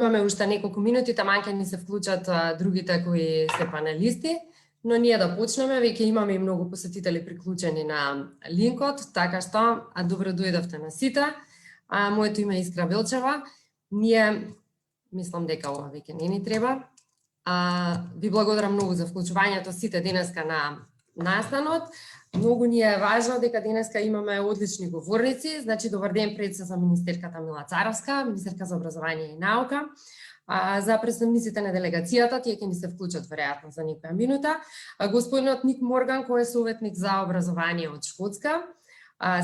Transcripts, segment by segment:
Имаме уште неколку минути, таман ќе ни се вклучат другите кои се панелисти, но ние да почнеме, веќе имаме и многу посетители приклучени на линкот, така што добро дојдовте на сите. Моето име е Искра Белчева. Ние мислам дека ова веќе не ни треба. Ви благодарам многу за вклучувањето сите денеска на настанот. Многу ни е важно дека денеска имаме одлични говорници. Значи, добар ден пред се за министерката Мила Царовска, министерка за образование и наука. За представниците на делегацијата, тие ќе ни се вклучат веројатно за некоја минута. Господинот Ник Морган, кој е советник за образование од Шкотска.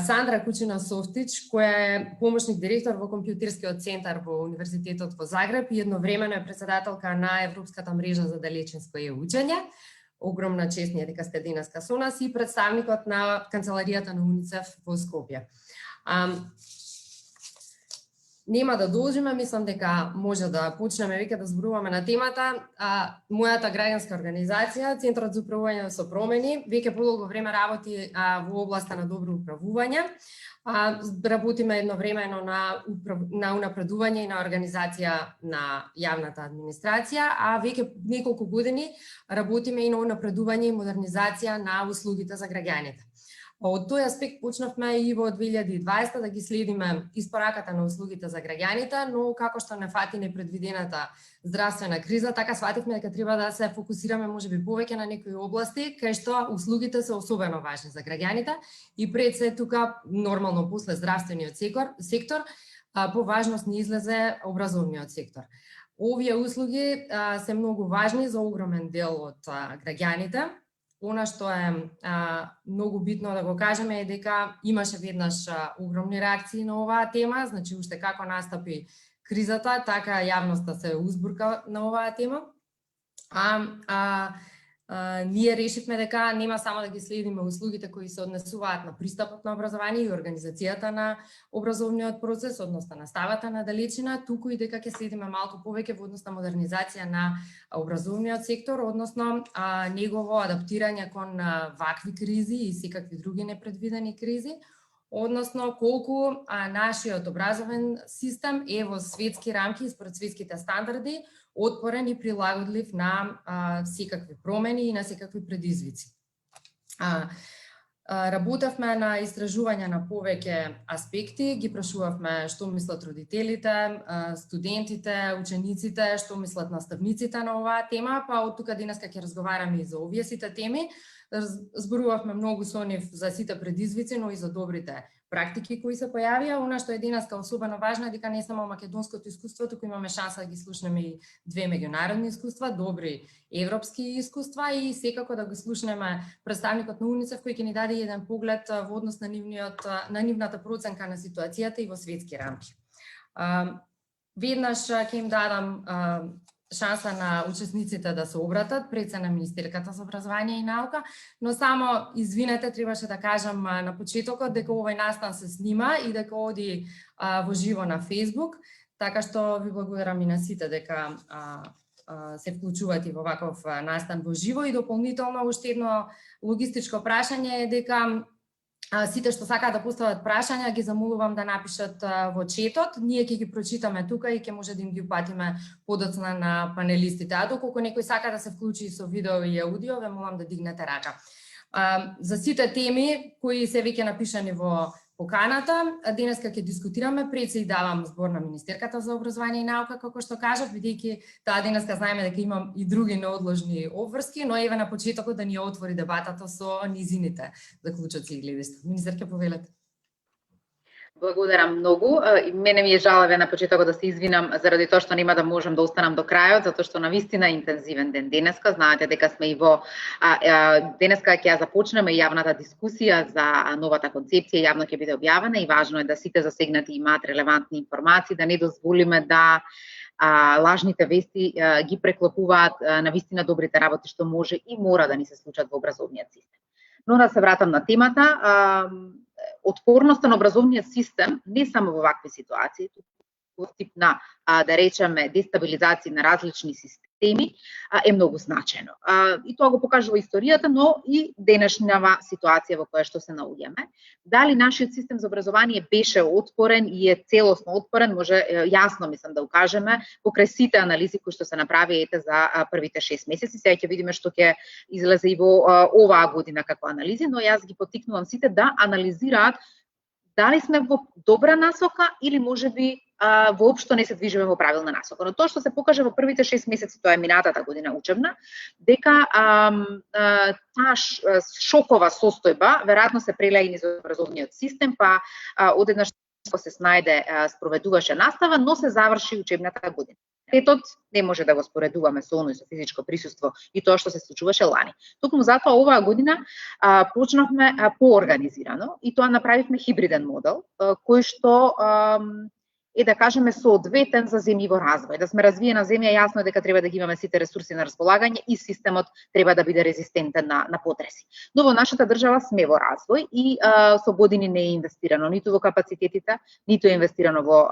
Сандра Кучина-Софтич, која е помошник директор во компјутерскиот центар во Универзитетот во Загреб и едновремено е председателка на Европската мрежа за далечинско учење. Огромна чест ни е дека сте денеска со нас, и представникот на канцеларијата на УНИЦЕФ во Скопје. Нема да должиме, мислам дека може да почнеме веќе да зборуваме на темата. Мојата граѓанска организација, Центарот за управување со промени, веќе подолго време работи во областа на добро управување. Работиме едновремено на унапредување и на организација на јавната администрација, веќе неколку години работиме и на унапредување и модернизација на услугите за граѓаните. Од тој аспект почнавме и во 2020 да ги следиме испораката на услугите за граѓаните, но како што не фати непредвидената здравствена криза, така свативме дека треба да се фокусираме можеби повеќе на некои области кај што услугите се особено важни за граѓаните, и пред се тука нормално после здравствениот сектор по важност ни излезе образовниот сектор. Овие услуги се многу важни за огромен дел од граѓаните. Она што е многу битно да го кажеме е дека имаше веднаш огромни реакции на оваа тема, значи уште како настапи кризата, така јавноста се узбурка на оваа тема. Ние решивме дека нема само да ги следиме услугите кои се однесуваат на пристапот на образование и организацијата на образовниот процес, односно наставата на далечина, туку и дека ќе следиме малку повеќе во однос на модернизација на образовниот сектор, односно негово адаптирање кон вакви кризи и секакви други непредвидени кризи, односно колку нашиот образовен систем е во светски рамки, според светските стандарди, отпорен и прилагодлив на секакви промени и на секакви предизвици. Работевме на истражување на повеќе аспекти, ги прашувавме што мислат родителите, студентите, учениците, што мислат наставниците на оваа тема, па од тука денеска ќе разговараме и за овие сите теми. Зборувавме многу со нив за сите предизвици, но и за добрите практики кои се појавија. Она што е денеска особено важно е дека не само македонското искуство, туку имаме шанса да ги слушнеме и две меѓународни искуства, добри европски искуства, и секако да го слушнеме представникот на УНИЦЕФ кој ќе ни даде еден поглед во однос на нивната проценка на ситуацијата и во светски рамки. Веднаш ќе им дадам шанса на учесниците да се обратат пред се на министерката за образование и наука, но само извинете, требаше да кажам на почетокот дека овој настан се снима и дека оди во живо на Facebook, така што ви благодарам и на сите дека се вклучувате во ваков настан во живо. И дополнително уште едно логистичко прашање е дека сите што сакаат да постават прашања, ги замолувам да напишат во четот. Ние ќе ги прочитаме тука и ќе може да им ги упатиме подоцна на панелистите. А доколку некој сака да се вклучи со видео и аудио, ве молам да дигнете рака. За сите теми кои се веќе напишани во поканата, денеска ќе дискутираме. Пред се и давам збор на министерката за образование и наука, како што кажав, бидејќи таа денеска знаеме дека имам и други неодложни обврски, но еве на почетокот да ни отвори дебатата со низините заклучоци и гледишта. Министерка, повелете. Благодарам многу. И мене ми е жал на почетокот да се извинам заради тоа што нема да можам да останам до крајот, затоа што навистина е интензивен ден денеска. Знаете дека сме и во денеска ќе ја започнеме јавната дискусија за новата концепција, јавно ќе биде објавена и важно е да сите засегнати имаат релевантни информации, да не дозволиме да лажните вести ги преклопуваат навистина добрите работи што може и мора да ни се случат во образовниот систем. Но да се вратам на темата. Отпорноста на образовниот систем не само во вакви ситуации, туку во тип на, да речеме, дестабилизација на различни системи, теми е многу значено. И тоа го покажува историјата, но и денешната ситуација во која што се наоѓаме. Дали нашиот систем за образование беше отпорен и е целосно отпорен, може јасно мислам да укажеме покрај сите анализи кои што се направи за првите 6 месеци. Сега ќе видиме што ќе излезе и во оваа година како анализи, но јас ги поттикнувам сите да анализираат дали сме во добра насока или можеби воопшто не се движиме во правилна насока. Но тоа што се покаже во првите 6 месеци, тоа е минатата година учебна, дека таа шокова состојба веројатно се прелеа и низ образовниот систем, па одеднаш се снајде спроведуваше настава, но се заврши учебната година. Етот не може да го споредуваме со оној со физичко присуство и тоа што се случуваше лани. Токму затоа оваа година почнавме поорганизирано и тоа направивме хибриден модел кој што е да кажеме соодветен за земји во развој. Да сме развиена земја, јасно е дека треба да ги имаме сите ресурси на располагање и системот треба да биде резистентен на потреси. Но во нашата држава сме во развој и со години не е инвестирано ниту во капацитетите, ниту е инвестирано во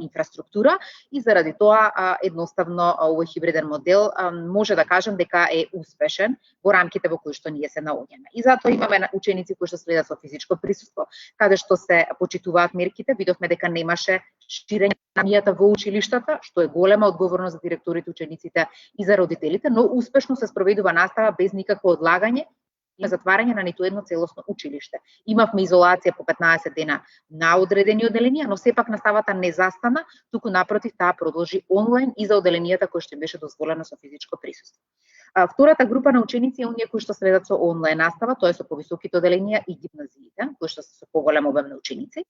инфраструктура и заради тоа едноставно овој хибриден модел може да кажем дека е успешен во рамките во кои што ние се наоѓаме. И затоа имаме ученици кои што следат со физичко присуство, каде што се почитуваат мерките, видовме дека немаше ширење на пандемијата во училиштата, што е голема одговорност за директорите, учениците и за родителите, но успешно се спроведува настава без никакво одлагање и затварање на ниту едно целосно училиште. Имавме изолација по 15 дена на одредени оделенија, но сепак наставата не застана, туку напротив таа продолжи онлайн и за оделенијата кои што беше дозволено со физичко присуство. Втората група на ученици е оние кои што следат со онлайн настава, тоа е со повисоките оделенија и гимназиите, кои што се со поголем обем на ученици.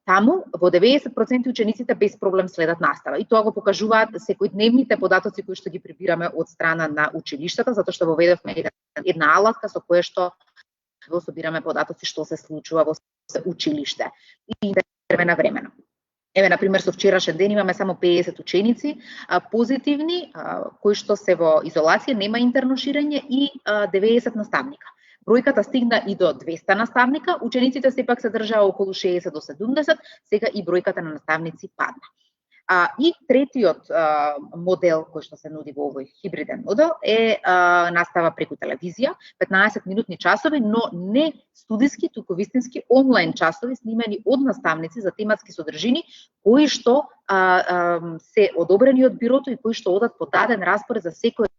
Таму во 90% учениците без проблем следат настава и тоа го покажуваат секојдневните податоци кои што ги прибираме од страна на училиштата, затоа што воведовме една алатка со која што го собираме податоци што се случува во училиште и времено. Еве, например, со вчерашен ден имаме само 50 ученици позитивни, кои што се во изолација, нема интерно ширење и 90 наставника. Бројката стигна и до 200 наставника, учениците сепак се држаа околу 60 до 70, сега и бројката на наставници падна. И третиот модел кој што се нуди во овој хибриден модел е настава преку телевизија, 15 минутни часови, но не студиски, туку вистински онлайн часови снимени од наставници за тематски содржини кои што се одобрени од бирото и кои што одат по даден распоред за секој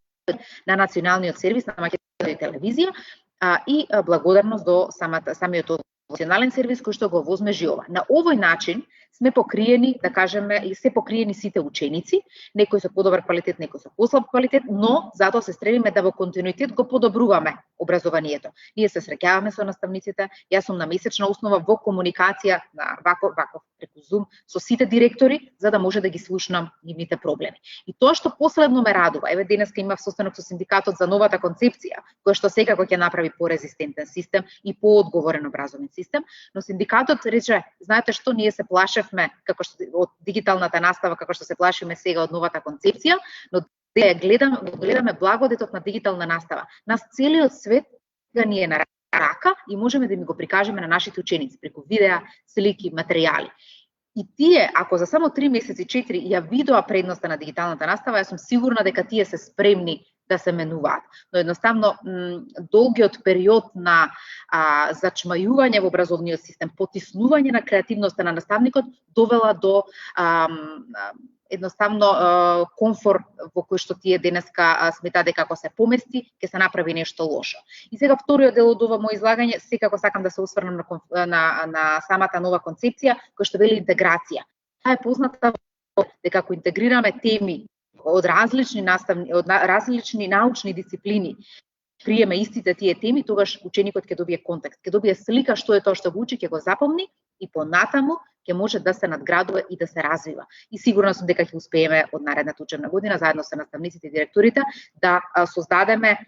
на националниот сервис на македонската телевизија и благодарност до самиот национален сервис кој што го возмежи ова. На овој начин сме покриени, да кажеме, и се покриени сите ученици, некои со подобар квалитет, некои со послаб квалитет, но затоа се стремиме да во континуитет го подобруваме образованието. Ние се среќаваме со наставниците, јас сум на месечна основа во комуникација на ваков преку Zoom со сите директори за да може да ги слушнам нивните проблеми. И тоа што последно ме радува, еве денеска имав состанок со синдикатот за новата концепција, која што секако ќе направи порезистентен систем и поодговорен образовен систем, но синдикатот рече, знаете што, ние се плашевме како што од дигиталната настава, како што се плашиме сега од новата концепција, но гледаме благодетот на дигитална настава. Нас целиот свет да ни е на рака и можеме да ми го прикажеме на нашите ученици преку видеа, слики, материјали. И тие, ако за само 3 месеци, 4 ја видоа предноста на дигиталната настава, јас сум сигурна дека тие се спремни да се менуваат. Но едноставно долгиот период на зачмајување во образовниот систем, потиснување на креативноста на наставникот довела до едноставно комфор во кој што тие денеска сметат дека ако се помести, ќе се направи нешто лошо. И сега вториот дел од ова мој излагање, секако сакам да се осврнам на самата нова концепција, која што вели интеграција. Таа е позната дека ако интегрираме теми од различни научни дисциплини, приеме истите тие теми, тогаш ученикот ќе добие контекст, ќе добие слика што е тоа што го учи, ќе го запомни и понатаму ќе може да се надградува и да се развива. И сигурна сум дека ќе успееме од наредната учебна година заедно со наставниците и директорите да создадеме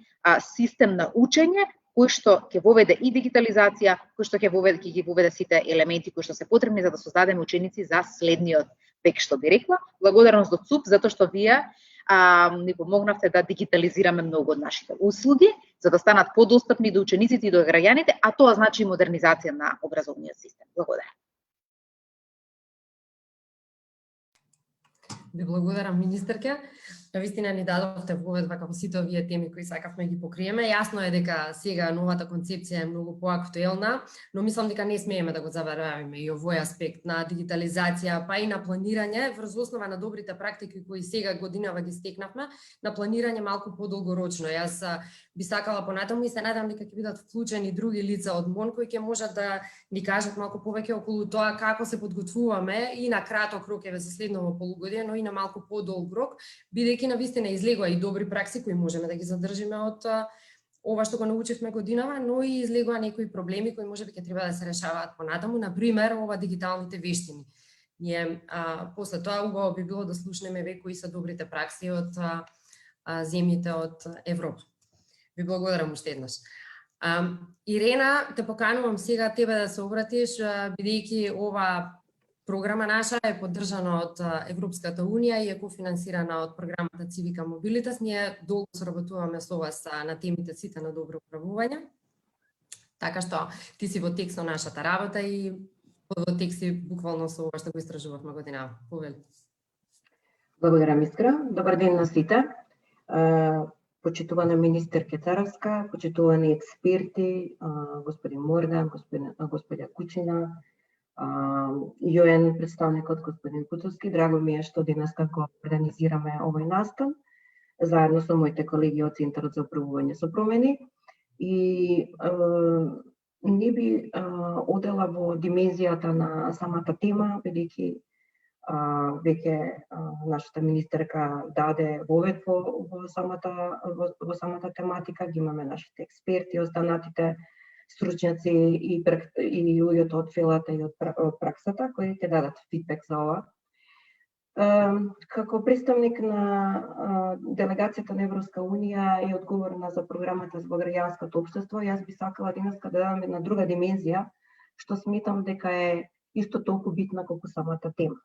систем на учење кој што ќе воведе и дигитализација, кој што ќе ги воведе сите елементи кои што се потребни за да создадеме ученици за следниот век, што би рекла. Благодарност до ЦУП затоа што вие ни помогнавте да дигитализираме многу од нашите услуги, за да станат подостапни до учениците и до граѓаните, а тоа значи модернизација на образовниот систем. Благодарам. Ви благодарам, министерке. Навистина ни дадовте воведба како сите овие теми кои сакавме ги покриеме. Јасно е дека сега новата концепција е многу поактуелна, но мислам дека не смееме да го заборавиме и овој аспект на дигитализација, па и на планирање врз основа на добрите практики кои сега годинава ги стекнавме, на планирање малку подолгорочно. Јас би сакала понатаму и се надам дека ќе бидат вклучени други лица од МОН кои ќе можат да ни кажат малку повеќе околу тоа како се подготвуваме и на краток рок еве за следново полугодие, но и на малку подолг рок, бидејќи навистина излегува и добри пракси кои можеме да ги задржиме од ова што го научивме годинава, но и излегува некои проблеми кои можеби ќе треба да се решаваат понатаму, например ова дигиталните вештини. Ние после тоа убаво би било да слушнеме ве кои се добрите пракси од земјите од Европа. Ви благодарам уште еднаш. Ирена, те поканувам сега тебе да се обратиш, бидејќи ова програма наша е поддржана од Европската Унија и е кофинансирана од програмата Цивика Мобилитас. Ние долго соработуваме со вас на темите сите на добро управување. Така што ти си во текст на нашата работа и во текст си буквално со ова што го истражувавме годинава. Повели. Благодарам, Искра. Добар ден на сите. Почитувана министерке Царовска, почитувани експерти, господин Морган, господја Кучина, ЮН представникот господин Куцовски. Драго ми е што денеска го организираме овој настан заедно со моите колеги од Центарот за управување со промени и не би одела во димензијата на самата тема, бидејќи веќе нашата министерка даде воведба во самата тематика, ги имаме нашите експерти, останатите стручњаци и луѓето од филата и од праксата кои ќе дадат фидбек за ова. Како представник на делегацијата на Европска Унија и одговорна за програмата за граѓанското општество, јас би сакала денеска да дадам една друга димензија, што сметам дека е исто толку битна колку самата тема.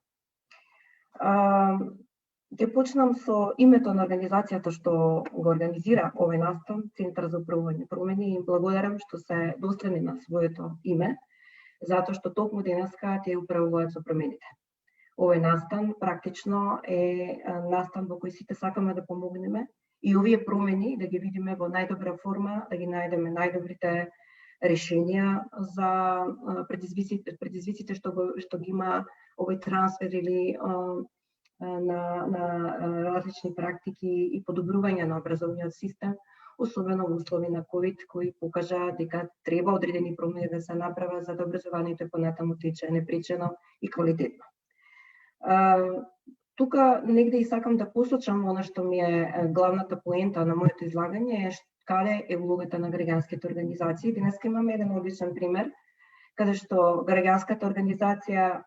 Ќе почнам со името на организацијата што го организира овој настан, Центар за управување промени, и благодарам што се доследни на своето име, затоа што токму денеска те управуваат со промените. Овој настан практично е настан во кој сите сакаме да помогнеме и овие промени да ги видиме во најдобра форма, да ги најдеме најдобрите решенија за предизвиците што ги има овој трансфер или на различни практики и подобрување на образовниот систем, особено во услови на COVID, кои покажа дека треба одредени промени да се направат за да образованието понатаму тече непречено и квалитетно. Тука негде и сакам да посочам она што ми е главната поента на моето излагање е каде е улогата на граѓанските организации. Денеска имаме еден одличен пример каде што граѓанската организација,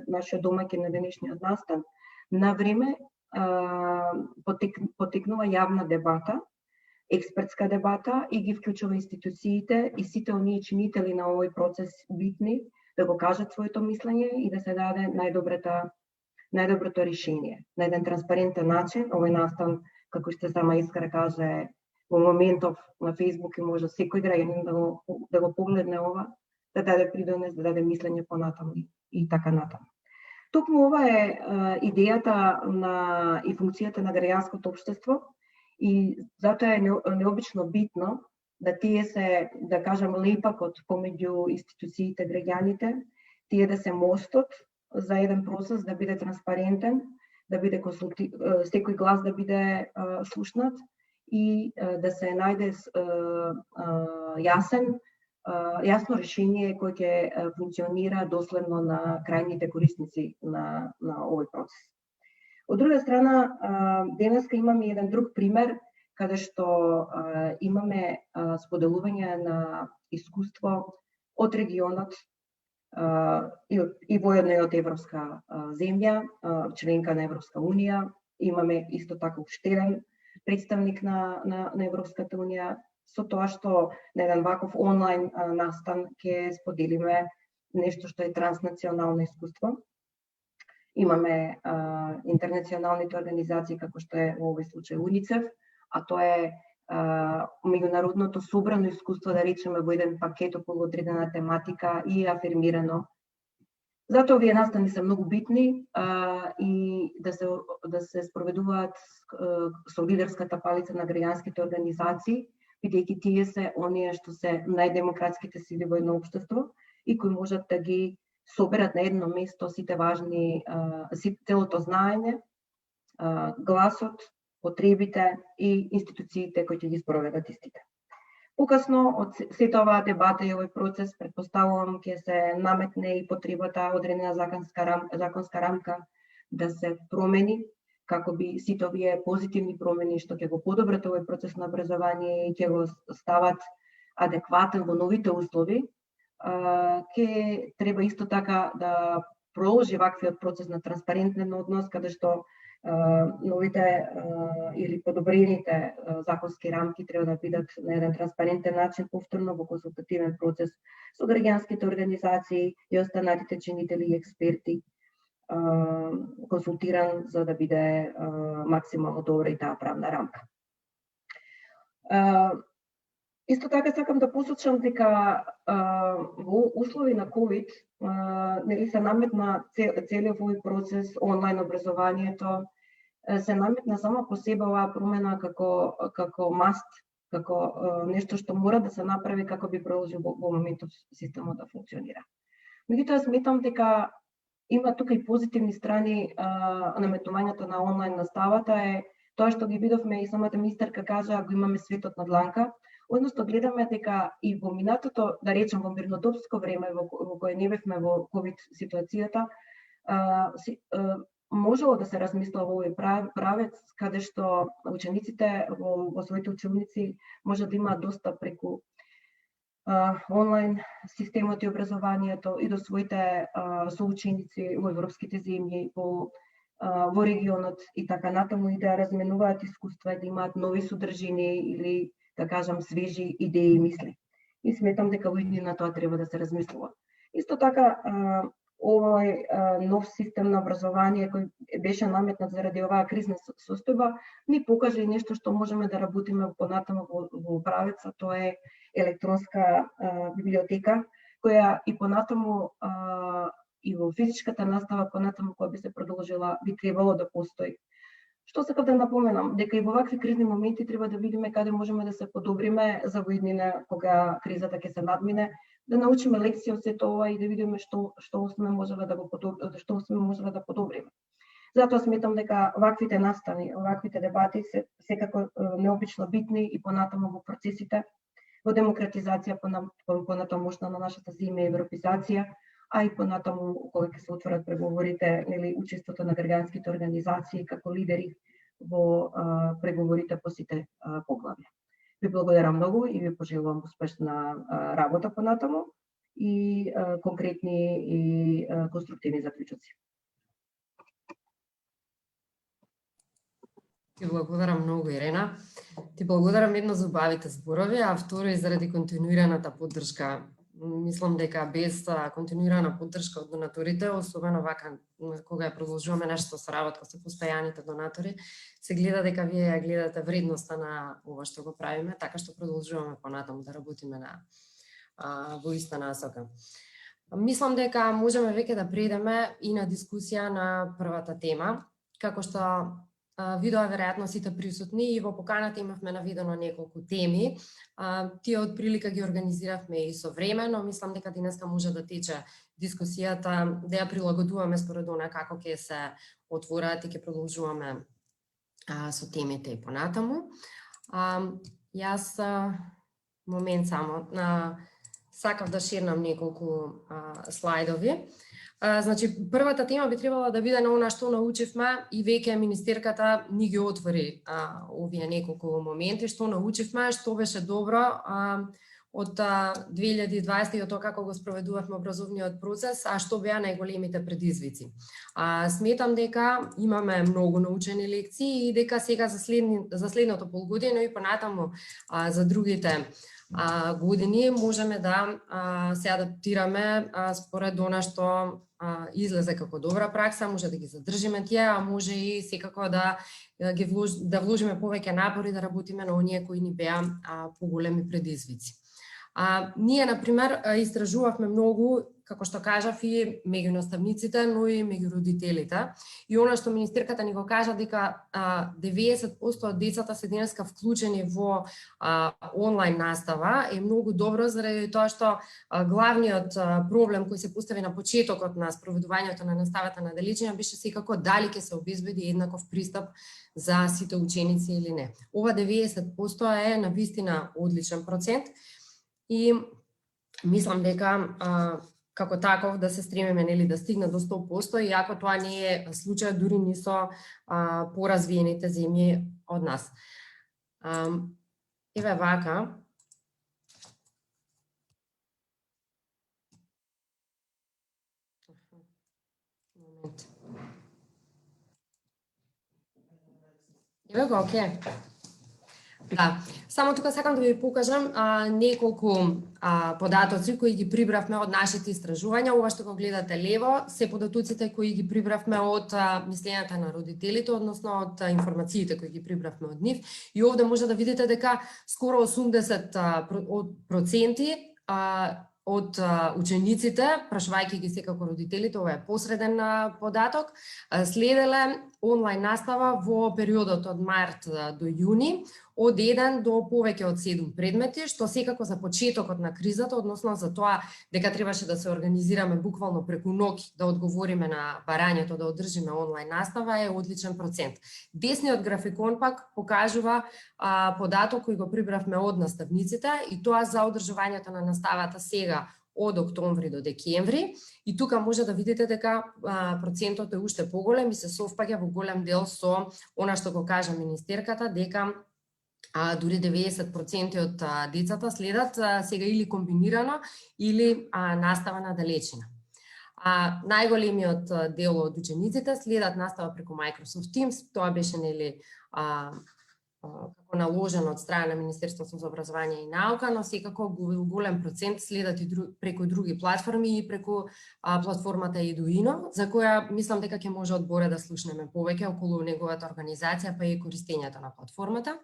нашиот домаќин на денешниот настан, на време потекнува јавна дебата, експертска дебата и ги вклучува институциите и сите оние чинители на овој процес битни да го кажат своето мислење и да се даде најдоброто решение. На еден транспарентен начин, овој настан, како што сама Искра каже, во моментов на Facebook и може секој граѓанин да го погледне ова, да даде придонес, да даде мислење понатаму и така натаму. Токму ова е идејата и функцијата на граѓанското општество и затоа е необично битно да тие се, да кажам, лепакот помеѓу институциите, граѓаните, тие да се мостот за еден процес да биде транспарентен, да биде секој глас да биде слушнат и да се најде јасно решение кој ќе функционира доследно на крајните корисници на овој процес. Од друга страна, денеска имаме еден друг пример каде што имаме споделување на искуство од регионот и воедно и од европска земја, членка на Европска Унија. Имаме исто така уште еден представник на Европската Унија, со тоа што на еден ваков онлайн настан ќе споделиме нешто што е транснационално искуство. Имаме интернационалните организации како што е во овој случај УНИЦЕФ, а тоа е меѓународното собрано искуство, да речеме, во еден пакет околу одредена тематика и афирмирано Затоа овие настани се многу битни и да се спроведуваат со лидерската палица на граѓанските организации, бидејќи тие се оние што се најдемократските сили во едно општество и кои можат да ги соберат на едно место сите важни, целото знаење, гласот, потребите и институциите кои ќе ги спроведат истите. Покасно од сета оваа дебата и овој процес претпоставувам ќе се наметне и потребата одредена законска рамка да се промени како би сите овие позитивни промени што ќе го подобрат овој процес на образование и ќе го стават адекватен во новите услови, ќе треба исто така да продолжи ваквиот процес на транспарентен однос каде што новите или подобрените законски рамки треба да бидат на еден транспарентен начин повторно во консултативен процес со граѓанските организации и останатите чинители и експерти, консултиран за да биде максимално добра и таа правна рамка. Исто така сакам да посочам дека во услови на COVID нели се наметна целиот овој процес онлайн образованието, се наметна само по себе оваа промена како маст, како нешто што мора да се направи како би продолжил во моментов системот да функционира. Меѓутоа сметам дека има тука и позитивни страни наметнувањето на онлайн наставата е тоа што ги видовме и самата министерка кажа, го имаме светот на дланка. Односно гледаме дека и во минатото, да речем во мирнодопско време во кое не бевме во ковид ситуацијата, можело да се размисла во овој правец каде што учениците во своите училници може да имаат достап преку онлайн системот и образованието и до своите соученици во европските земји, во регионот и така натаму и да разменуваат искуства и да имаат нови содржини или да кажам свежи идеи и мисли. И сметам дека во иднина тоа треба да се размислува. Исто така овој нов систем на образование кој беше наметнат заради оваа кризна состојба ни покажа и нешто што можеме да работиме понатаму во правеца, тоа е електронска библиотека која и понатаму и во физичката настава понатаму која би се продолжила би требало да постои. Што сакав да напоменам, дека и во вакви кризни моменти треба да видиме каде можеме да се подобриме за во иднина кога кризата ќе се надмине, да научиме лекција од сето ова и да видиме што сме можеле да подобриме. Затоа сметам дека ваквите настани, ваквите дебати се секако необично битни и понатаму во процесите во демократизација, понатамошна на нашата земја и европизација, а и понатаму кога ќе се отворат преговорите, нели учеството на граѓанските организации како лидери во преговорите по сите поглавја. Ви благодарам многу и ви пожелувам успешна работа понатаму и конкретни и конструктивни заклучоци. Ти благодарам многу, Ирена. Ти благодарам едно за убавите зборови, а второ и заради континуираната поддршка. Мислам дека без континуирана поддршка од донаторите, особено вака кога ја продолжуваме нашата соработка со постојаните донатори, се гледа дека вие ја гледате вредноста на ова што го правиме, така што продолжуваме понатаму да работиме во иста насока. Мислам дека можеме веќе да преидеме и на дискусија на првата тема, како што видоа веројатно сите присутни и во поканата имавме наведено неколку теми. Тие од прилика ги организиравме и со време, но мислам дека денеска може да тече дискусијата, да ја прилагодуваме според она како ќе се отвораат и ќе продолжуваме со темите и понатаму. Јас момент само сакав да шернам неколку слайдови. Значи, првата тема би требала да биде на она што научивме и веќе министерката ни ги отвори овие неколку моменти, што научивме, што беше добро од 2020 и од тоа како го спроведувавме образовниот процес, а што беа најголемите предизвици. Сметам дека имаме многу научени лекции и дека сега за следното полугодие и понатаму за другите години можеме да се адаптираме според она што излезе како добра пракса, може да ги задржиме тие, а може и секако да вложиме повеќе напори да работиме на оние кои ни беа поголеми предизвици. Ние, например, истражувавме многу како што кажав, и меѓу наставниците, но и меѓу родителите. И она што министерката ни го кажа дека 90% од децата се денеска вклучени во онлайн настава е многу добро, заради тоа што главниот проблем кој се постави на почетокот на спроведувањето на наставата на далечина беше секако дали ќе се обезбеди еднаков пристап за сите ученици или не. Ова 90% е навистина одличен процент и мислам дека како таков да се стремиме да стигне до 100%, иако тоа не е случај дури ни со поразвиените земји од нас. Еве вака. Еве го, окей. Да, само тука сакам да ви покажам неколку податоци кои ги прибравме од нашите истражувања. Ова што го гледате лево се податоците кои ги прибравме од мислењата на родителите, односно од информациите кои ги прибравме од нив. И овде може да видите дека скоро 80% од учениците, прашувајќи ги секако родителите, ова е посреден податок, следеле онлайн настава во периодот од март до јуни, од 1 до повеќе од 7 предмети, што секако за почетокот на кризата, односно за тоа дека требаше да се организираме буквално преку ноќ да одговориме на барањето да одржиме онлайн настава, е одличен процент. Десниот графикон пак покажува податок кој го прибравме од наставниците и тоа за одржувањето на наставата сега од октомври до декември. И тука може да видите дека процентот е уште поголем и се совпаѓа во голем дел со она што го кажа министерката, дека дури 90% од децата следат сега или комбинирано или настава на далечина. Најголемиот дел од учениците следат настава преку Microsoft Teams, тоа беше како наложено од страна на Министерството за образование и наука, но секако голем процент следат и преку други платформи и преку платформата Eduino, за која мислам дека ќе може одборе да слушнеме повеќе околу неговата организација па и користењето на платформата.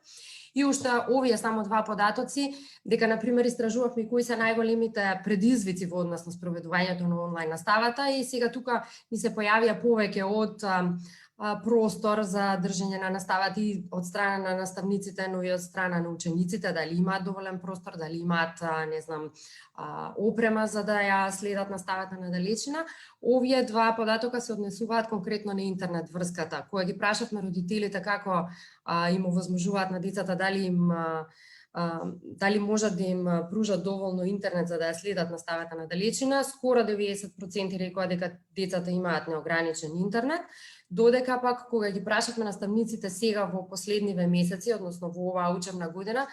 И уште овие само два податоци, дека например истражувавме кои се најголемите предизвици во однос на спроведувањето на онлайн наставата и сега тука ни се појавија повеќе од простор за држење на наставата и од страна на наставниците, но и од страна на учениците, дали имаат доволен простор, дали имаат, не знам, опрема за да ја следат наставата на далечина. Овие два податока се однесуваат конкретно на интернет врската, која ги прашавме родителите како им овозможуваат на децата, дали можат да им пружат доволно интернет за да ја следат наставата на далечина. Скоро 90% рекоа дека децата имаат неограничен интернет, додека пак кога ги прашавме наставниците сега во последниве месеци, односно во оваа учебна година,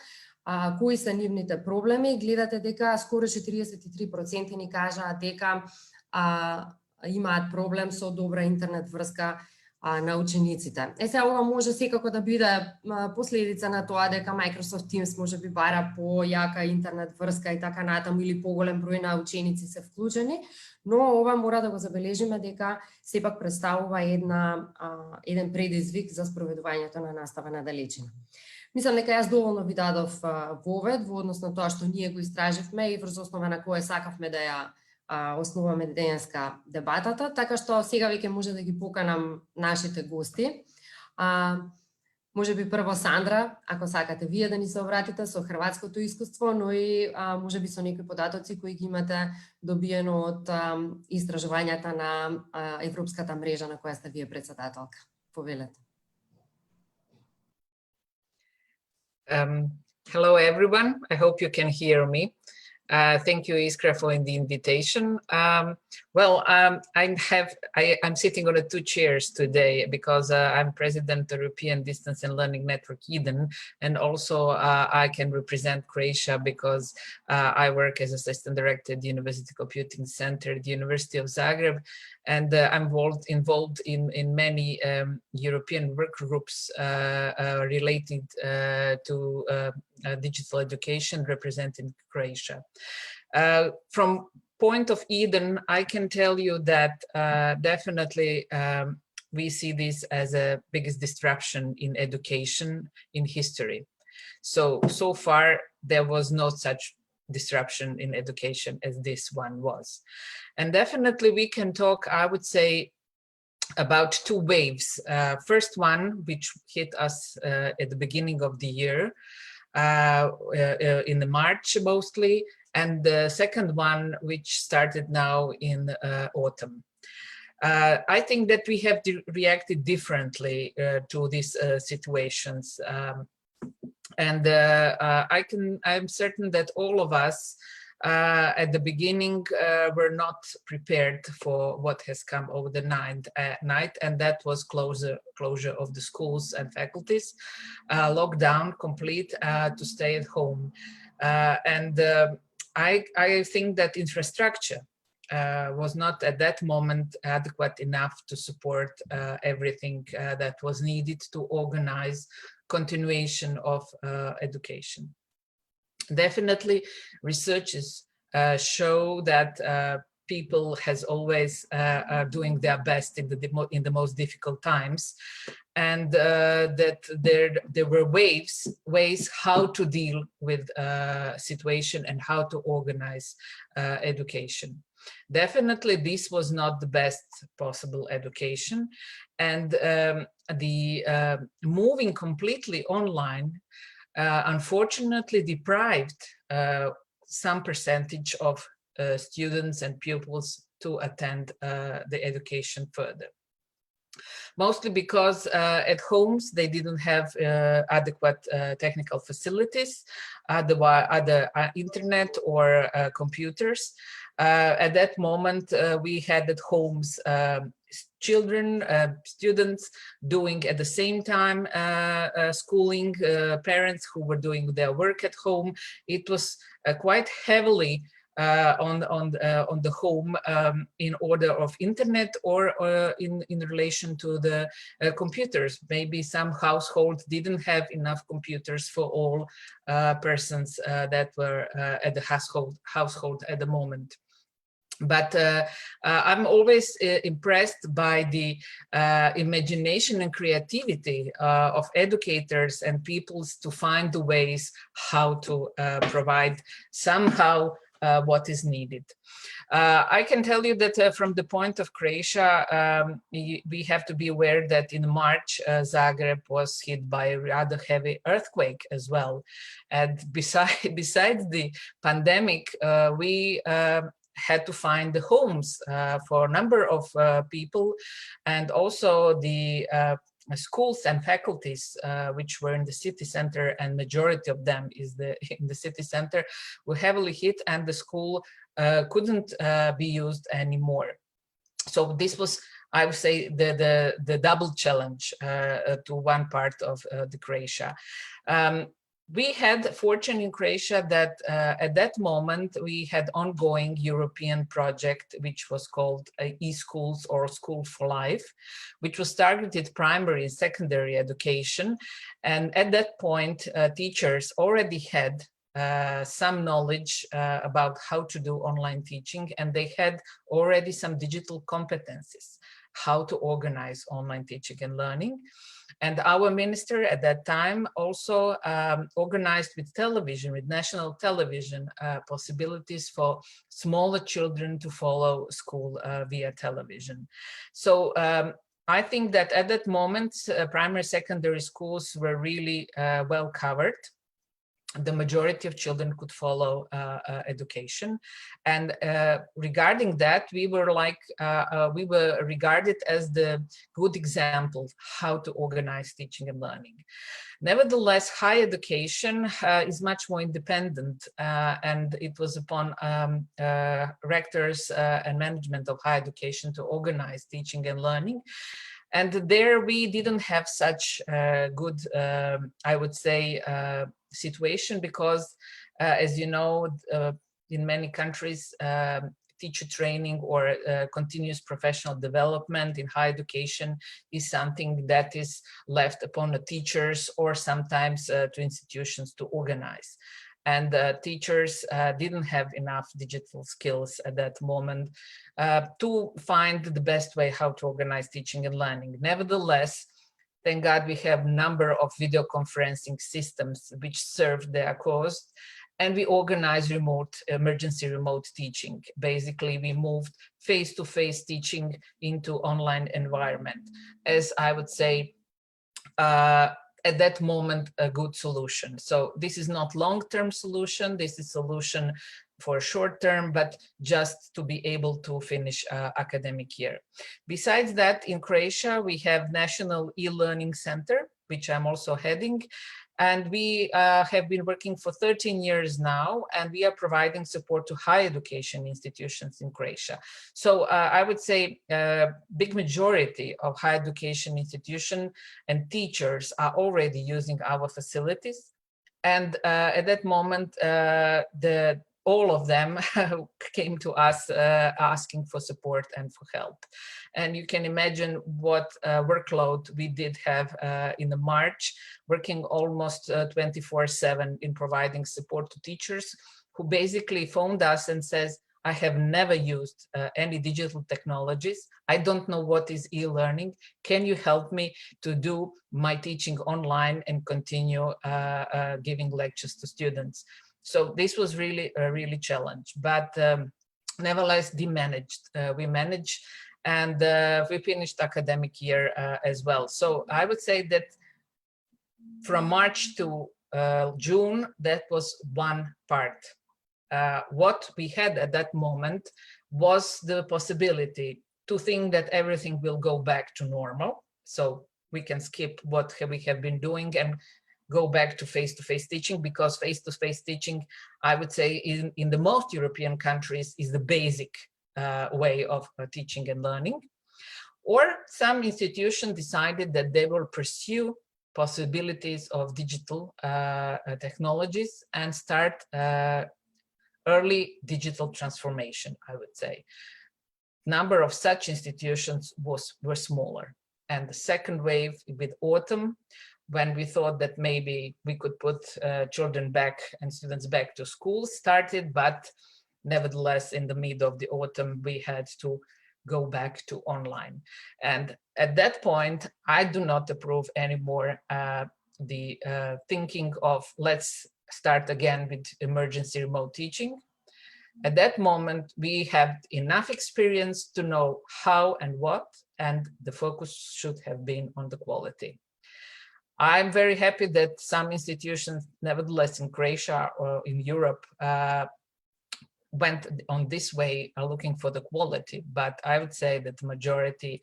кои се нивните проблеми, гледате дека скоро 43% ни кажаат дека имаат проблем со добра интернет врска на учениците. Сега ова може секако да биде последица на тоа дека Microsoft Teams може би бара појака интернет врска и така натаму или поголем број на ученици се вклучени, но ова мора да го забележиме дека сепак представува еден предизвик за спроведувањето на настава на далечина. Мислам дека јас доволно ви дадов вовед во однос на тоа што ние го истраживме и врз основа на кое сакавме да ја основаме денеска дебатата, така што сега веќе може да ги поканам нашите гости. Може би прво Сандра, ако сакате вие да ни се обратите со хрватското искуство, но и може би со некои податоци кои ги имате добиено од истражувањата на Европската мрежа на која сте вие председателка. Повелете. Hello everyone, I hope you can hear me. Thank you, Iskra, for the invitation. I'm sitting on 2 chairs today because I'm president of European Distance and Learning Network Eden, and also I can represent Croatia because I work as assistant director at the University Computing Center at the University of Zagreb, and I'm involved in many European work groups related to digital education representing Croatia. From point of Eden, I can tell you that definitely we see this as a biggest disruption in education in history. So far there was no such disruption in education as this one was. And definitely we can talk, I would say, about two waves. First one, which hit us at the beginning of the year, in the March mostly, and the second one, which started now in autumn. I think that we have reacted differently to these situations. I'm certain that all of us at the beginning were not prepared for what has come over the night, and that was closure of the schools and faculties, lockdown complete, to stay at home. I think that infrastructure was not at that moment adequate enough to support everything that was needed to organize continuation of education. Definitely, researchers show that people has always are doing their best in the most difficult times, and that there were ways how to deal with situation and how to organize education. Definitely, this was not the best possible education, and the moving completely online unfortunately deprived some percentage of students and pupils to attend the education further. Mostly because at homes they didn't have adequate technical facilities, other internet or computers. At that moment, we had at homes children, students doing at the same time schooling, parents who were doing their work at home. It was quite heavily on the home in order of internet or in relation to the computers. Maybe some households didn't have enough computers for all persons that were at the household at the moment. But I'm always impressed by the imagination and creativity of educators and peoples to find the ways how to provide somehow what is needed. I can tell you that from the point of Croatia, we have to be aware that in March, Zagreb was hit by a rather heavy earthquake as well. And besides the pandemic, we had to find the homes for a number of people, and also the schools and faculties which were in the city center, and majority of them is in the city center, were heavily hit, and the school couldn't be used anymore. So this was, I would say, the double challenge to one part of the Croatia. We had fortune in Croatia that at that moment we had ongoing European project which was called e-schools or School for Life, which was targeted primary and secondary education. And at that point, teachers already had some knowledge about how to do online teaching, and they had already some digital competencies, how to organize online teaching and learning. And our minister at that time also organized with television, with national television, possibilities for smaller children to follow school via television. So I think that at that moment, primary, secondary schools were really well covered. The majority of children could follow education, and regarding that, we were regarded as the good example how to organize teaching and learning. Nevertheless, higher education is much more independent, and it was upon rectors and management of higher education to organize teaching and learning. And there we didn't have such good, I would say, situation, because as you know, in many countries, teacher training or continuous professional development in higher education is something that is left upon the teachers or sometimes to institutions to organize. And teachers didn't have enough digital skills at that moment to find the best way how to organize teaching and learning. Nevertheless, thank God we have a number of video conferencing systems which serve their cause. and we organized emergency remote teaching. Basically, we moved face-to-face teaching into online environment, as I would say, at that moment, a good solution. So this is not long-term solution, this is solution for short term, but just to be able to finish academic year. Besides that, in Croatia, we have National E-Learning Center, which I'm also heading. And we have been working for 13 years now, and we are providing support to higher education institutions in Croatia. So I would say a big majority of higher education institutions and teachers are already using our facilities. And at that moment, all of them came to us asking for support and for help. And you can imagine what workload we did have in the March, working almost 24/7 in providing support to teachers who basically phoned us and says, I have never used any digital technologies. I don't know what is e-learning. Can you help me to do my teaching online and continue giving lectures to students? So this was really a challenge, but nevertheless, we managed, and we finished academic year as well. So I would say that from March to June, that was one part. What we had at that moment was the possibility to think that everything will go back to normal. So we can skip what we have been doing and go back to face-to-face teaching, because face-to-face teaching, I would say, in the most European countries is the basic way of teaching and learning. Or some institutions decided that they will pursue possibilities of digital technologies and start early digital transformation, I would say. Number of such institutions were smaller. And the second wave with autumn, when we thought that maybe we could put children back and students back to school, started, but nevertheless, in the middle of the autumn, we had to go back to online. And at that point, I do not approve anymore the thinking of let's start again with emergency remote teaching. At that moment, we had enough experience to know how and what, and the focus should have been on the quality. I'm very happy that some institutions, nevertheless in Croatia or in Europe, went on this way, looking for the quality. But I would say that the majority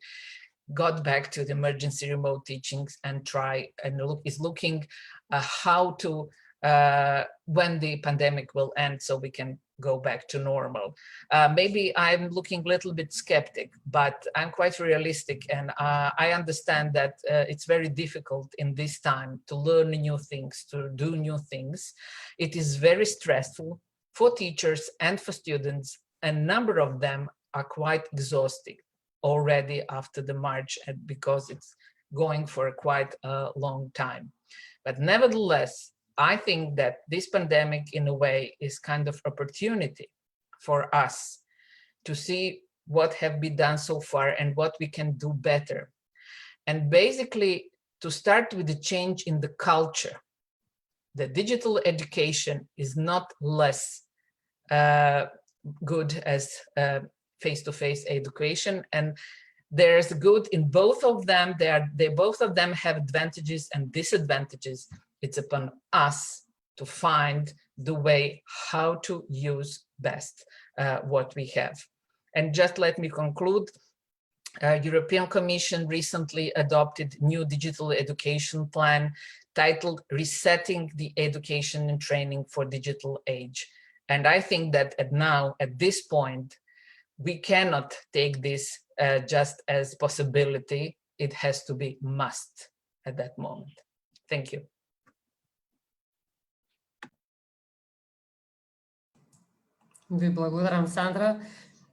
got back to the emergency remote teachings and is looking how to, when the pandemic will end, so we can go back to normal. Maybe I'm looking a little bit skeptic, but I'm quite realistic, and I understand that it's very difficult in this time to learn new things, to do new things. It is very stressful for teachers and for students, and a number of them are quite exhausted already after the March, because it's going for quite a long time. But nevertheless, I think that this pandemic, in a way, is kind of opportunity for us to see what have been done so far and what we can do better. And basically, to start with the change in the culture. The digital education is not less good as face-to-face education, and there's good in both of them. Both of them have advantages and disadvantages. It's upon us to find the way how to use best what we have. And just let me conclude. European Commission recently adopted new digital education plan titled Resetting the Education and Training for Digital Age. And I think that at this point, we cannot take this just as possibility. It has to be must at that moment. Thank you. Ви благодарам, Сандра.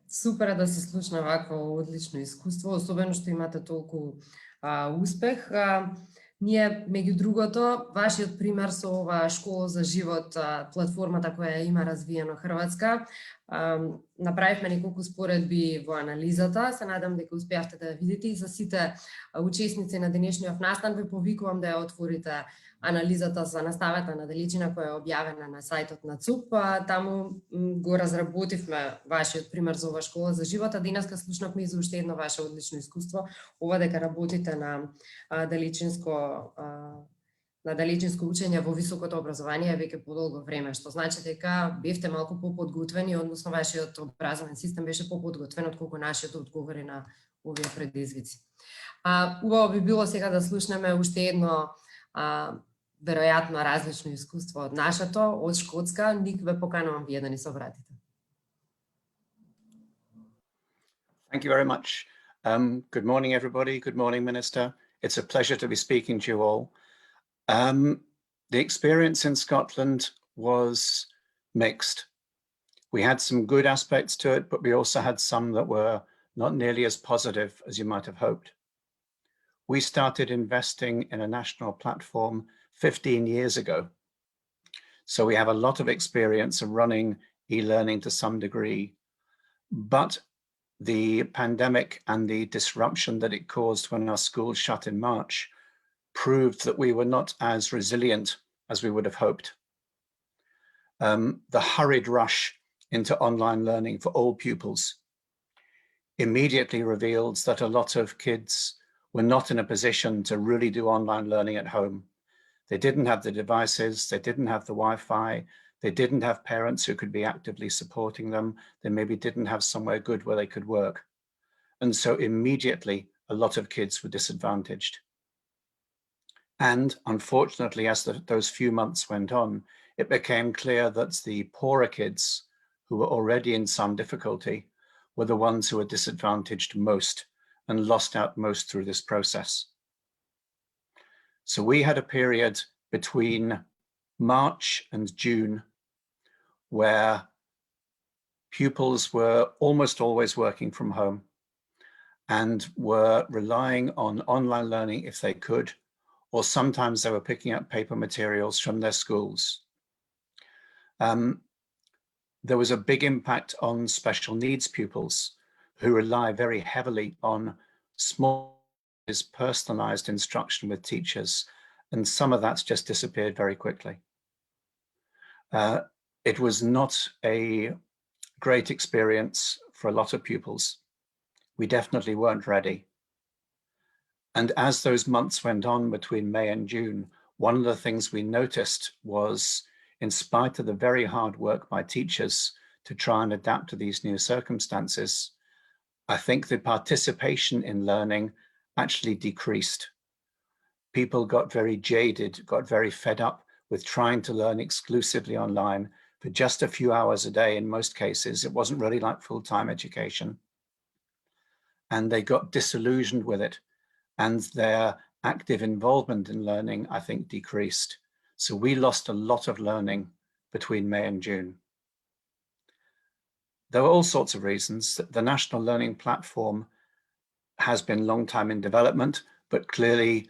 Супер е да се слушна вакво одлично искуство, особено што имате толку успех. Ние, меѓу другото, вашиот пример со оваа школа за живот, платформата која има развиено Хрватска, Направивме неколку споредби во анализата, се надам дека успеавте да ја видите и за сите учесници на денешниот настан ве повикувам да ја отворите анализата за наставата на далечина која е објавена на сајтот на ЦУП. Таму го разработивме вашиот пример за ова школа за живота. Денеска слушнавме и за уште едно ваше одлично искуство, ова дека работите на далечинско учење во високото образование веќе подолго време, што значи дека бевте малку поподготвени, односно вашиот образовен систем беше поподготвен отколку нашиот да одговори на овие предизвици. Убаво би било сега да слушнеме уште едно веројатно различно искуство од нашето, од Шкотска. Ник, ве поканувам вие да ни се обратите. Thank you very much. Good morning, everybody. Good morning, Minister. It's a pleasure to be speaking to you all. The experience in Scotland was mixed. We had some good aspects to it, but we also had some that were not nearly as positive as you might have hoped. We started investing in a national platform 15 years ago. So we have a lot of experience of running e-learning to some degree, but the pandemic and the disruption that it caused when our schools shut in March proved that we were not as resilient as we would have hoped. The hurried rush into online learning for all pupils immediately revealed that a lot of kids were not in a position to really do online learning at home. They didn't have the devices, they didn't have the Wi-Fi, they didn't have parents who could be actively supporting them, they maybe didn't have somewhere good where they could work. And so immediately, a lot of kids were disadvantaged. And unfortunately, as those few months went on, it became clear that the poorer kids who were already in some difficulty were the ones who were disadvantaged most and lost out most through this process. So we had a period between March and June where pupils were almost always working from home and were relying on online learning if they could, or sometimes they were picking up paper materials from their schools. There was a big impact on special needs pupils who rely very heavily on small, personalized instruction with teachers, and some of that's just disappeared very quickly. It was not a great experience for a lot of pupils. We definitely weren't ready. And as those months went on between May and June, one of the things we noticed was, in spite of the very hard work by teachers to try and adapt to these new circumstances, I think the participation in learning actually decreased. People got very jaded, got very fed up with trying to learn exclusively online for just a few hours a day in most cases. It wasn't really like full-time education. And they got disillusioned with it, and their active involvement in learning, I think, decreased. So we lost a lot of learning between May and June. There were all sorts of reasons. The National Learning Platform has been a long time in development, but clearly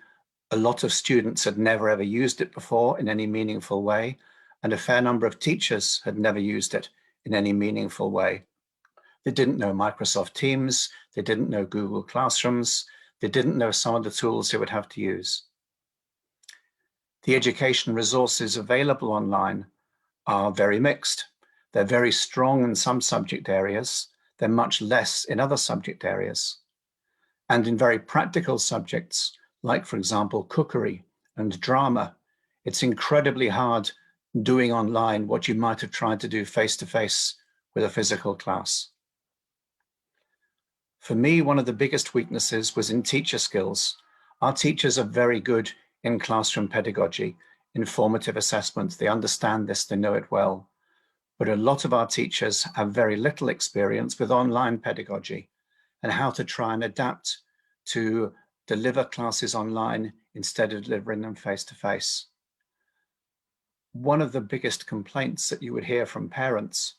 a lot of students had never ever used it before in any meaningful way, and a fair number of teachers had never used it in any meaningful way. They didn't know Microsoft Teams, they didn't know Google Classrooms, they didn't know some of the tools they would have to use. The education resources available online are very mixed. They're very strong in some subject areas, they're much less in other subject areas. And in very practical subjects, like for example, cookery and drama, it's incredibly hard doing online what you might have tried to do face-to-face with a physical class. For me, one of the biggest weaknesses was in teacher skills. Our teachers are very good in classroom pedagogy, in formative assessment. They understand this, they know it well. But a lot of our teachers have very little experience with online pedagogy and how to try and adapt to deliver classes online instead of delivering them face-to-face. One of the biggest complaints that you would hear from parents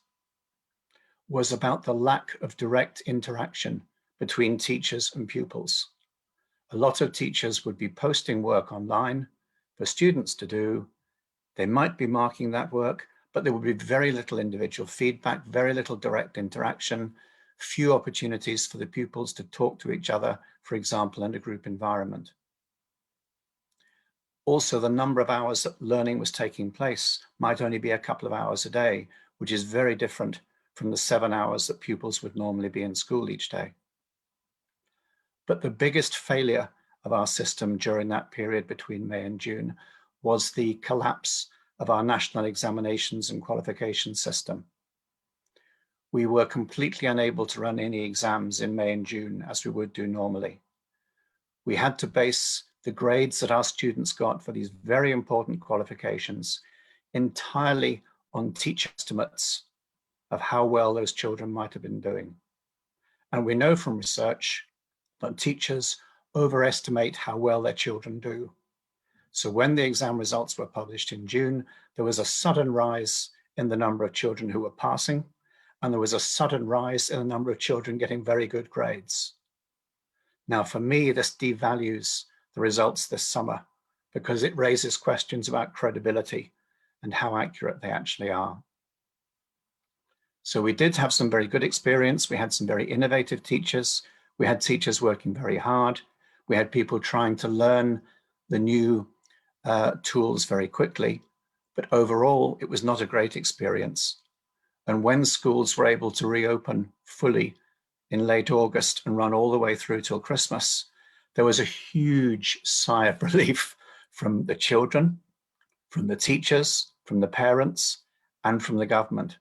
was about the lack of direct interaction between teachers and pupils. A lot of teachers would be posting work online for students to do. They might be marking that work, but there would be very little individual feedback, very little direct interaction, few opportunities for the pupils to talk to each other, for example, in a group environment. Also, the number of hours that learning was taking place might only be a couple of hours a day, which is very different from the 7 hours that pupils would normally be in school each day. But the biggest failure of our system during that period between May and June was the collapse of our national examinations and qualification system. We were completely unable to run any exams in May and June as we would do normally. We had to base the grades that our students got for these very important qualifications entirely on teacher estimates of how well those children might have been doing. And we know from research that teachers overestimate how well their children do. So when the exam results were published in June, there was a sudden rise in the number of children who were passing, and there was a sudden rise in the number of children getting very good grades. Now, for me, this devalues the results this summer because it raises questions about credibility and how accurate they actually are. So we did have some very good experience. We had some very innovative teachers. We had teachers working very hard. We had people trying to learn the new tools very quickly. But overall, it was not a great experience. And when schools were able to reopen fully in late August and run all the way through till Christmas, there was a huge sigh of relief from the children, from the teachers, from the parents, and from the government.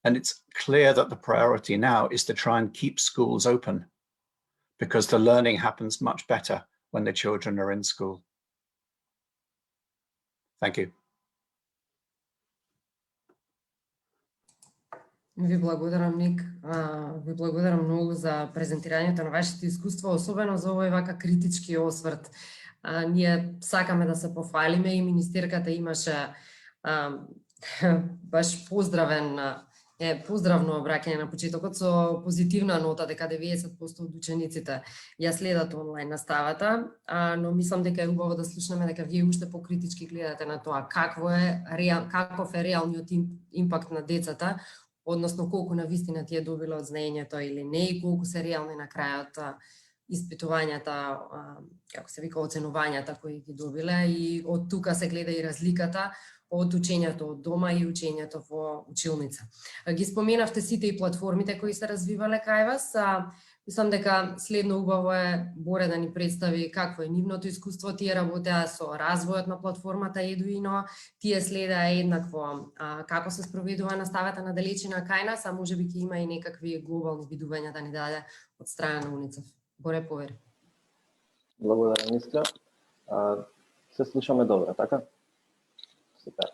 And it's clear that the priority now is to try and keep schools open because the learning happens much better when the children are in school. Thank you. Ви благодарам, Ник. Ви благодарам многу за презентирањето на вашите искуства, особено за овој вака критички осврт. Ние сакаме да се пофалиме и министерката имаше баш поздравно обраќање на почетокот со позитивна нота дека 90% од учениците ја следат онлайн наставата, но мислам дека е убаво да слушнеме дека вие уште покритички гледате на тоа каков е реалниот импакт на децата, односно колку навистина ти е добила од знаењето или не и колку се реални на крајот испитувањата, како се вика, оценувањата кои ги добиле, и од тука се гледа и разликата од учењето од дома и учењето во училница. Ги споменавте сите и платформите кои се развивале кај вас. Мислам дека следно убаво е Боре да ни представи какво е нивното искуство. Тие работеа со развојот на платформата Едуино, тие следеа еднакво како се спроведува наставата на далечина кај нас, а можеби ќе има и некакви глобални видувања да ни даде од страна на УНИЦЕФ. Боре, повери. Благодарам, Искра. Се слушаме добро, така? Супер.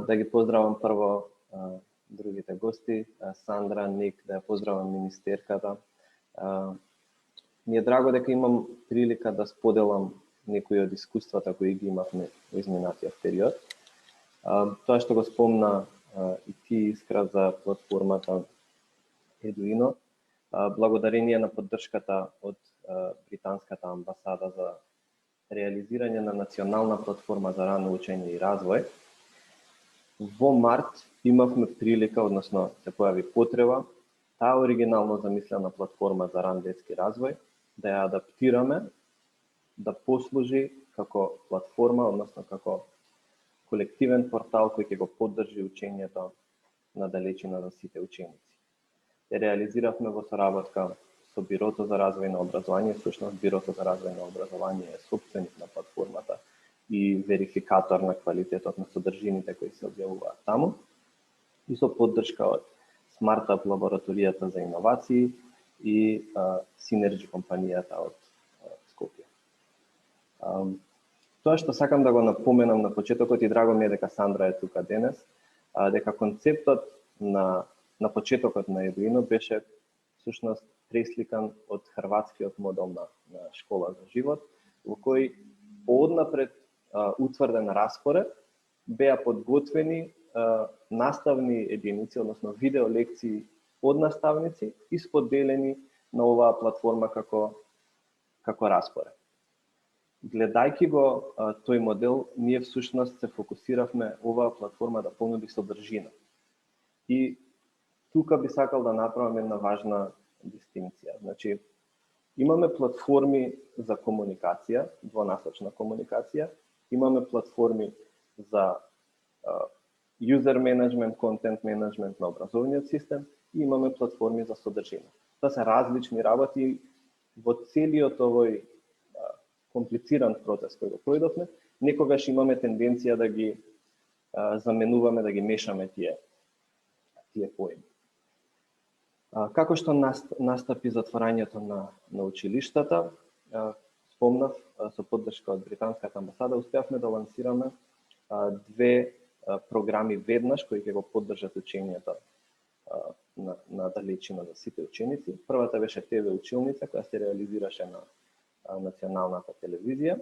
Да ги поздравам прво другите гости, Сандра, Ник, да ја поздравам министерката. Ми е драго дека имам прилика да споделам некои од искуствата кои ги имавме во изминатиот период. Тоа што го спомна и ти, Искра, за платформата Едуино, благодарение на поддршката од британската амбасада за реализирање на национална платформа за рано учење и развој, во март имавме прилика, односно се појави потреба, таа оригинално замислена платформа за ран детски развој да ја адаптираме, да послужи како платформа, односно како колективен портал кој ќе го поддржи учењето на далечина за сите ученици. Ја реализиравме во соработка со Бирото за развој на образование. Всушност, Бирото за развој на образование е собственик на платформата и верификатор на квалитетот на содржините кои се објавуваат таму, и со поддршка од Смартап лабораторијата за иновации и Синерджи компанијата од Скопје. Тоа што сакам да го напоменам на почетокот, и драго ми е дека Сандра е тука денес, дека концептот на почетокот на Едуино беше всушност пресликан од хрватскиот модел на школа за живот, во кој пооднапред утврден распоред беа подготвени наставни единици, односно видео лекции од наставници и споделени на оваа платформа како распоред. Гледајќи го тој модел, ние всушност се фокусиравме оваа платформа да понуди содржина. И тука би сакал да направам една важна дистинкција. Значи, имаме платформи за комуникација, двонасочна комуникација, имаме платформи за user management, content management на образовниот систем и имаме платформи за содржина. Тоа се различни работи во целиот овој комплициран процес кој го пројдовме, некогаш имаме тенденција да ги заменуваме, да ги мешаме тие поими. Како што настапи затворањето на училиштата, спомнав, со поддршка од британската амбасада, успеавме да лансираме две програми веднаш кои ќе го поддржат учењето на далечина за сите ученици. Првата беше ТВ училница која се реализираше на националната телевизија,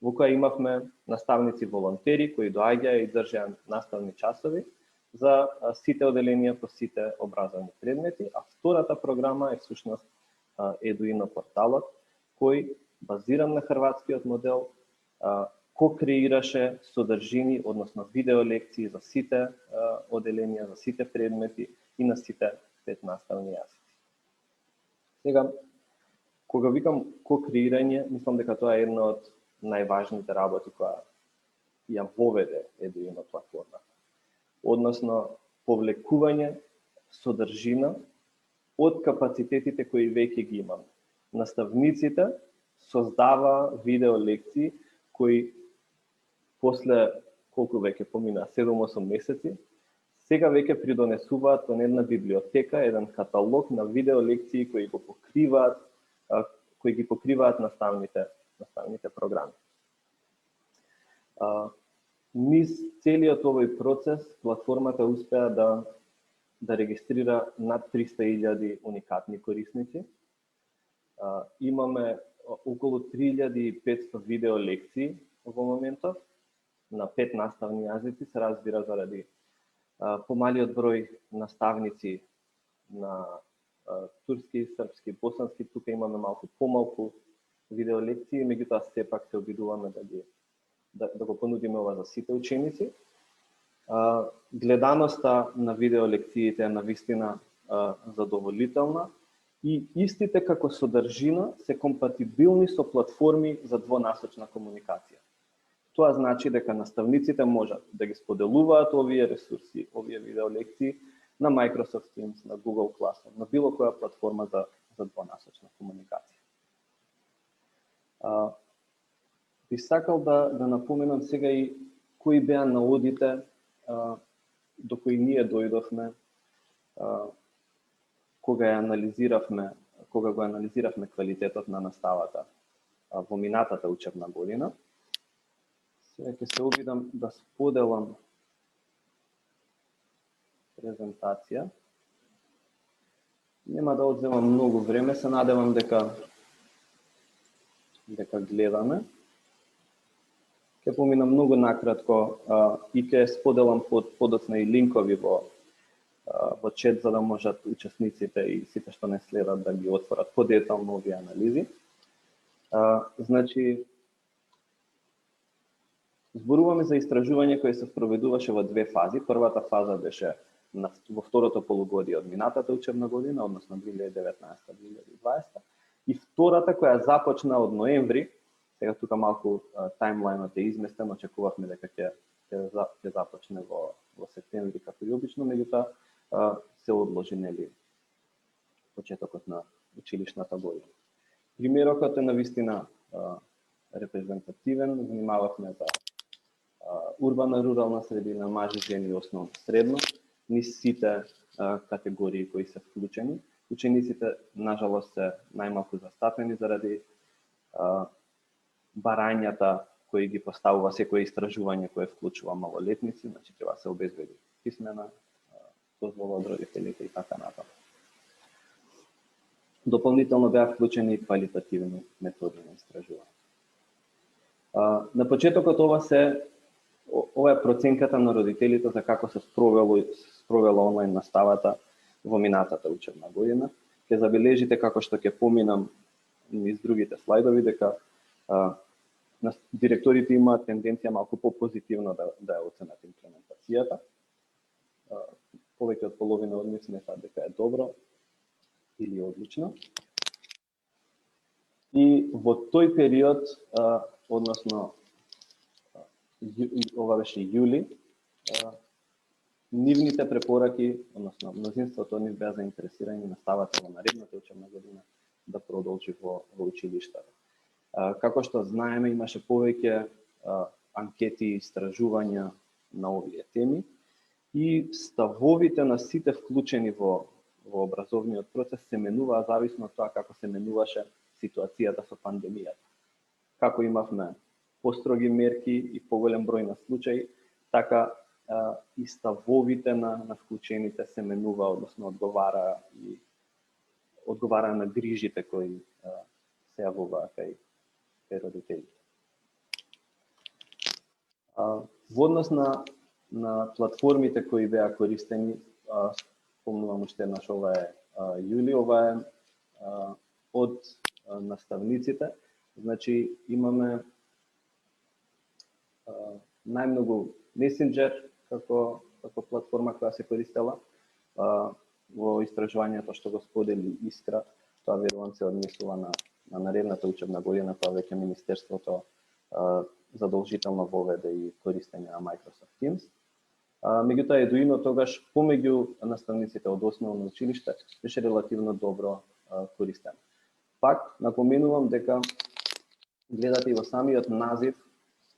во која имавме наставници волонтери кои доаѓаа и држеа наставни часови за сите оделенија по сите образовни предмети, а втората програма е всушност Едуино порталот, кој базиран на хрватскиот модел ко-креираше содржини, односно видео лекции за сите оделенија, за сите предмети и на сите 5 наставни јазици. Сега, кога викам ко-креирање, мислам дека тоа е една од најважните работи која ја воведе Едуино платформа. Односно, повлекување содржина од капацитетите кои веќе ги имаме. Наставниците создава видео лекции кои после колку веќе помина 7-8 месеци, сега веќе придонесуваат кон една библиотека, еден каталог на видео лекции кои ги покриваат наставните програми. Низ целиот овој процес, платформата успеа да регистрира над 300.000 уникатни корисници. Имаме околу 3500 видео лекции во моментов на 5 наставни јазици, се разбира заради помалиот број наставници на турски, српски, босански, тука имаме малку помалку видео лекции, меѓутоа сепак се обидуваме да го понудиме ова за сите ученици. Гледаноста на видео лекциите е навистина задоволителна и истите како содржина се компатибилни со платформи за двонасочна комуникација. Тоа значи дека наставниците можат да ги споделуваат овие ресурси, овие видео лекции на Microsoft Teams, на Google Classroom, на било која платформа за двонасочна комуникација. Би сакал да напоменам сега и кои беа наодите до кои ние дојдовме кога го анализиравме квалитетот на наставата во минатата учебна година. Сега ќе се обидам да споделам презентација. Нема да одземам многу време, се надевам дека гледаме. Ќе поминам многу накратко и ќе споделам подоцна и линкови во чет за да можат учесниците и сите што не следат да ги отворат подетално овие анализи. Значи, зборуваме за истражување кое се спроведуваше во две фази. Првата фаза беше во второто полугодие од минатата учебна година, односно 2019-2020, и втората која започна од ноември. Сега тука малку таймлајнот е изместен, очекувавме дека ќе започне во септември како и обично, меѓутоа се одложи почетокот на училишната година. Примерокот е навистина репрезентативен, внимававме за урбана, рурална средина, мажи, жени, основно, средно, низ сите категории кои се вклучени. Учениците, нажалост, се најмалку застапени заради барањата кои ги поставува секое истражување кое вклучува малолетници, значи треба се обезбеди писмена дозвола од родителите и така натаму. Дополнително беа вклучени и квалитативни методи на истражување. На почетокот ова е проценката на родителите за како се спровела онлайн наставата во минатата учебна година. Ќе забележите како што ќе поминам низ другите слайдови дека директорите имаат тенденција малку по-позитивно да ја оценат имплементацијата. Повеќе од половина од нив сметаат дека е добро или одлично. И во тој период, односно ова беше јули, нивните препораки, односно мнозинството од нив беа заинтересирани наставата во наредната учебна година да продолжи во училиштата. Како што знаеме, имаше повеќе анкети и истражувања на овие теми и ставовите на сите вклучени во образовниот процес се менуваа зависно од тоа како се менуваше ситуацијата со пандемијата. Како имавме построги мерки и поголем број на случаи, така и ставовите на вклучените се менува, односно одговара на грижите кои се јавуваа кај родителите. Во однос на платформите кои беа користени, спомнувам уште еднаш, ова е јули, ова е од наставниците. Значи имаме најмногу Messenger како платформа која се користела во истражувањето што го сподели Искра. Тоа верувам се однесува на наредната учебна година, кога веќе Министерството задолжително воведе и користење на Microsoft Teams. Меѓутоа Едуино тогаш помеѓу наставниците од основно училиште беше релативно добро користено. Пак напоменувам дека гледате и во самиот назив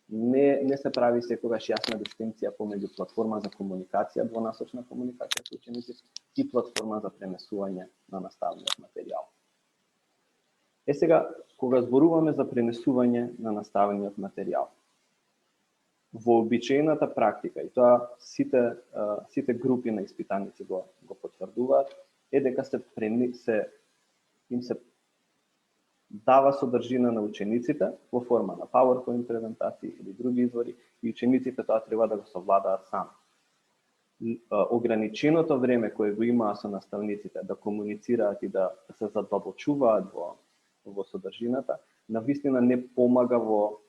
не се прави секогаш јасна дистинција помеѓу платформа за комуникација, двонасочна комуникација со учениците и платформа за пренесување на наставниот материјал. Сега, кога зборуваме за пренесување на наставниот материјал, во обичаената практика, и тоа сите групи на испитаници го потврдуваат, е дека им се дава содржина на учениците во форма на PowerPoint презентации или други извори и учениците тоа треба да го совладаат сами. Ограниченото време кое го имаа со наставниците да комуницираат и да се задолбочуваат во содржината, навистина не помага во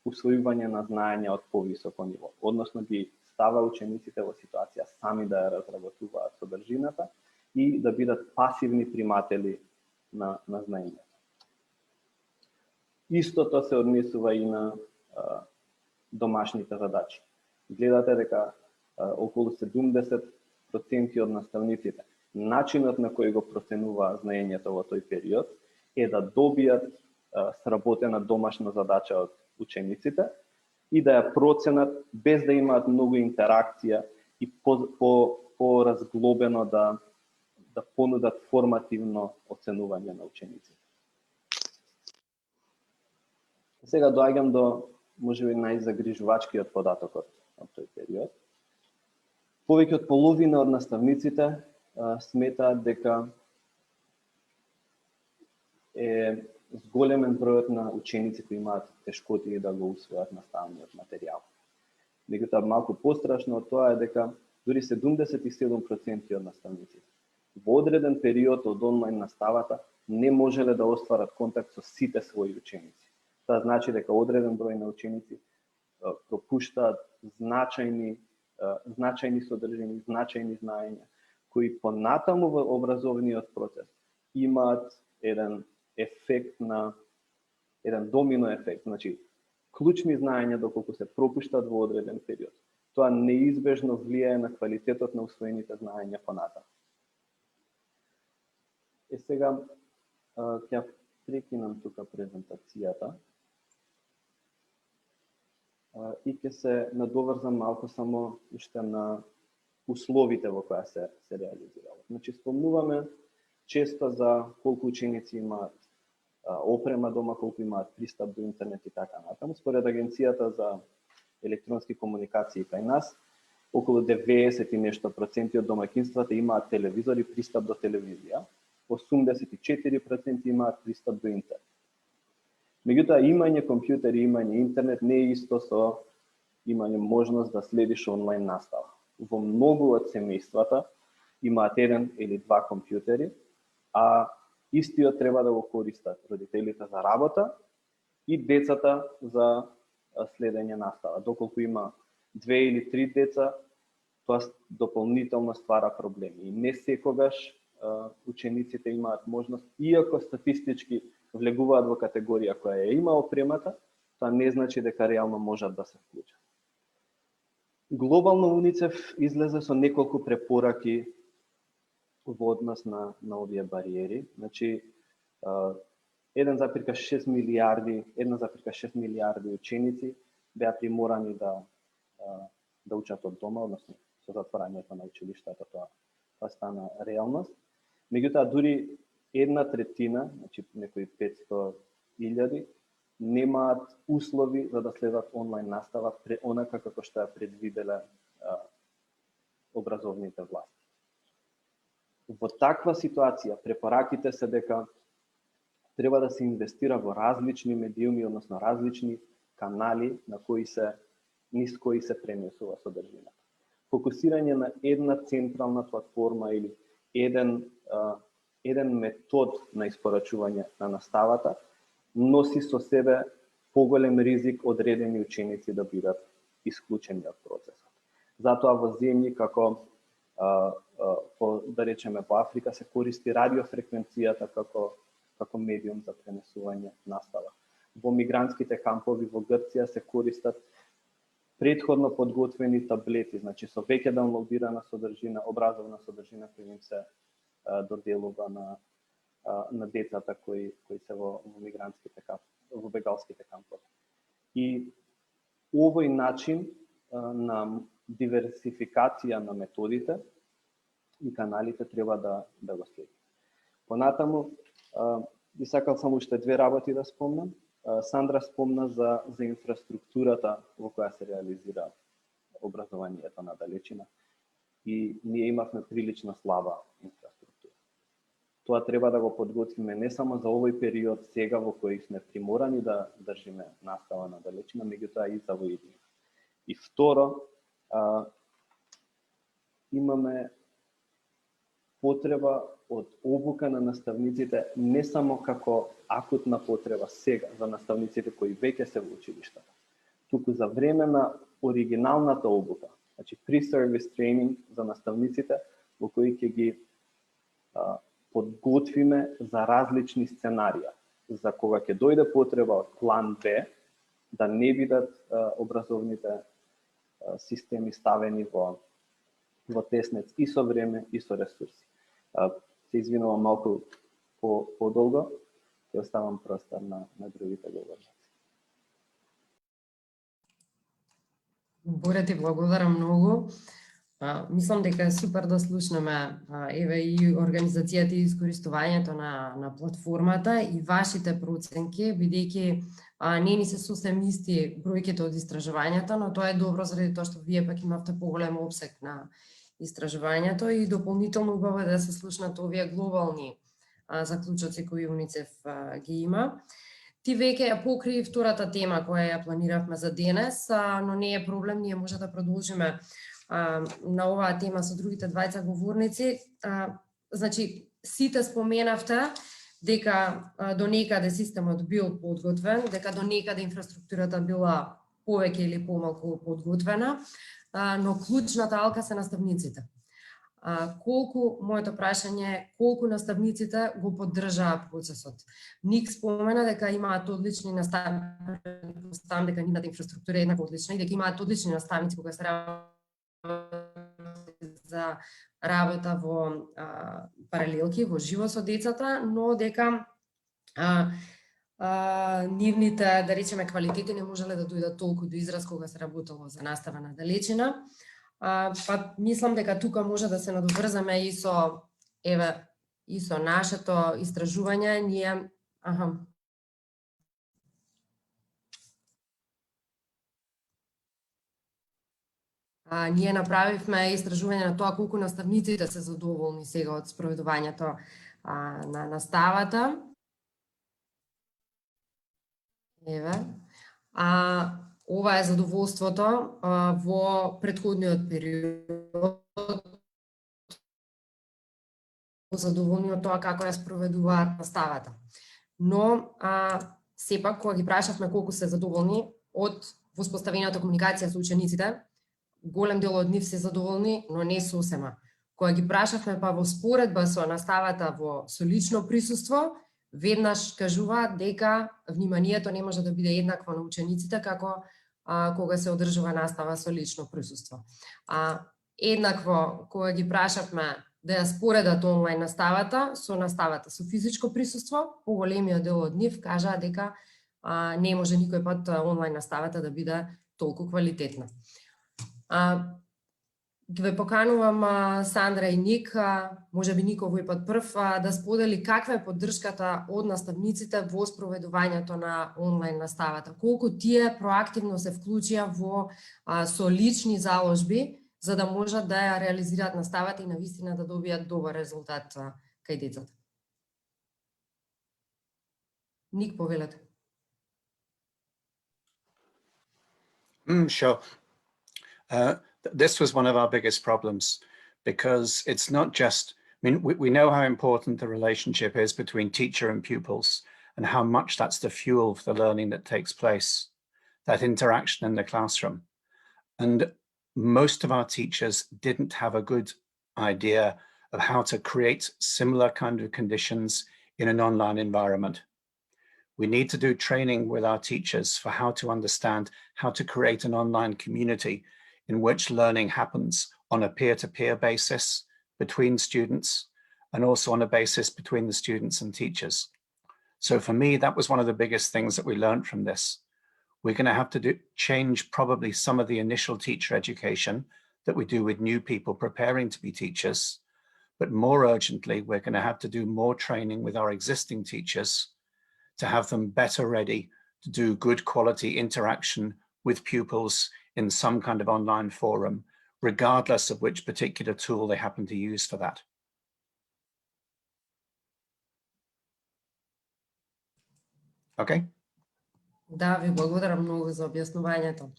усвојување на знаење од повисоко ниво. Односно ги става учениците во ситуација сами да ја разработуваат содржината и да бидат пасивни приматели на знаењето. Истото се однесува и на домашните задачи. Гледате дека околу 70% од наставниците, начинот на кој го проценуваа знаењето во тој период е да добијат сработена домашна задача од учениците и да ја проценат без да имаат многу интеракција и по-разглобено да понудат формативно оценување на учениците. Сега доаѓам до можеби најзагрижувачкиот податок од тој период. Повеќе од половина од наставниците сметаат дека е зголемен бројот на ученици кои имаат тешкоти да го усвојат наставниот материјал. Меѓутоа малку пострашно од тоа е дека дури 77% од наставниците во одреден период од онлайн наставата не можеле да остварат контакт со сите своји ученици. Тоа значи дека одреден број на ученици пропуштаат значајни содржини, значајни знаења, кои понатаму во образовниот процес имаат еден домино ефект. Значи, клучни знаења доколку се пропуштат во одреден период, тоа неизбежно влијае на квалитетот на усвоените знаења понатаму. Сега ќе прекинам тука презентацијата и ќе се надоврзам малку само уште на условите во која се реализирало. Значи, спомнуваме често за колку ученици имаат опрема дома, колку имаат пристап до интернет и така натаму. Според Агенцијата за електронски комуникации кај нас, околу 90 и нешто проценти од домаќинствата имаат телевизор и пристап до телевизија. 84% имаат пристап до интернет. Меѓутоа, имање компјутер и имање интернет не е исто со имање можност да следиш онлайн настава. Во многу од семејствата имаат еден или два компјутери, а истиот треба да го користат родителите за работа и децата за следење настава. Доколку има 2 или 3 деца, тоа дополнително ствара проблеми. И не секогаш учениците имаат можност, иако статистички влегуваат во категорија која ја има опремата, тоа не значи дека реално можат да се вклучат. Глобално УНИЦЕФ излезе со неколку препораки во однос на овие бариери. Значи, 1,6 милиарди ученици беа приморани да учат од дома, односно со затворањето на училиштата тоа стана реалност. Меѓутоа, дури 1/3, значи некои 500.000, немаат услови за да следат онлайн настава онака како што ја предвиделе образовните власти. Во таква ситуација препораките се дека треба да се инвестира во различни медиуми, односно различни канали низ кои се пренесува содржината. Фокусирање на една централна платформа или еден метод на испорачување на наставата носи со себе поголем ризик одредени ученици да бидат исклучени од процесот. Затоа во земји како да речеме во Африка се користи радиофреквенцијата како медиум за пренесување настава. Во мигрантските кампови во Грција се користат предходно подготвени таблети, значи со веќе даунлоудирана содржина, образовна содржина која им се доделува на децата кои се во мигрантските кампови, во бегалските кампови. И овој начин на диверсификација на методите и каналите треба да го следи. Понатаму, би сакал само уште 2 работи да спомнам. Сандра спомна за инфраструктурата во која се реализира образованието на далечина. И ние имавме прилично слаба инфраструктура. Тоа треба да го подготвиме не само за овој период сега во кој сме приморани да држиме настава на далечина, меѓутоа и за воиднина. И второ, имаме потреба од обука на наставниците не само како акутна потреба сега за наставниците кои веќе се во училиштата, туку за време на оригиналната обука, значи pre-service training за наставниците во кои ќе ги подготвиме за различни сценарија, за кога ќе дојде потреба од план Б, да не бидат образовните системи ставени во теснец и со време и со ресурси. Се извинувам малку подолго, ќе оставам простор на другите говорници. Боре, ти благодарам многу. Мислам дека е супер да слушнеме еве и организацијата и искористувањето на платформата и вашите проценки, бидејќи не ни се сосем исти бројките од истражувањата, но тоа е добро заради тоа што вие пак имавте поголем опсег на истражувањето и дополнително убаво е да се слушнат овие глобални заклучоци кои УНИЦЕФ ги има. Ти веќе ја покри втората тема која ја планиравме за денес, но не е проблем, ние може да продолжиме на оваа тема со другите двајца говорници. Значи, сите споменавте дека до некаде системот бил подготвен, дека до некаде инфраструктурата била повеќе или помалку подготвена, но клучната алка се наставниците. Моето прашање е колку наставниците го поддржаа процесот. Ник спомена дека имаат одлични наставници, дека нивната инфраструктура е еднакво одлична и дека имаат одлични наставници кога се за работа во паралелки, во живо со децата, но дека нивните, да речеме, квалитети не можеле да дојдат толку до израз кога се работело за настава на далечина. Па мислам дека тука може да се надоврзаме и со нашето истражување. Ние направивме истражување на тоа колку наставниците се задоволни сега од спроведувањето на наставата. Ова е задоволството во претходниот период. Задоволни од тоа како ја спроведуваат наставата. Но сепак кога ги прашавме колку се задоволни од воспоставената комуникација со учениците, голем дел од нив се задоволни, но не сосема. Кога ги прашавме па во споредба со наставата со лично присуство, веднаш кажуваат дека вниманието не може да биде еднакво на учениците како кога се одржува настава со лично присуство. Еднакво, кога ги прашавме да ја споредат онлайн наставата со физичко присуство, поголемиот дел од нив кажаа дека не може никој пат онлайн наставата да биде толку квалитетна. Ве поканувам Сандра и Ник, може би Ник овој пат прв, да сподели каква е поддршката од наставниците во спроведувањето на онлайн наставата. Колку тие проактивно се вклучија со лични заложби, за да можат да ја реализираат наставата и навистина да добијат добар резултат кај децата. Ник, повелете. Sure. This was one of our biggest problems because it's not just, I mean, we know how important the relationship is between teacher and pupils and how much that's the fuel for the learning that takes place, that interaction in the classroom. And most of our teachers didn't have a good idea of how to create similar kind of conditions in an online environment. We need to do training with our teachers for how to understand how to create an online community in which learning happens on a peer-to-peer basis between students and also on a basis between the students and teachers. So for me, that was one of the biggest things that we learned from this. We're going to have to change probably some of the initial teacher education that we do with new people preparing to be teachers. But more urgently, we're going to have to do more training with our existing teachers to have them better ready to do good quality interaction with pupils in some kind of online forum, regardless of which particular tool they happen to use for that. Okay? Да, ви благодарам многу за објаснувањето.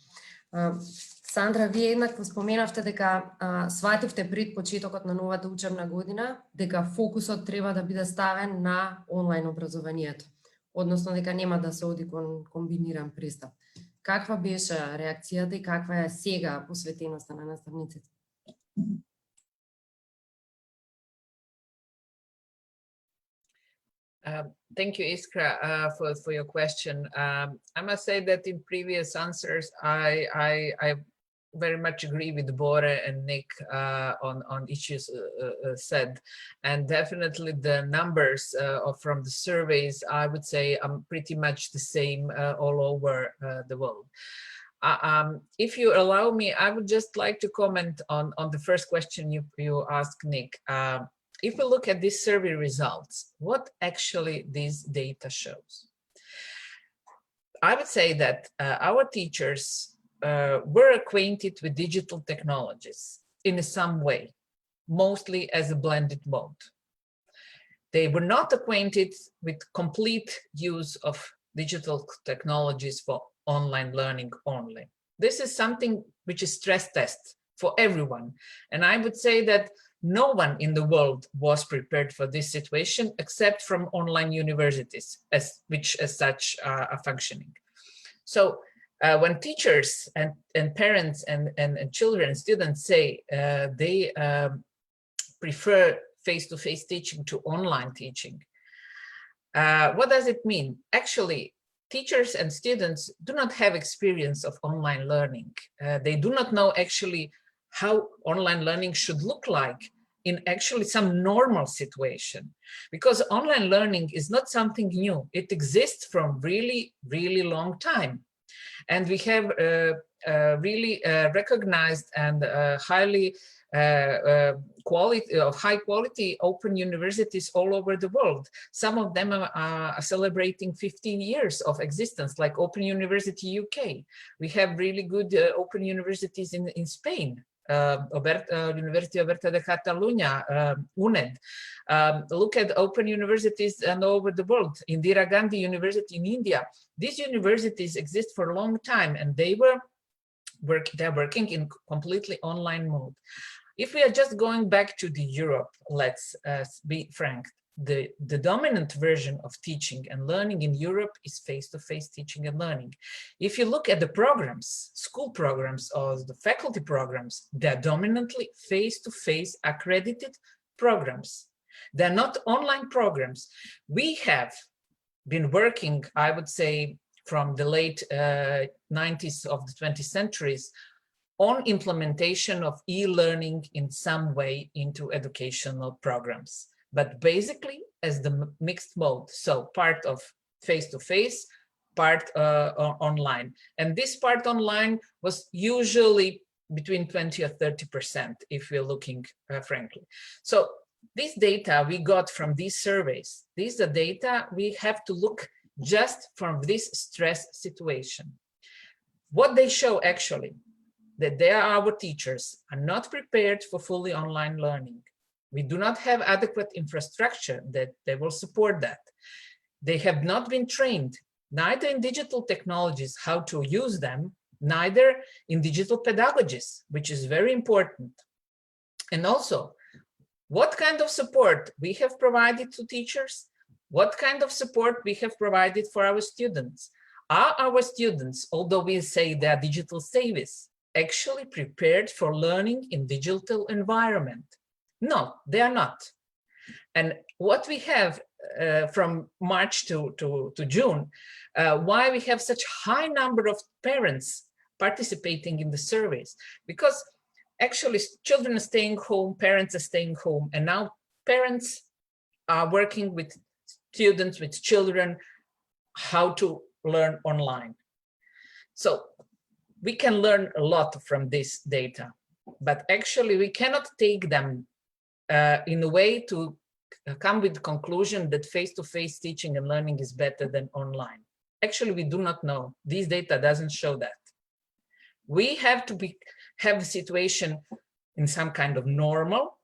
Сандра, вие еднакво споменавте дека свативте пред почетокот на новата учебна година дека фокусот треба да биде ставен на онлайн образованието, односно дека нема да се оди кон комбиниран пристап. Каква беше реакцијата и каква е сега посветеноста на наставниците? Thank you, Iskra, for your question. I must say that in previous answers, I very much agree with Bore and Nick on issues said, and definitely the numbers from the surveys, I would say, are pretty much the same all over the world. If you allow me, I would just like to comment on the first question you asked, Nick. If we look at these survey results, what actually this data shows? I would say that our teachers were acquainted with digital technologies in some way, mostly as a blended mode. They were not acquainted with complete use of digital technologies for online learning only. This is something which is stress test for everyone. And I would say that no one in the world was prepared for this situation except from online universities, which as such are functioning. So when teachers and parents and children and students say they prefer face-to-face teaching to online teaching, what does it mean? Actually, teachers and students do not have experience of online learning. They do not know actually how online learning should look like in actually some normal situation, because online learning is not something new. It exists from really, really long time. And we have really recognized and high quality open universities all over the world. Some of them are celebrating 15 years of existence, like Open University UK. We have really good open universities in Spain. University Oberta de Catalunya, UNED. Look at open universities all over the world. Indira Gandhi University in India. These universities exist for a long time, and they're working in completely online mode. If we are just going back to the Europe, let's be frank, the dominant version of teaching and learning in Europe is face-to-face teaching and learning. If you look at the programs, school programs or the faculty programs, they're dominantly face-to-face accredited programs. They're not online programs. We have been working, I would say, from the late 90s of the 20th centuries on implementation of e-learning in some way into educational programs, but basically as the mixed mode. So part of face-to-face, part online. And this part online was usually between 20 or 30%, if we're looking frankly. So this data we got from these surveys, these are data we have to look just from this stress situation. What they show actually, that our teachers are not prepared for fully online learning. We do not have adequate infrastructure that they will support that. They have not been trained, neither in digital technologies, how to use them, neither in digital pedagogies, which is very important. And also, what kind of support we have provided to teachers? What kind of support we have provided for our students? Are our students, although we say they are digital savvies, actually prepared for learning in digital environment? No, they are not. And what we have from March to June, why we have such high number of parents participating in the surveys, because actually children are staying home, parents are staying home, and now parents are working with students, with children, how to learn online. So we can learn a lot from this data, but actually we cannot take them in a way to come with the conclusion that face-to-face teaching and learning is better than online. Actually, we do not know. This data doesn't show that. We have to have a situation in some kind of normal,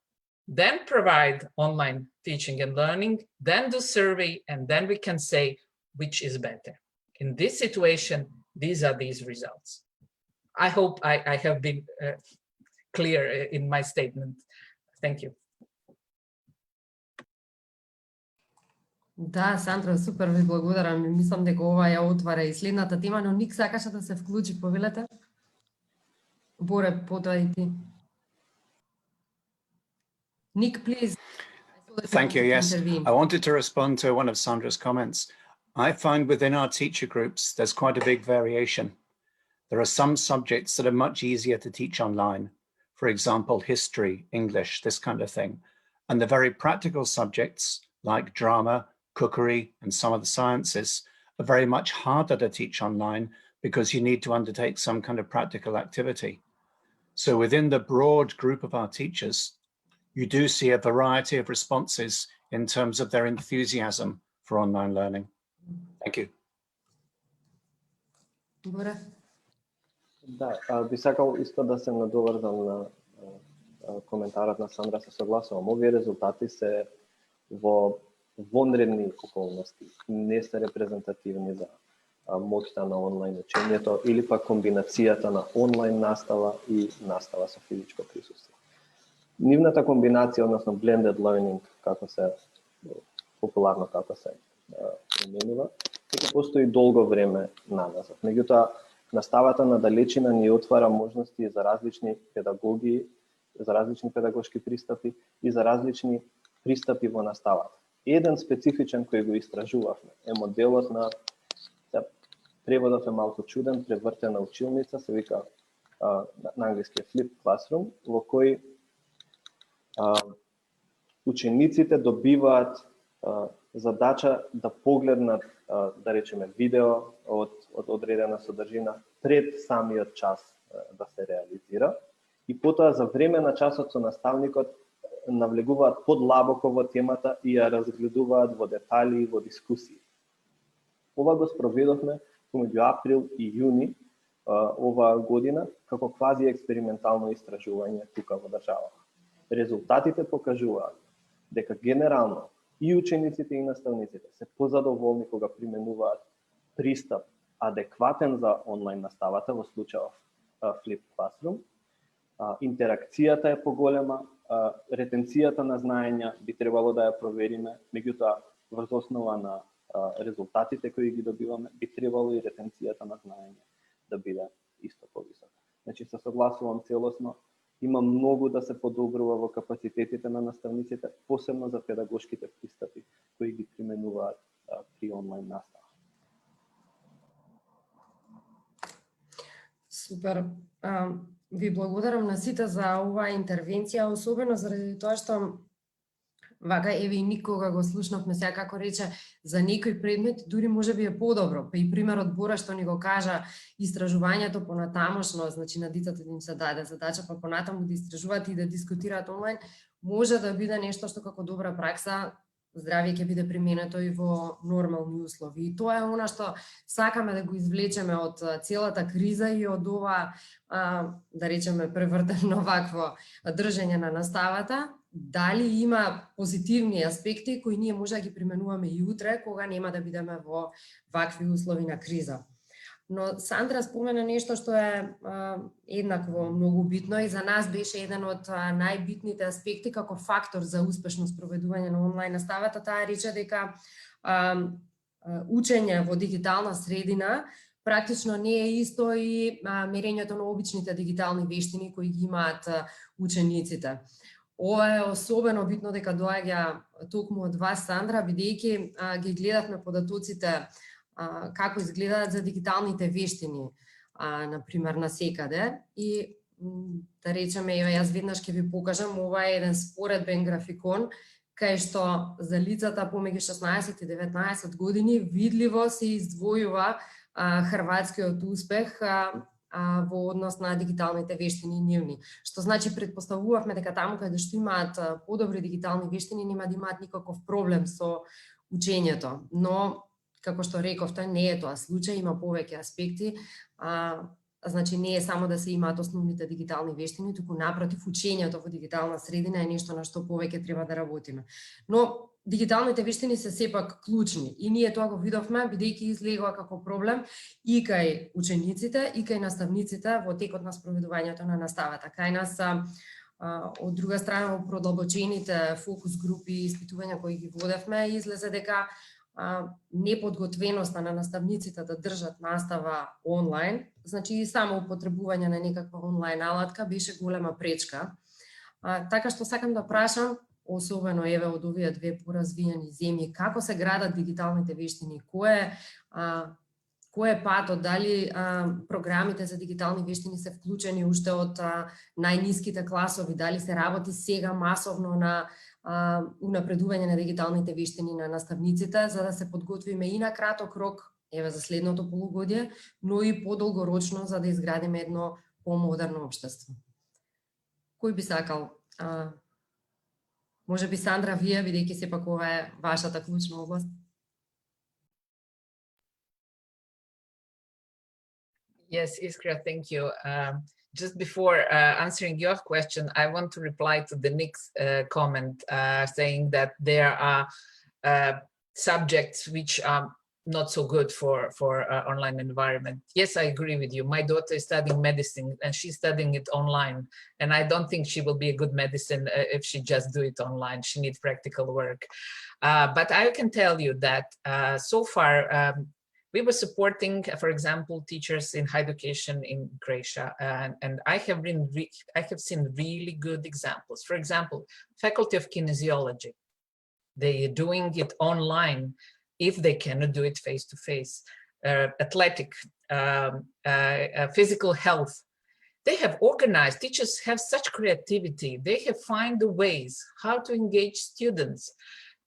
then provide online teaching and learning, then do survey, and then we can say which is better. In this situation, these are these results. I hope I have been clear in my statement. Thank you. Да, Сандра, супер ви благодарам. Мислам дека ова ја отвара и следната тема, но Ник сакаше да се вклучи, повелете. Боре, потоа и ти. Nick, please. Thank you. Yes, I wanted to respond to one of Sandra's comments. I find within our teacher groups, there's quite a big variation. There are some subjects that are much easier to teach online. For example, history, English, this kind of thing. And the very practical subjects like drama, cookery, and some of the sciences are very much harder to teach online because you need to undertake some kind of practical activity. So within the broad group of our teachers, you do see a variety of responses in terms of their enthusiasm for online learning. Thank you. Да, би сакал исто да се надоврзам на коментарот на Сандра, се согласувам. Овие резултати се во вонредни околности, не се репрезентативни за моќта на онлайн учењето или па комбинацијата на онлайн настава и настава со физичко присуство. Нивната комбинација, односно blended learning, како се популарно како се именува, дека постои долго време назад. Меѓутоа, наставата на далечина ни отвара можности за различни педагоги, за различни педагошки пристапи и за различни пристапи во наставата. Еден специфичен кој го истражувавме е моделот на, преводот е малку чуден, превртена училница, се вика на англиски flip classroom, во кој учениците добиваат задача да погледнат, да речеме, видео од одредена содржина пред самиот час да се реализира и потоа за време на часот со наставникот навлегуваат подлабоко во темата и ја разгледуваат во детали и во дискусии. Ова го спроведовме помеѓу април и јуни оваа година како квази експериментално истражување тука во државата. Резултатите покажуваат дека генерално и учениците и наставниците се позадоволни кога применуваат пристап адекватен за онлайн наставата, во случајот Flip Classroom. Интеракцијата е поголема, ретенцијата на знаења би требало да ја провериме, меѓутоа врз основа на резултатите кои ги добиваме, би требало и ретенцијата на знаење да биде исто повисока. Значи се согласувам целосно, има многу да се подобрува во капацитетите на наставниците, посебно за педагошките пристапи кои ги применуваат при онлайн настава. Супер. Ви благодарам на сите за оваа интервенција, особено заради тоа што вака еве и никога го слушнавме сега како рече за некој предмет, дури може би е подобро. Па и примерот Бора што ни го кажа, истражувањето понатамошно, значи на децата им се даде задача па понатаму да истражуваат и да дискутираат онлайн, може да биде нешто што како добра пракса здравје ќе биде применето и во нормални услови. И тоа е она што сакаме да го извлечеме од целата криза и од ова, да речеме, превртено вакво држење на наставата. Дали има позитивни аспекти кои ние може да ги применуваме и утре, кога нема да бидеме во вакви услови на криза. Но Сандра спомена нешто што е еднакво многу битно и за нас беше еден од најбитните аспекти како фактор за успешно спроведување на онлайн наставата. Таа рече дека учење во дигитална средина практично не е исто и мерењето на обичните дигитални вештини кои ги имаат учениците. Ова е особено битно дека доаѓа токму од вас, Сандра, бидејќи ги гледавме податоците како изгледаат за дигиталните вештини, например, на секаде. И да речеме, јас веднаш ќе ви покажам, ова е еден споредбен графикон, кај што за лицата помеѓу 16 и 19 години видливо се издвојува хрватскиот успех во однос на дигиталните вештини нивни. Што значи претпоставувавме дека таму каде што имаат подобри дигитални вештини нема да имаат никаков проблем со учењето. Но како што рековте, не е тоа случај, има повеќе аспекти. Значи не е само да се имаат основните дигитални вештини, туку напротив учењето во дигитална средина е нешто на што повеќе треба да работиме. Но дигиталните вештини се сепак клучни и ние тоа го видовме бидејќи излегува како проблем и кај учениците и кај наставниците во текот на спроведувањето на наставата. Кај нас од друга страна во продолбочените фокус групи и испитувања кои ги водевме излезе дека неподготвеноста на наставниците да држат настава онлайн, значи и само употребување на некаква онлайн алатка беше голема пречка. Така што сакам да прашам, особено еве од овие две поразвиени земји, како се градат дигиталните вештини, кој е патот, дали програмите за дигитални вештини се вклучени уште од најниските класови, дали се работи сега масовно на унапредување на дигиталните вештини на наставниците, за да се подготвиме и на краток рок, еве за следното полугодие, но и подолгорочно за да изградиме едно помодерно општество. Кој би сакал? Може би Сандра, вие, бидејќи сепак ова е вашата клучна област. Yes, Iskra, thank you. Just before answering your question, I want to reply to the Nick's comment saying that there are subjects which are not so good for online environment. Yes, I agree with you. My daughter is studying medicine and she's studying it online. And I don't think she will be a good medicine if she just do it online. She needs practical work. But I can tell you that so far, we were supporting, for example, teachers in higher education in Croatia, and I have seen really good examples. For example, Faculty of Kinesiology, they are doing it online if they cannot do it face-to-face. Athletic, physical health, they have organized, teachers have such creativity, they have found the ways how to engage students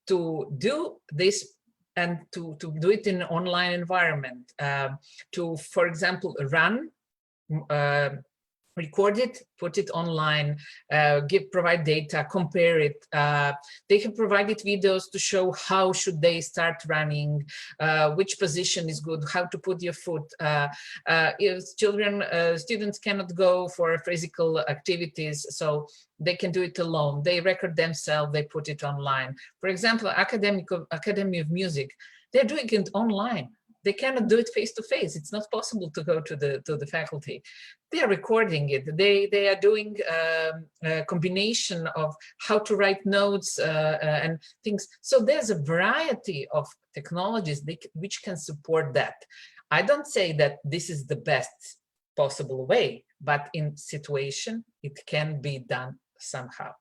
to do this and to do it in an online environment, to, for example, run, record it, put it online, provide data, compare it. They have provided videos to show how should they start running, which position is good, how to put your foot. If students cannot go for physical activities, so they can do it alone. They record themselves, they put it online. For example, Academy of Music, they're doing it online. They cannot do it face to face. It's not possible to go to the faculty. They are recording it. They are doing a combination of how to write notes and things. So there's a variety of technologies which can support that. I don't say that this is the best possible way, but in situation it can be done somehow.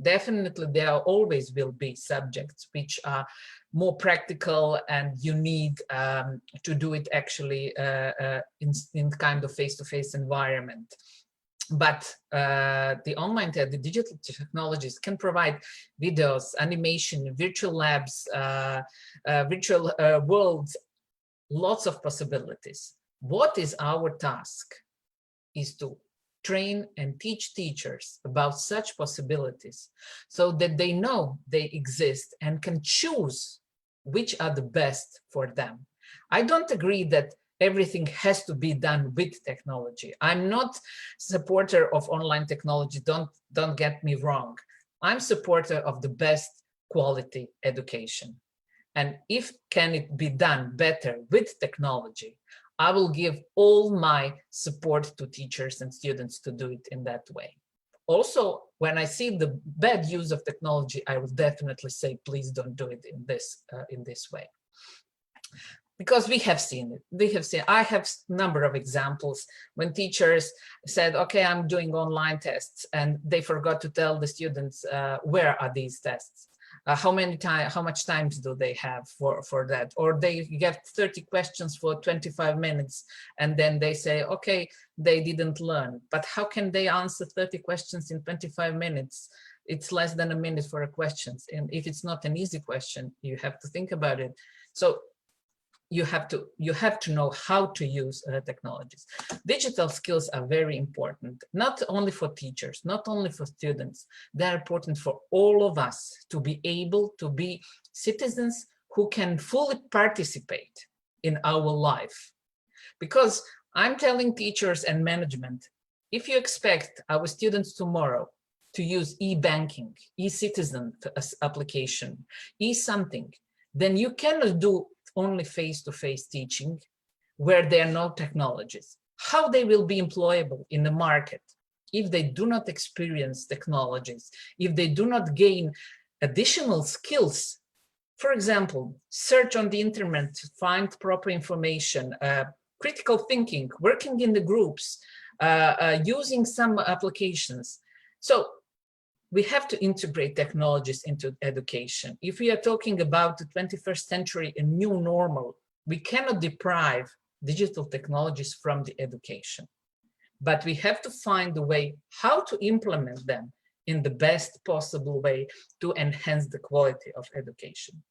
Definitely there always will be subjects which are more practical and you need to do it actually in kind of face-to-face environment. But the online, the digital technologies can provide videos, animation, virtual labs, virtual worlds, lots of possibilities. What is our task is to train and teach teachers about such possibilities so that they know they exist and can choose which are the best for them. I don't agree that everything has to be done with technology. I'm not supporter of online technology, don't get me wrong. I'm supporter of the best quality education. And if can it be done better with technology, I will give all my support to teachers and students to do it in that way. Also, when I see the bad use of technology, I will definitely say, please don't do it in this way. Because we have seen it. I have a number of examples when teachers said, okay, I'm doing online tests, and they forgot to tell the students where are these tests. How much time do they have for that? Or they get 30 questions for 25 minutes and then they say, okay, they didn't learn. But how can they answer 30 questions in 25 minutes? It's less than a minute for a question. And if it's not an easy question, you have to think about it. So you have to know how to use technologies. Digital skills are very important, not only for teachers, not only for students. They're important for all of us to be able to be citizens who can fully participate in our life. Because I'm telling teachers and management, if you expect our students tomorrow to use e-banking, e-citizen application, e-something, then you cannot do only face-to-face teaching where there are no technologies. How they will be employable in the market if they do not experience technologies, if they do not gain additional skills. For example, search on the internet, find proper information, critical thinking, working in the groups, using some applications. So we have to integrate technologies into education. If we are talking about the 21st century, a new normal, we cannot deprive digital technologies from the education. But we have to find a way how to implement them in the best possible way to enhance the quality of education.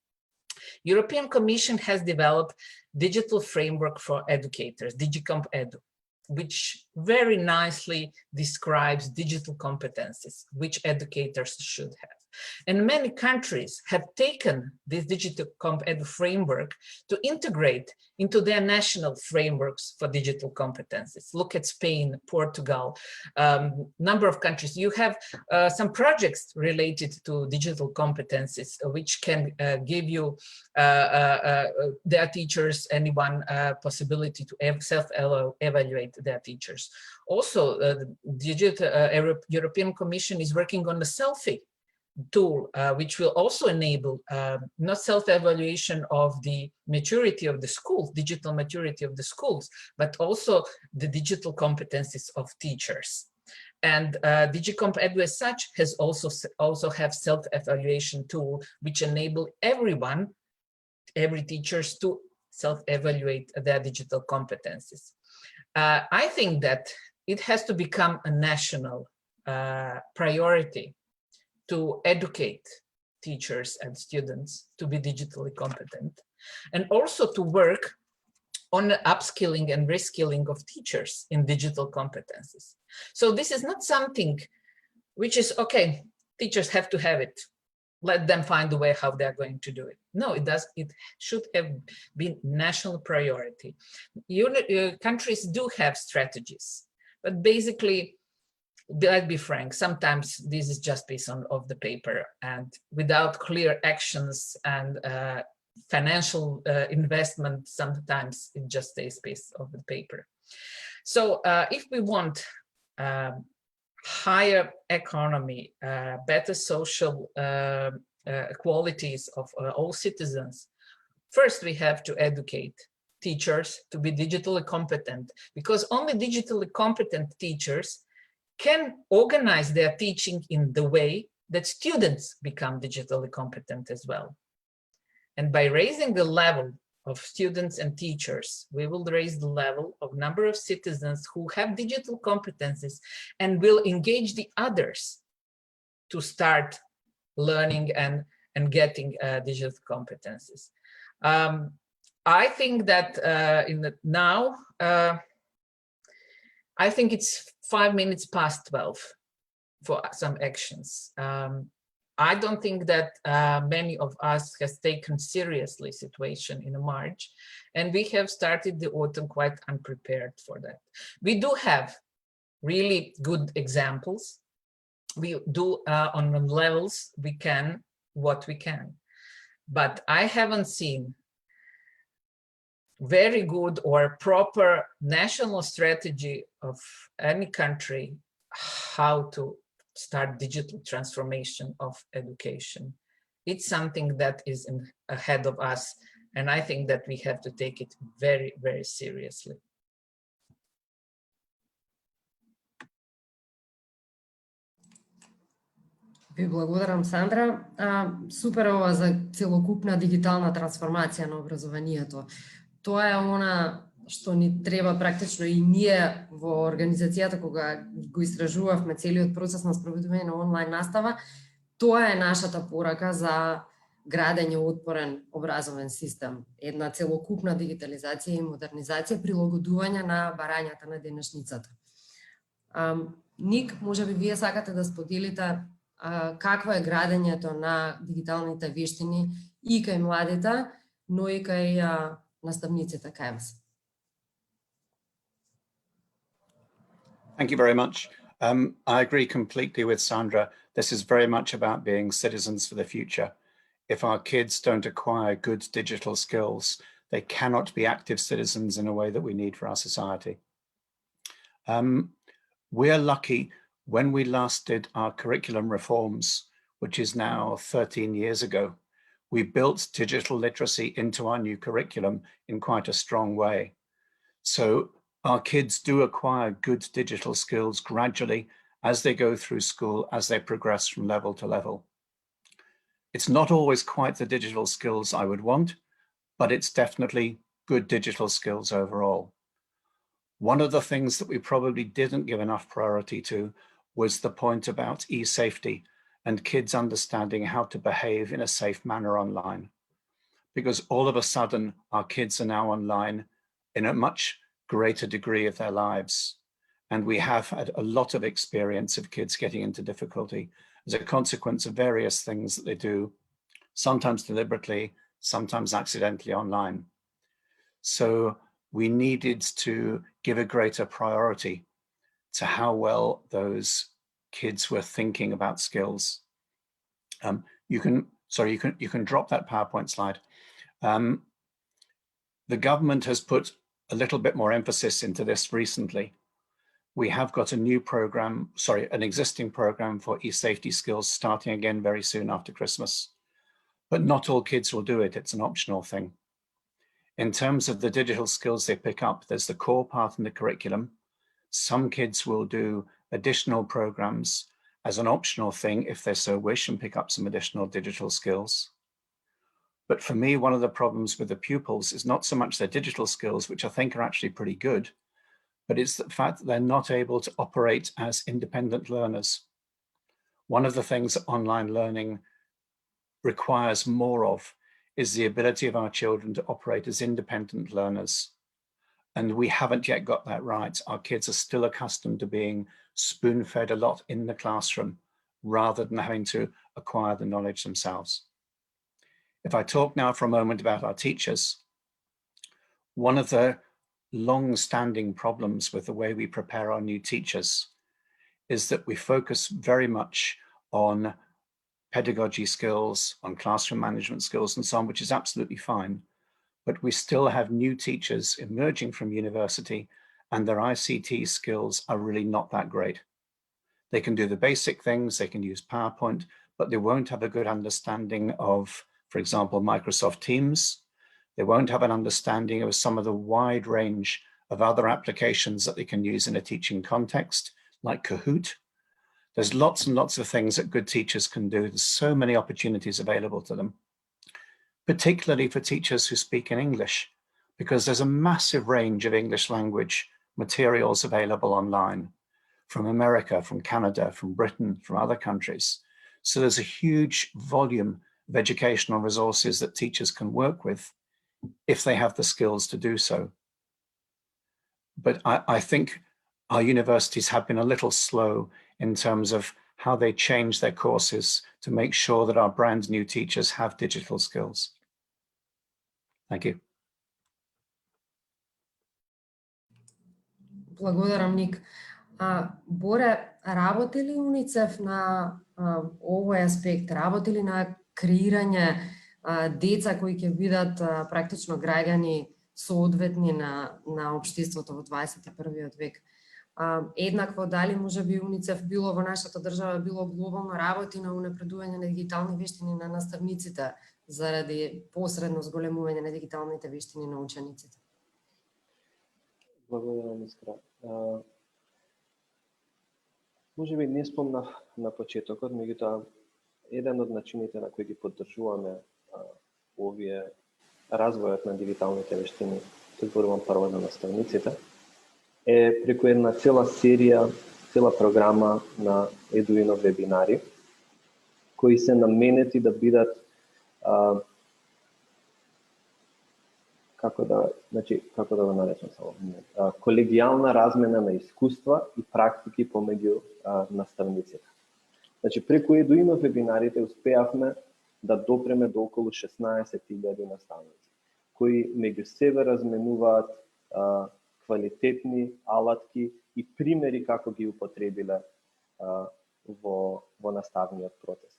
European Commission has developed digital framework for educators, DigiComp Edu, which very nicely describes digital competencies which educators should have. And many countries have taken this digital comp edu framework to integrate into their national frameworks for digital competencies. Look at Spain, Portugal, number of countries. You have some projects related to digital competencies which can give you, their teachers, anyone, possibility to self-evaluate their teachers. Also, the European Commission is working on the selfie tool, which will also enable not self-evaluation of the maturity of the schools, digital maturity of the schools, but also the digital competencies of teachers. And DigiComp Edu as such has also have self-evaluation tool, which enable everyone, every teachers to self-evaluate their digital competencies. I think that it has to become a national priority to educate teachers and students to be digitally competent, and also to work on the upskilling and reskilling of teachers in digital competencies. So this is not something which is, okay, teachers have to have it, let them find a way how they're going to do it. No, it should have been national priority. Countries do have strategies, but basically, let's be frank, sometimes this is just based on the paper and without clear actions and financial investment, sometimes it just stays piece of the paper. So if we want higher economy, better social qualities of all citizens, first we have to educate teachers to be digitally competent, because only digitally competent teachers can organize their teaching in the way that students become digitally competent as well. And by raising the level of students and teachers, we will raise the level of number of citizens who have digital competencies and will engage the others to start learning and getting digital competencies. I think that I think it's 5 minutes past 12 for some actions. I don't think that many of us has taken seriously situation in March, and we have started the autumn quite unprepared for that. We do have really good examples. We do on the levels we can what we can, but I haven't seen very good or proper national strategy of any country how to start digital transformation of education. It's something that is ahead of us, and I think that we have to take it very, very seriously. Ви благодарам, Сандра. Супер ова за целокупна дигитална трансформација на образованието. Тоа е она што ни треба практично и ние во организацијата кога го истражувавме целиот процес на спроведување на онлайн настава. Тоа е нашата порака за градење отпорен образовен систем, една целокупна дигитализација и модернизација, прилагодување на барањата на денешницата. Ник, можеби вие сакате да споделите какво е градењето на дигиталните вештини и кај младите, но и кај наставниците кај вас. Thank you very much. I agree completely with Sandra. This is very much about being citizens for the future. If our kids don't acquire good digital skills, they cannot be active citizens in a way that we need for our society. We're lucky. When we last did our curriculum reforms, which is now 13 years ago, we built digital literacy into our new curriculum in quite a strong way. So our kids do acquire good digital skills gradually as they go through school, as they progress from level to level. It's not always quite the digital skills I would want, but it's definitely good digital skills overall. One of the things that we probably didn't give enough priority to was the point about e-safety and kids understanding how to behave in a safe manner online. Because all of a sudden, our kids are now online in a much greater degree of their lives. And we have had a lot of experience of kids getting into difficulty as a consequence of various things that they do, sometimes deliberately, sometimes accidentally online. So we needed to give a greater priority to how well those kids were thinking about skills. You can drop that PowerPoint slide. The government has put a little bit more emphasis into this recently. We have got a new program, an existing program for e-safety skills starting again very soon after Christmas. But not all kids will do it. It's an optional thing. In terms of the digital skills they pick up, there's the core part in the curriculum. Some kids will do additional programs as an optional thing if they so wish and pick up some additional digital skills. But for me, one of the problems with the pupils is not so much their digital skills, which I think are actually pretty good, but it's the fact that they're not able to operate as independent learners. One of the things that online learning requires more of is the ability of our children to operate as independent learners. And we haven't yet got that right. Our kids are still accustomed to being spoon-fed a lot in the classroom rather than having to acquire the knowledge themselves. If I talk now for a moment about our teachers, one of the long-standing problems with the way we prepare our new teachers is that we focus very much on pedagogy skills, on classroom management skills and so on, which is absolutely fine. But we still have new teachers emerging from university and their ICT skills are really not that great. They can do the basic things, they can use PowerPoint, but they won't have a good understanding of, for example, Microsoft Teams. They won't have an understanding of some of the wide range of other applications that they can use in a teaching context, like Kahoot. There's lots and lots of things that good teachers can do. There's so many opportunities available to them, particularly for teachers who speak in English, because there's a massive range of English language materials available online from America, from Canada, from Britain, from other countries. So there's a huge volume of educational resources that teachers can work with if they have the skills to do so. But I think our universities have been a little slow in terms of how they change their courses to make sure that our brand new teachers have digital skills. Thank you. Благодарам, Ник. Боре, работи ли УНИЦЕФ на овој аспект? Работи ли на креирање деца кои ќе бидат практично граѓани соодветни на општеството во 21. век? Еднакво, дали може би УНИЦЕФ било во нашата држава, било глобално, работи на унапредување на дигитални вештини на наставниците заради посредно зголемување на дигиталните вештини на учениците? Благодарам, Искра. Може би не спомнав на почетокот, меѓутоа еден од начините на кои ги поддржуваме овие развојот на дигиталните вештини, се зборувам прво на наставниците, е преку една цела серија, цела програма на Едуино вебинари, кои се наменети да бидат како да го наречам само, колегијална размена на искуства и практики помеѓу наставниците. Преку Едуино вебинарите успеавме да допреме до околу 16.000 наставници, кои меѓу себе разменуваат квалитетни алатки и примери како ги употребиле во наставниот процес.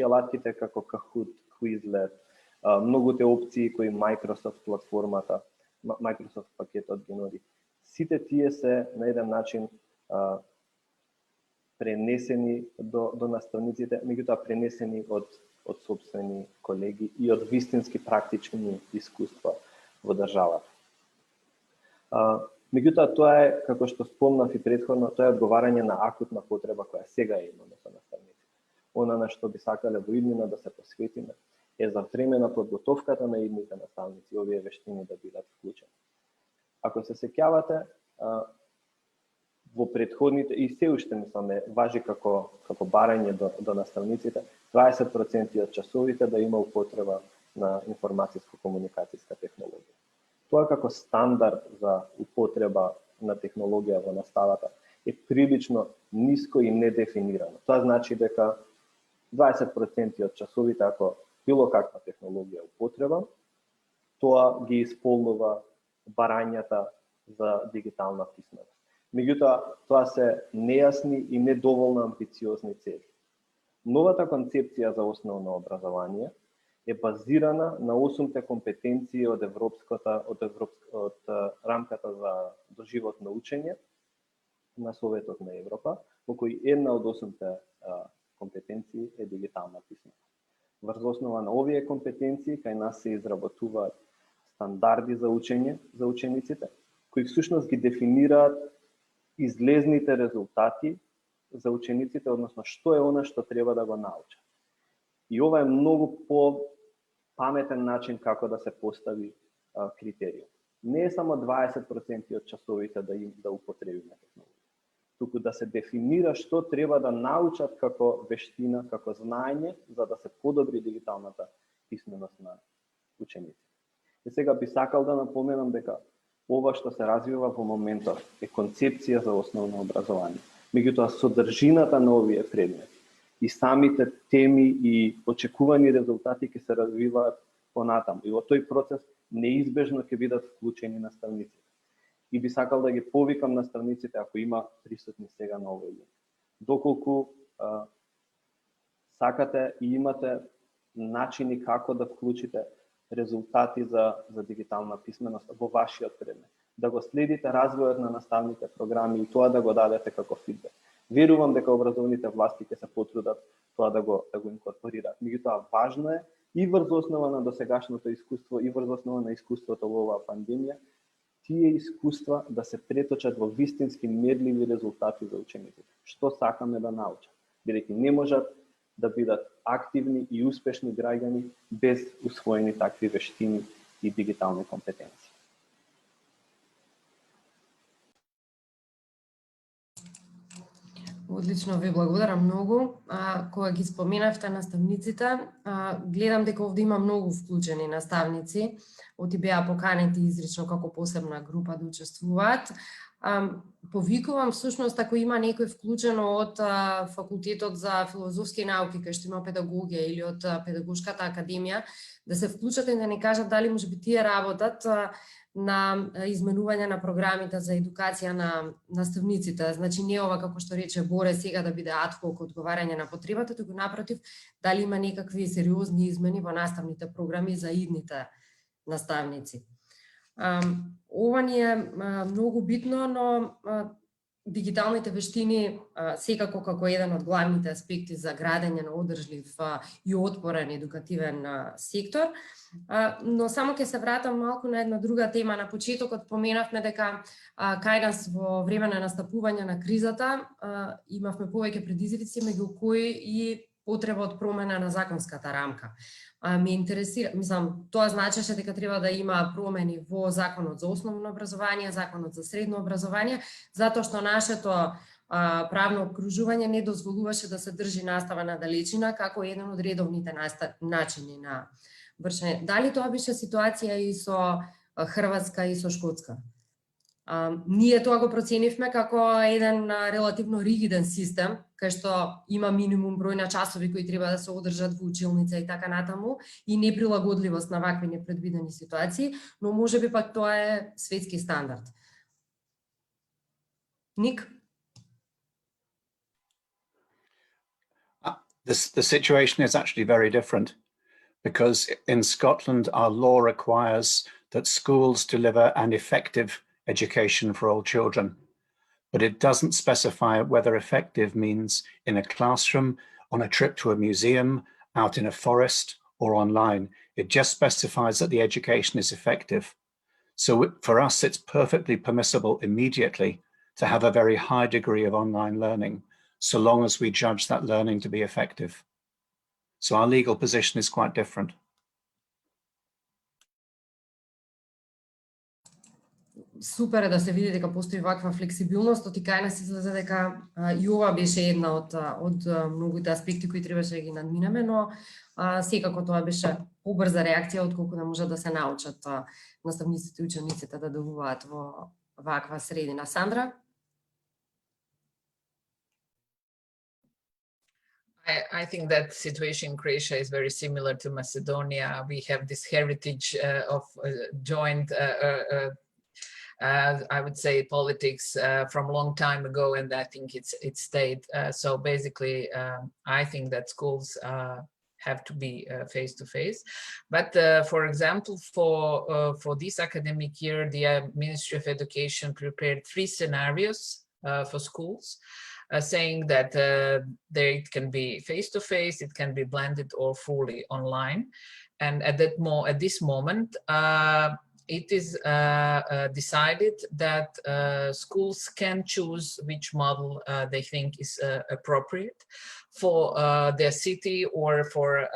Алатките како Kahoot, Quizlet, многуте опции кои Microsoft платформата, Microsoft пакетот ги нуди. Сите тие се на еден начин пренесени до наставниците, меѓутоа пренесени од собствени колеги и од вистински практични искуства во државата. Меѓутоа тоа е, како што спомнав и претходно, тоа е одговарање на акутна потреба која сега имаме со наставниците. Она на што би сакале во иднина да се посветиме е за време на подготовката на идните наставници овие вештини да бидат вклучени. Ако се сеќавате, во претходните и се уште мисламе важи како барање до наставниците, 20% од часовите да има употреба на информатиско-комуникацијска технологија. Тоа како стандард за употреба на технологија во наставата е прилично ниско и недефинирано. Тоа значи дека 20% од часовите, ако било каква технологија употреба, тоа ги исполнува барањата за дигитална писменост. Меѓутоа, тоа се нејасни и недоволно амбициозни цели. Новата концепција за основно образование е базирана на 8 компетенции од рамката за доживотно учење на Советот на Европа, во кој една од 8 компетенции е дигитална писменост. Врз основа на овие компетенции кај нас се изработуваат стандарди за учење за учениците, кои всушност ги дефинираат излезните резултати за учениците, односно што е она што треба да го научат. И ова е многу по-паметен начин како да се постави критериум. Не е само 20% од часовите да употребиме технологија, туку да се дефинира што треба да научат како вештина, како знаење, за да се подобри дигиталната писменост на учениците. И сега би сакал да напоменам дека ова што се развива во моментот е концепција за основно образование. Меѓутоа, содржината на овие предмети и самите теми и очекувани резултати ќе се развиваат понатаму. И во тој процес неизбежно ќе бидат вклучени наставниците. И би сакал да ги повикам наставниците, ако има присутни сега на овој линк, доколку сакате и имате начини како да вклучите резултати за дигитална писменост во вашиот предмет, да го следите развојот на наставните програми и тоа да го дадете како фидбек. Верувам дека образовните власти ќе се потрудат тоа да го инкорпорираат. Меѓутоа, важно е и врз основа на досегашното искуство и врз основа на искуството во оваа пандемија, тие искуства да се преточат во вистински мерливи резултати за учениците. Што сакаме да научат, бидејќи не можат да бидат активни и успешни граѓани без усвоени такви вештини и дигитални компетенции. Одлично, ви благодарам многу. Кога ги споменавте наставниците, гледам дека овде има многу вклучени наставници, оти беа поканети изрично како посебна група да учествуваат. Повикувам всушност ако има некој вклучено од факултетот за филозофски науки, кај што има педагогија, или од педагошката академија, да се вклучат и да ни кажат дали можеби тие работат на изменување на програмите за едукација на наставниците. Значи не ова како што рече Боре сега да биде адхок одговарање на потребата, туку напротив дали има некакви сериозни измени во наставните програми за идните наставници. Ова ни е многу битно, но дигиталните вештини секако како еден од главните аспекти за градење на одржлив и отпорен едукативен сектор. Но само ќе се вратам малку на една друга тема. На почетокот поменавме дека кај нас во време на настапување на кризата имавме повеќе предизвици, меѓу кои и потреба од промена на законската рамка. Ме интересира, тоа значеше дека треба да има промени во Законот за основно образование, Законот за средно образование, затоа што нашето правно обкружување не дозволуваше да се држи настава на далечина како еден од редовните начини на вршење. Дали тоа беше ситуација и со Хрватска и со Шкотска? Ние тоа го проценивме како еден релативно ригиден систем, кај што има минимум број на часови кои треба да се одржат во училница и така натаму, и неприлагодливост на вакви непредвидени ситуации, но можеби пак тоа е светски стандард. Ник? The situation is actually very different, because in Scotland our law requires that schools deliver an effective education for all children, but it doesn't specify whether effective means in a classroom, on a trip to a museum, out in a forest, or online. It just specifies that the education is effective. So for us, it's perfectly permissible immediately to have a very high degree of online learning, so long as we judge that learning to be effective. So our legal position is quite different. Супер е да се види дека постои ваква флексибилност, оти кај нас излезе дека и ова беше една од многуте аспекти кои требаше да ги надминеме, но секако тоа беше побрза реакција отколку да можат да се научат наставниците и учениците да делуваат во ваква средина. Сандра? I think that situation in Croatia is very similar to Macedonia. We have this heritage of joint I would say politics from a long time ago, and I think it stayed. So basically, I think that schools have to be face to face. But for example, for this academic year, the Ministry of Education prepared 3 scenarios for schools, saying that it can be face to face, it can be blended, or fully online. And at this moment, it is decided that schools can choose which model they think is appropriate for their city, or for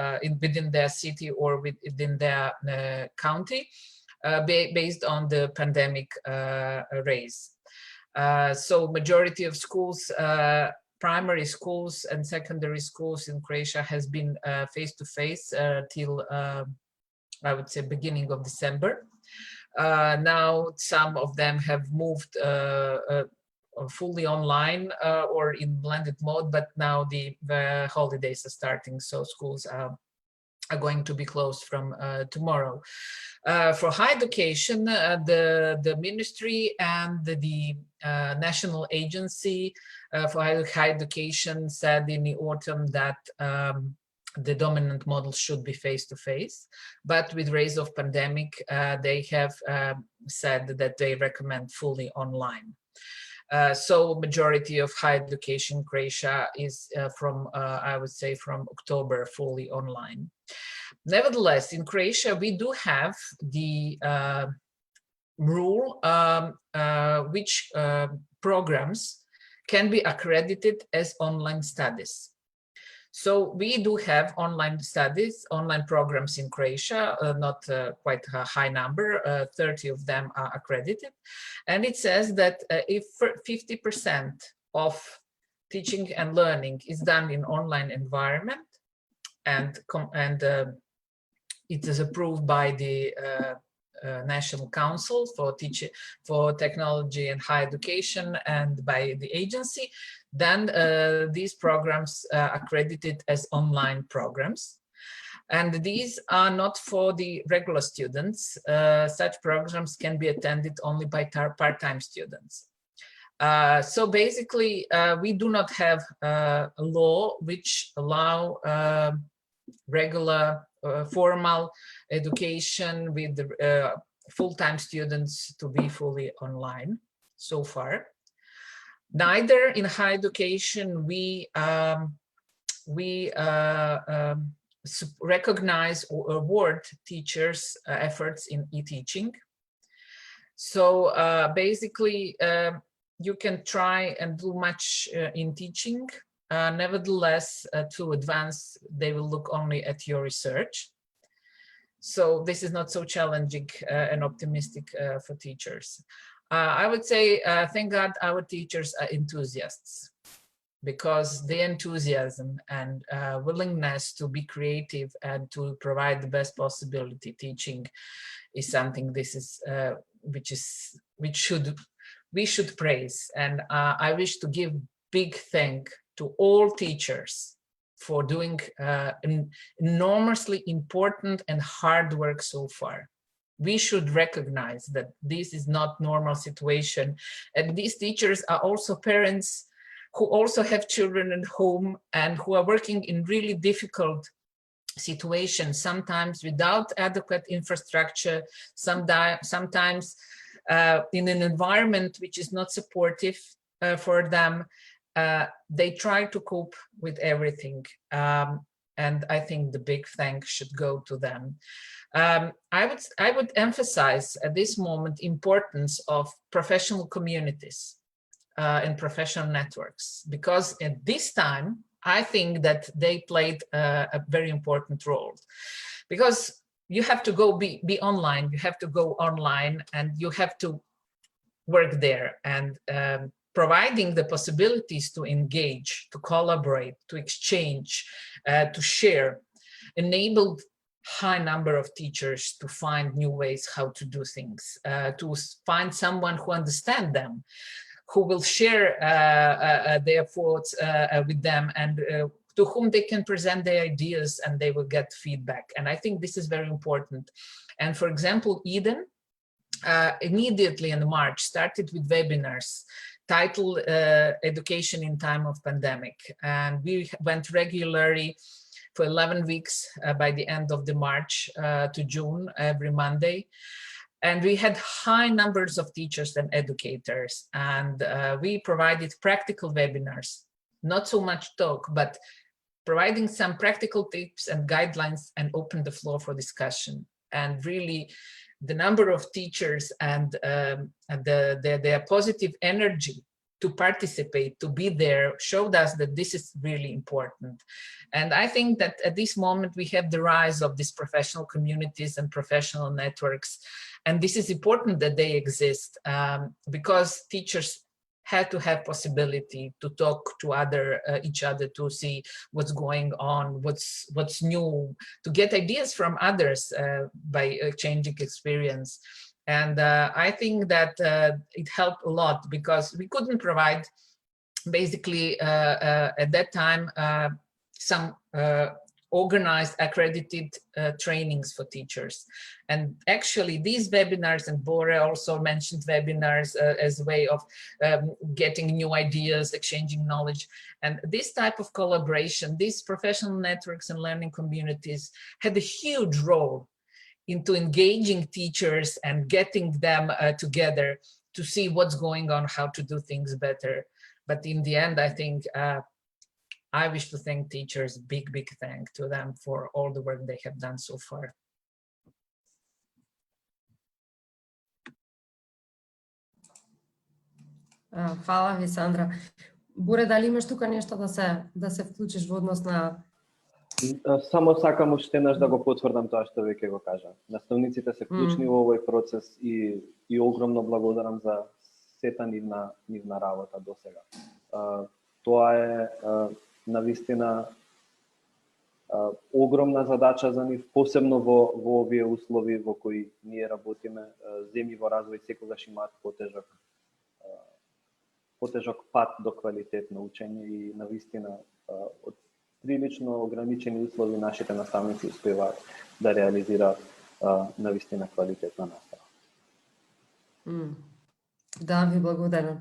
within their city or within their county, based on the pandemic raise. So majority of schools, primary schools and secondary schools in Croatia has been face-to-face till I would say beginning of December. Now some of them have moved fully online or in blended mode, but now the holidays are starting, so schools are are going to be closed from tomorrow. For higher education, the ministry and the national agency for higher education said in the autumn that the dominant model should be face-to-face, but with rise of pandemic, they have said that they recommend fully online. So majority of higher education in Croatia is from, I would say, from October fully online. Nevertheless, in Croatia, we do have the rule which programs can be accredited as online studies. So we do have online studies, online programs in Croatia, not quite a high number, 30 of them are accredited. And it says that if 50% of teaching and learning is done in online environment, and it is approved by the National Council for Technology and Higher Education and by the agency, then these programs are accredited as online programs. And these are not for the regular students. Such programs can be attended only by part-time students. So basically, we do not have a law which allow regular formal education with full-time students to be fully online so far. Neither in higher education we recognize or award teachers' efforts in e-teaching. So basically, you can try and do much in teaching. Nevertheless, to advance, they will look only at your research. So this is not so challenging and optimistic for teachers. I would say, thank God our teachers are enthusiasts, because the enthusiasm and willingness to be creative and to provide the best possibility teaching is something we should praise. And I wish to give big thank to all teachers for doing enormously important and hard work so far. We should recognize that this is not normal situation, and these teachers are also parents who also have children at home and who are working in really difficult situations, sometimes without adequate infrastructure, sometimes in an environment which is not supportive for them. They try to cope with everything. And I think the big thanks should go to them. I would emphasize at this moment importance of professional communities and professional networks, because at this time, I think that they played a very important role, because you have to go be online, you have to go online and you have to work there, and providing the possibilities to engage, to collaborate, to exchange, to share, enabled high number of teachers to find new ways how to do things, to find someone who understands them, who will share their thoughts with them, and to whom they can present their ideas and they will get feedback. And I think this is very important. And for example, Eden immediately in March started with webinars titled Education in Time of Pandemic. And we went regularly for 11 weeks by the end of the March to June, every Monday. And we had high numbers of teachers and educators. And we provided practical webinars, not so much talk, but providing some practical tips and guidelines, and opened the floor for discussion. And really, the number of teachers and their positive energy to participate, to be there, showed us that this is really important. And I think that at this moment we have the rise of these professional communities and professional networks. And this is important that they exist, because teachers had to have possibility to talk to each other, to see what's going on, what's new, to get ideas from others by changing experience. And I think that it helped a lot, because we couldn't provide basically at that time some organized accredited trainings for teachers. And actually these webinars, and Bore also mentioned webinars as a way of getting new ideas, exchanging knowledge. And this type of collaboration, these professional networks and learning communities had a huge role into engaging teachers and getting them together to see what's going on, how to do things better. But in the end, I think I wish to thank teachers, big thank to them for all the work they have done so far. Фала ви, Сандра. Боре, дали имаш тука нешто да се вклучиш во однос на... Само сакам уште еднаш да го потврдам тоа што веќе го кажа. Наставниците се клучни во овој процес и огромно благодарам за сета нивна работа до сега. Тоа е навистина огромна задача за нив, посебно во овие услови во кои ние работиме. Земји во развој секогаш имаат потежок пат до квалитетно учење и навистина од прилично ограничени услови нашите наставници успеваат да реализираат навистина квалитетна настава. Да, ви благодарам.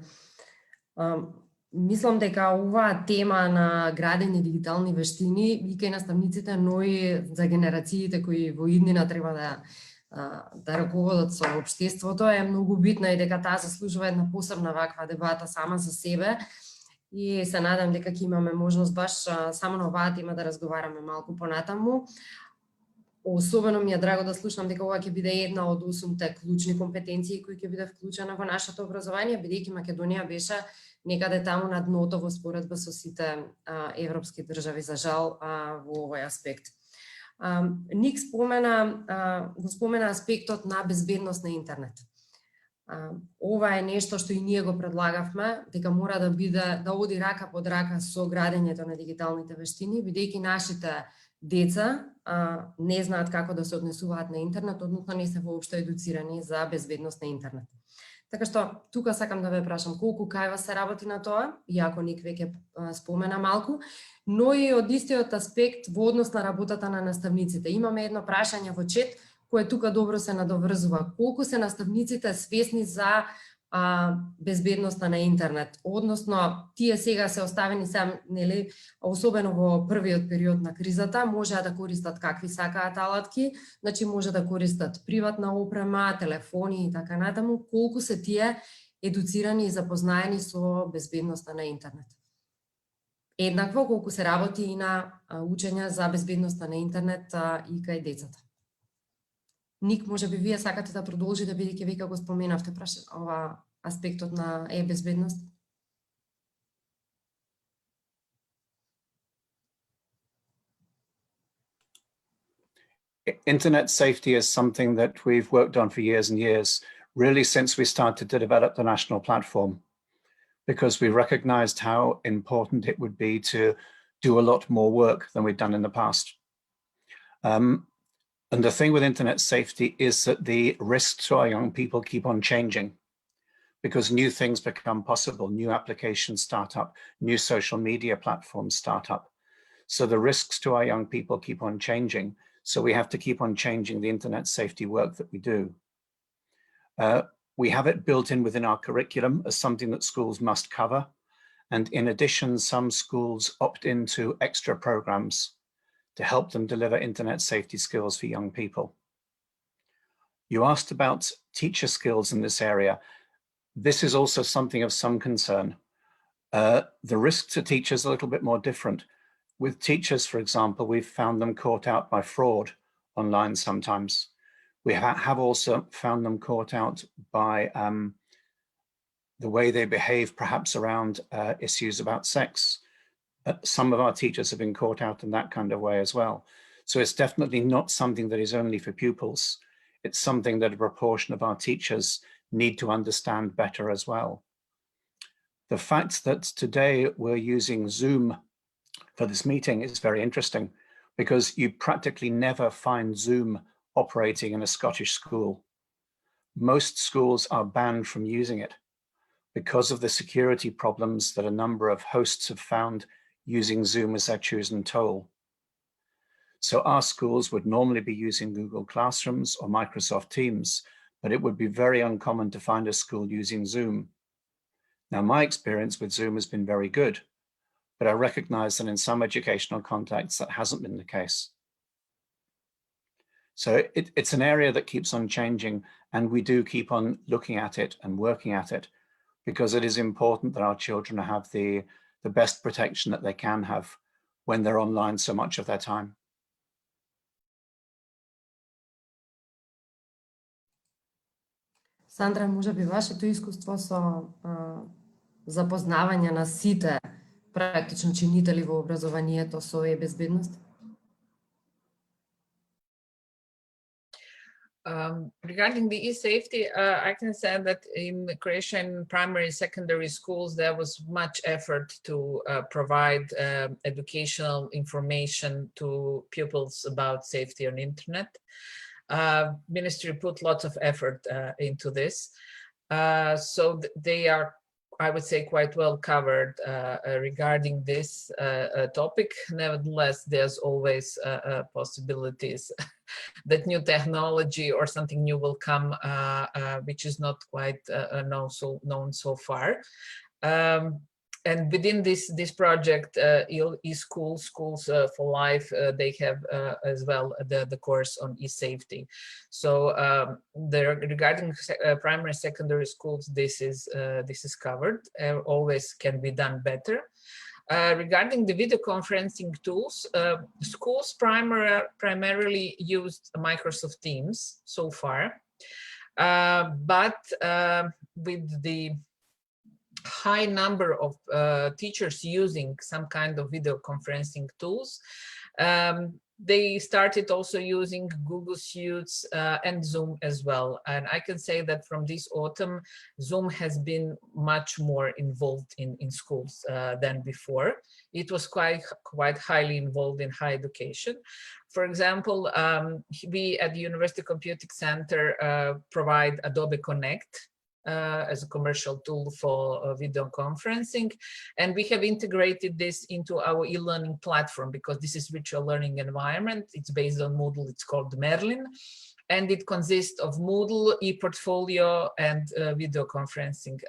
Мислам дека оваа тема на градење дигитални вештини и кај наставниците, но и за генерациите кои во иднина треба да раководат со општеството е многу битна и дека таа заслужува една посебна ваква дебата сама за себе. И се надам дека ќе имаме можност баш само на оваа тема да разговараме малку понатаму. Особено ми е драго да слушам дека ова ќе биде една од 8 клучни компетенции кои ќе биде вклучена во нашето образование, бидејќи Македонија беше некаде таму на дното во споредба со сите европски држави, за жал, во овој аспект. Ник го спомена аспектот на безбедност на интернет. Ова е нешто што и ние го предлагавме, дека мора да оди рака под рака со градењето на дигиталните вештини, бидејќи нашите деца не знаат како да се однесуваат на интернет, односно не се воопшто едуцирани за безбедност на интернет. Така што, тука сакам да ве прашам колку кај вас се работи на тоа, иако Ник веќе спомена малку, но и од истиот аспект во однос на работата на наставниците. Имаме едно прашање во чет, кое тука добро се надоврзува. Колку се наставниците свесни за безбедноста на интернет? Односно, тие сега се оставени нели, особено во првиот период на кризата, можеа да користат какви сакаат алатки, значи може да користат приватна опрема, телефони и така натаму. Колку се тие едуцирани и запознаени со безбедноста на интернет? Еднакво колку се работи и на учења за безбедноста на интернет и кај децата. Ник, може би вие сакате да продолжите, бидејќи веќе го споменавте ова аспектот на безбедност. Internet safety is something that we've worked on for years and years, really since we started to develop the national platform, because we recognized how important it would be to do a lot more work than we've done in the past. And the thing with internet safety is that the risks to our young people keep on changing because new things become possible, new applications start up, new social media platforms start up. So the risks to our young people keep on changing. So we have to keep on changing the internet safety work that we do. We have it built in within our curriculum as something that schools must cover. And in addition, some schools opt into extra programs to help them deliver internet safety skills for young people. You asked about teacher skills in this area. This is also something of some concern. The risk to teachers is a little bit more different. With teachers, for example, we've found them caught out by fraud online sometimes. We have also found them caught out by the way they behave, perhaps around issues about sex. Some of our teachers have been caught out in that kind of way as well. So it's definitely not something that is only for pupils. It's something that a proportion of our teachers need to understand better as well. The fact that today we're using Zoom for this meeting is very interesting because you practically never find Zoom operating in a Scottish school. Most schools are banned from using it because of the security problems that a number of hosts have found using Zoom as their chosen tool. So our schools would normally be using Google Classrooms or Microsoft Teams, but it would be very uncommon to find a school using Zoom. Now, my experience with Zoom has been very good, but I recognize that in some educational contexts that hasn't been the case. So it's an area that keeps on changing, and we do keep on looking at it and working at it, because it is important that our children have the best protection that they can have when they're online so much of their time. Сандра, може би вашето искуство со запознавање на сите практично чинители во образованието со безбедност? Regarding the e-safety, I can say that in Croatia, in primary and secondary schools, there was much effort to provide educational information to pupils about safety on internet. Ministry put lots of effort into this. So they are, I would say, quite well covered regarding this topic. Nevertheless, there's always possibilities that new technology or something new will come, which is not quite known so far. And within this project, e-schools, Schools for Life, they have as well the course on e-safety. So regarding primary, secondary schools, this is covered. Always can be done better. Regarding the video conferencing tools, schools primarily used Microsoft Teams so far, but with the high number of teachers using some kind of video conferencing tools, they started also using Google Suites and Zoom as well. And I can say that from this autumn, Zoom has been much more involved in schools than before. It was quite highly involved in higher education. For example, we at the University Computing Center provide Adobe Connect as a commercial tool for video conferencing. And we have integrated this into our e-learning platform because this is virtual learning environment. It's based on Moodle. It's called Merlin. And it consists of Moodle, ePortfolio, and video conferencing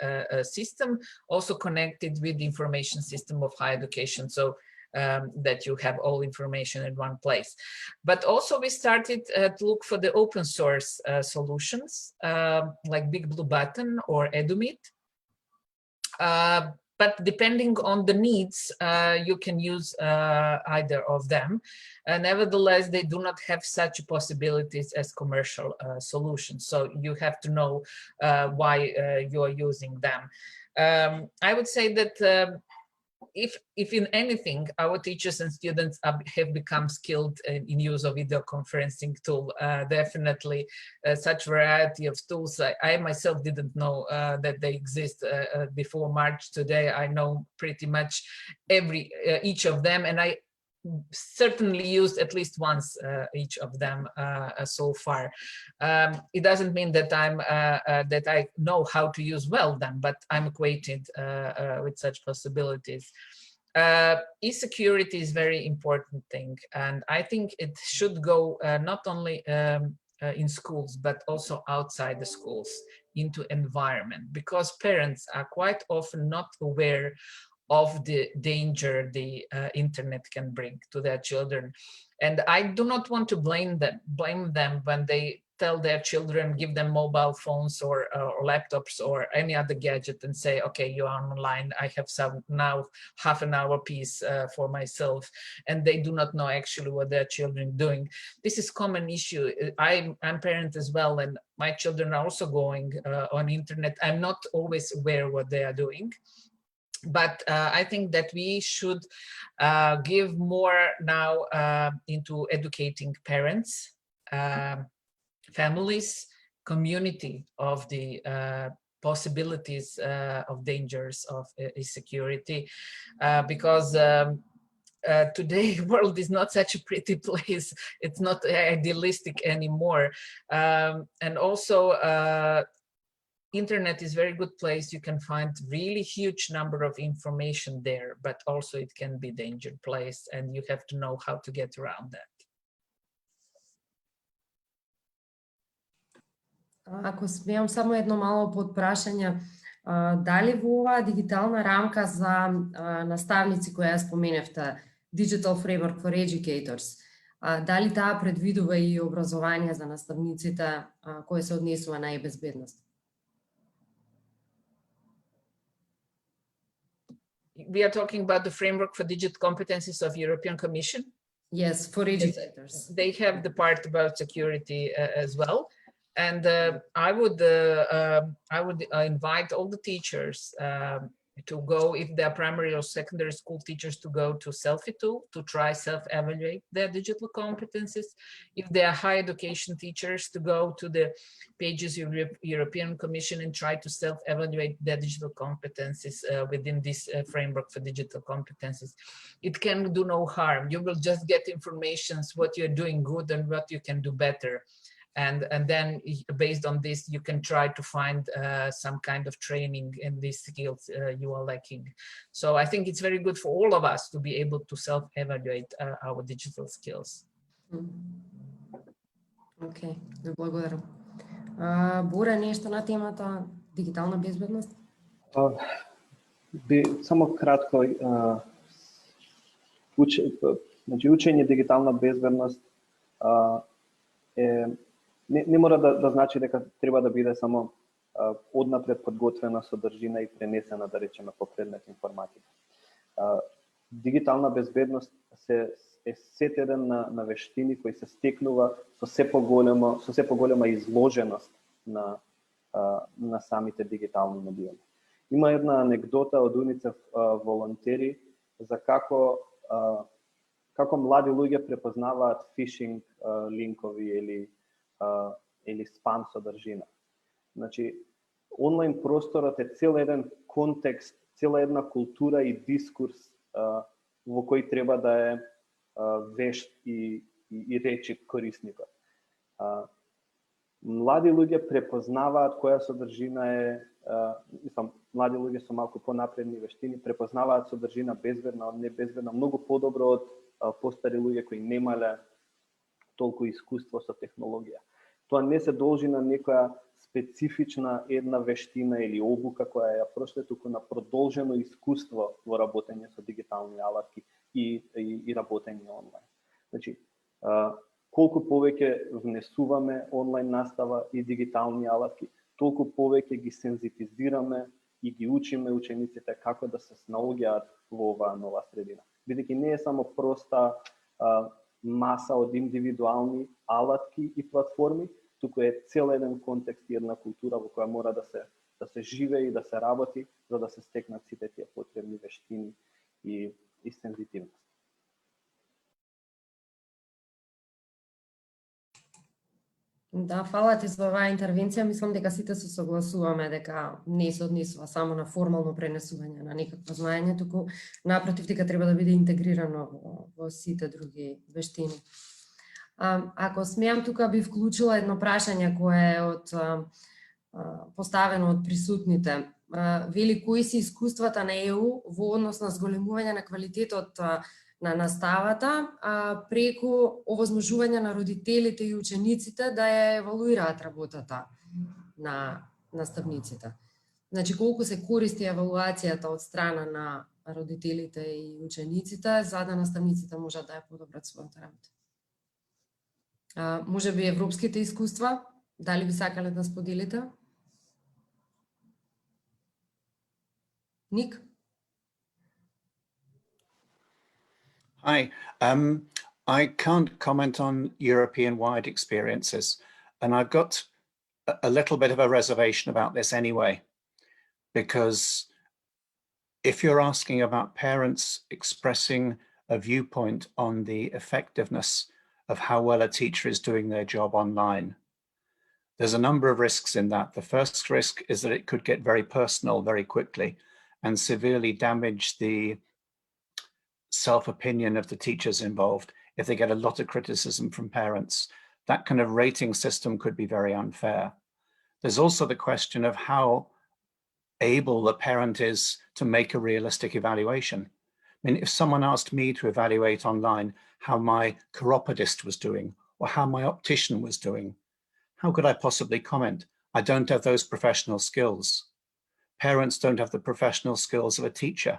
system, also connected with the information system of higher education. So that you have all information in one place. But also we started to look for the open source solutions like Big Blue Button or EduMeet. But depending on the needs, you can use either of them. Nevertheless, they do not have such possibilities as commercial solutions. So you have to know why you are using them. I would say that if in anything, our teachers and students have become skilled in use of video conferencing tool, definitely such variety of tools. I myself didn't know that they exist before March. Today, I know pretty much each of them, and I certainly used at least once each of them so far. It doesn't mean that that I know how to use well them, but I'm acquainted with such possibilities. E-security is very important thing, and I think it should go not only in schools but also outside the schools into environment, because parents are quite often not aware of the danger the internet can bring to their children. And I do not want to blame them when they tell their children, give them mobile phones or laptops or any other gadget and say, okay, you are online, I have now half an hour piece for myself, and they do not know actually what their children are doing. This is common issue. I'm parent as well, and my children are also going on internet. I'm not always aware what they are doing. But I think that we should give more now into educating parents, families, community of the possibilities of dangers of insecurity, because today world is not such a pretty place. It's not idealistic anymore. And also, internet is a very good place. You can find really huge number of information there, but also it can be a danger place, and you have to know how to get around that. Ако смеам само едно мало подпрашање, дали во оваа дигитална рамка за наставници која ја споменавте, Digital Framework for Educators, дали таа предвидува и образование за наставниците кој се однесува на безбедност? We are talking about the framework for digital competencies of European Commission. Yes, for educators. They have the part about security as well. And I would invite all the teachers to go, if they're primary or secondary school teachers, to go to Selfie tool to try self-evaluate their digital competencies. If they are higher education teachers, to go to the pages of European Commission and try to self-evaluate their digital competencies within this framework for digital competencies. It can do no harm. You will just get information what you're doing good and what you can do better. And then based on this, you can try to find some kind of training in these skills you are lacking. So I think it's very good for all of us to be able to self-evaluate our digital skills. Окей, ви благодарам. Боре, нешто на темата дигитална безбедност? Само кратко, учење дигитална безбедност не мора да значи дека треба да биде само однапред подготвена содржина и пренесена, да речеме, по предмет информатика. Дигитална безбедност е сет еден на вештини кои се стекнува со се поголема изложеност на самите дигитални медиуми. Има една анегдота од УНИЦЕФ волонтери за како млади луѓе препознаваат фишинг линкови или спам содржина. Значи, онлайн просторот е цел еден контекст, цела една култура и дискурс во кој треба да е вешт и речит корисникот. Млади луѓе препознаваат која содржина е, млади луѓе со малку понапредни вештини препознаваат содржина безбедна од небезбедна многу подобро од постари луѓе кои немале толку искуство со технологија. Тоа не се должи на некоја специфична една вештина или обука која ја прошле, туку на продолжено искуство во работење со дигитални алатки и работење онлайн. Значи, колку повеќе внесуваме онлайн настава и дигитални алатки, толку повеќе ги сензитизираме и ги учиме учениците како да се снаоѓаат во оваа нова средина. Бидејќи не е само проста маса од индивидуални алатки и платформи, туку е цел еден контекст и една култура во која мора да се живее и да се работи за да се стекнат сите тие потребни вештини и сензитивност. Да, фала ти за оваа интервенција. Мислам дека сите се согласуваме дека не се однесува само на формално пренесување на некакво знаење, туку напротив дека треба да биде интегрирано во сите други вештини. Ако смеам, тука би вклучила едно прашање кое е поставено од присутните. Вели, кои се искуствата на ЕУ во однос на зголемување на квалитетот на наставата преку овозможување на родителите и учениците да ја евалуираат работата на наставниците. Значи, колку се користи евалуацијата од страна на родителите и учениците за да наставниците можат да ја подобрат својата работа. Може би европските искуства, дали би сакале да споделите? Ник? Hi, I can't comment on European-wide experiences, and I've got a little bit of a reservation about this anyway, because if you're asking about parents expressing a viewpoint on the effectiveness of how well a teacher is doing their job online, there's a number of risks in that. The first risk is that it could get very personal very quickly and severely damage the self-opinion of the teachers involved if they get a lot of criticism from parents. That kind of rating system could be very unfair. There's also the question of how able the parent is to make a realistic evaluation. I mean, if someone asked me to evaluate online how my chiropodist was doing or how my optician was doing, how could I possibly comment? I don't have those professional skills. Parents don't have the professional skills of a teacher.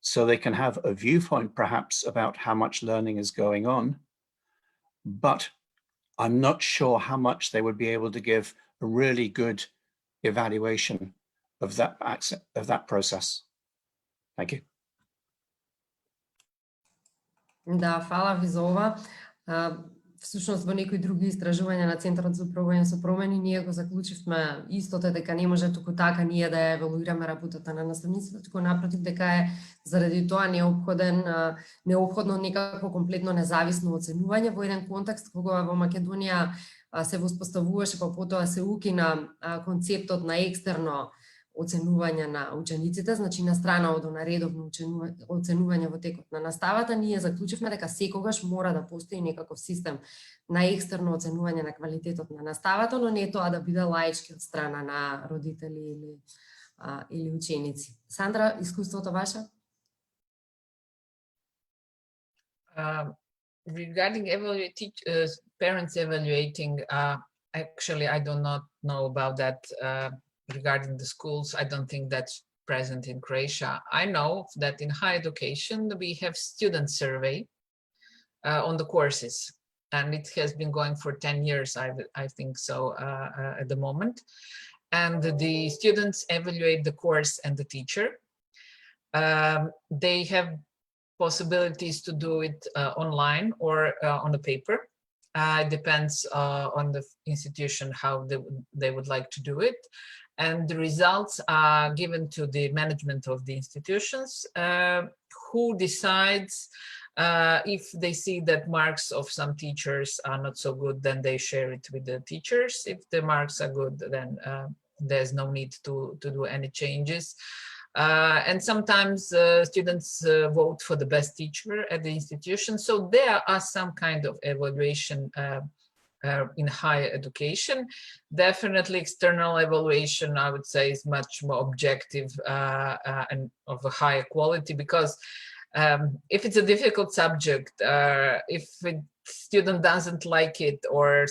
So they can have a viewpoint perhaps about how much learning is going on, but I'm not sure how much they would be able to give a really good evaluation of that process. Thank you. Да, фала ви за ова. Всушност во некои други истражувања на Центарот за управување со промени ние го заклучивме истото дека не може туку така ние да ја евалуираме работата на наставниците, туку напротив дека е заради тоа неопходно некако комплетно независно оценување во еден контекст кога во Македонија се воспоставуваше, па потоа се укина концептот на екстерно оценување на учениците, значи на страна од наредовно оценување во текот на наставата, ние заклучивме дека секогаш мора да постои некаков систем на екстерно оценување на квалитетот на наставата, но не тоа да биде лаички од страна на родители или ученици. Сандра, искуството ваше? Regarding parents evaluating, actually I do not know about that. Regarding the schools, I don't think that's present in Croatia. I know that in higher education, we have student survey on the courses, and it has been going for 10 years, I think so, at the moment. And the students evaluate the course and the teacher. They have possibilities to do it online or on the paper. It depends on the institution how they would like to do it. And the results are given to the management of the institutions, who decides if they see that marks of some teachers are not so good, then they share it with the teachers. If the marks are good, then there's no need to do any changes. And sometimes students vote for the best teacher at the institution. So there are some kind of evaluation in higher education. Definitely external evaluation, I would say, is much more objective and of a higher quality, because if it's a difficult subject, if a student doesn't like it or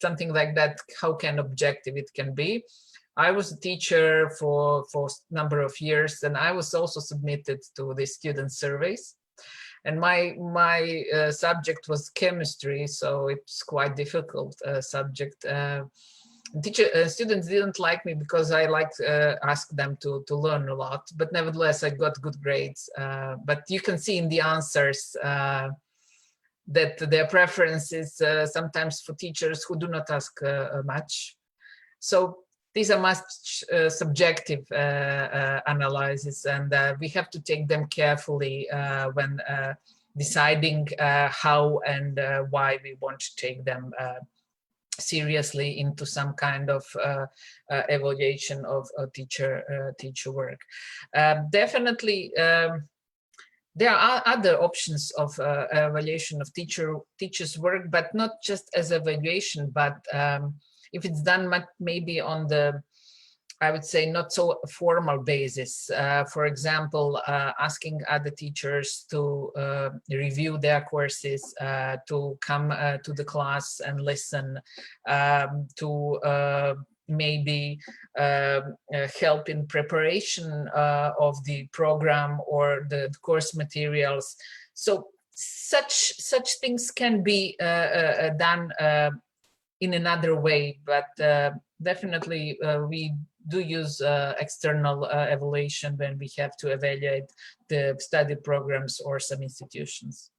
something like that, how can objective it can be? I was a teacher for a number of years, and I was also submitted to the student surveys. And my subject was chemistry, so it's quite difficult subject. Students didn't like me because I liked ask them to learn a lot, but nevertheless I got good grades. But you can see in the answers that their preference is sometimes for teachers who do not ask much. So these are much subjective analyses, and we have to take them carefully when deciding how and why we want to take them seriously into some kind of evaluation of teacher work. Definitely, there are other options of evaluation of teachers' work, but not just as evaluation, but if it's done maybe on the, I would say, not so formal basis. For example, asking other teachers to review their courses, to come to the class and listen, to maybe help in preparation of the program or the course materials. So such things can be done in another way, but definitely we do use external evaluation when we have to evaluate the study programs or some institutions.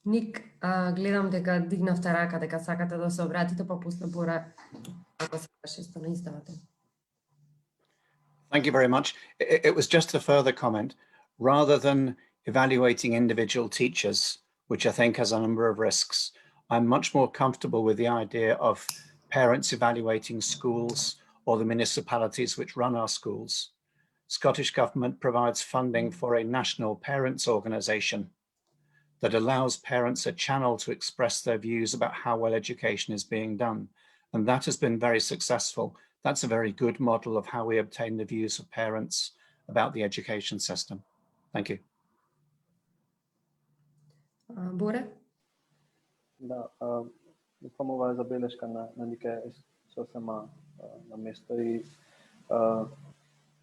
Ник, гледам дека дигнавте рака, дека сакате да се обратите, па после Бора, ако сакаш исто на издавате. Thank you very much. It was just a further comment. Rather than evaluating individual teachers, which I think has a number of risks, I'm much more comfortable with the idea of parents evaluating schools or the municipalities which run our schools. Scottish Government provides funding for a national parents organisation that allows parents a channel to express their views about how well education is being done. And that has been very successful. That's a very good model of how we obtain the views of parents about the education system. Thank you. Bora? Да, оваа забелешка на Ника е сосема на место и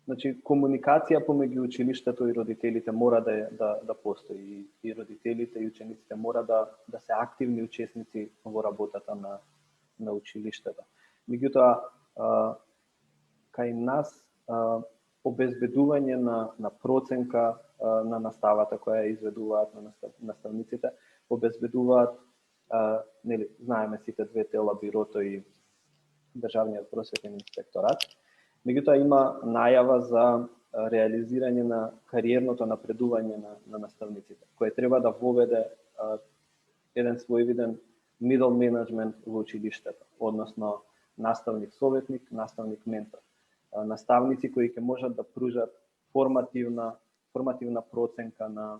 значи комуникација помеѓу училиштето и родителите мора да постои и родителите и учениците мора да се активни учесници во работата на училиштето. Меѓутоа кај нас обезбедување на проценка на наставата која изведуваат на наставниците, обезбедуваат нели знаеме сите две тела, бирото и државниот просветен инспекторат. Меѓутоа има најава за реализирање на кариерното напредување на наставниците, кој треба да воведе еден своевиден middle management во училиштето, односно наставник советник, наставник ментор. Наставници кои ќе можат да пружат формативна проценка на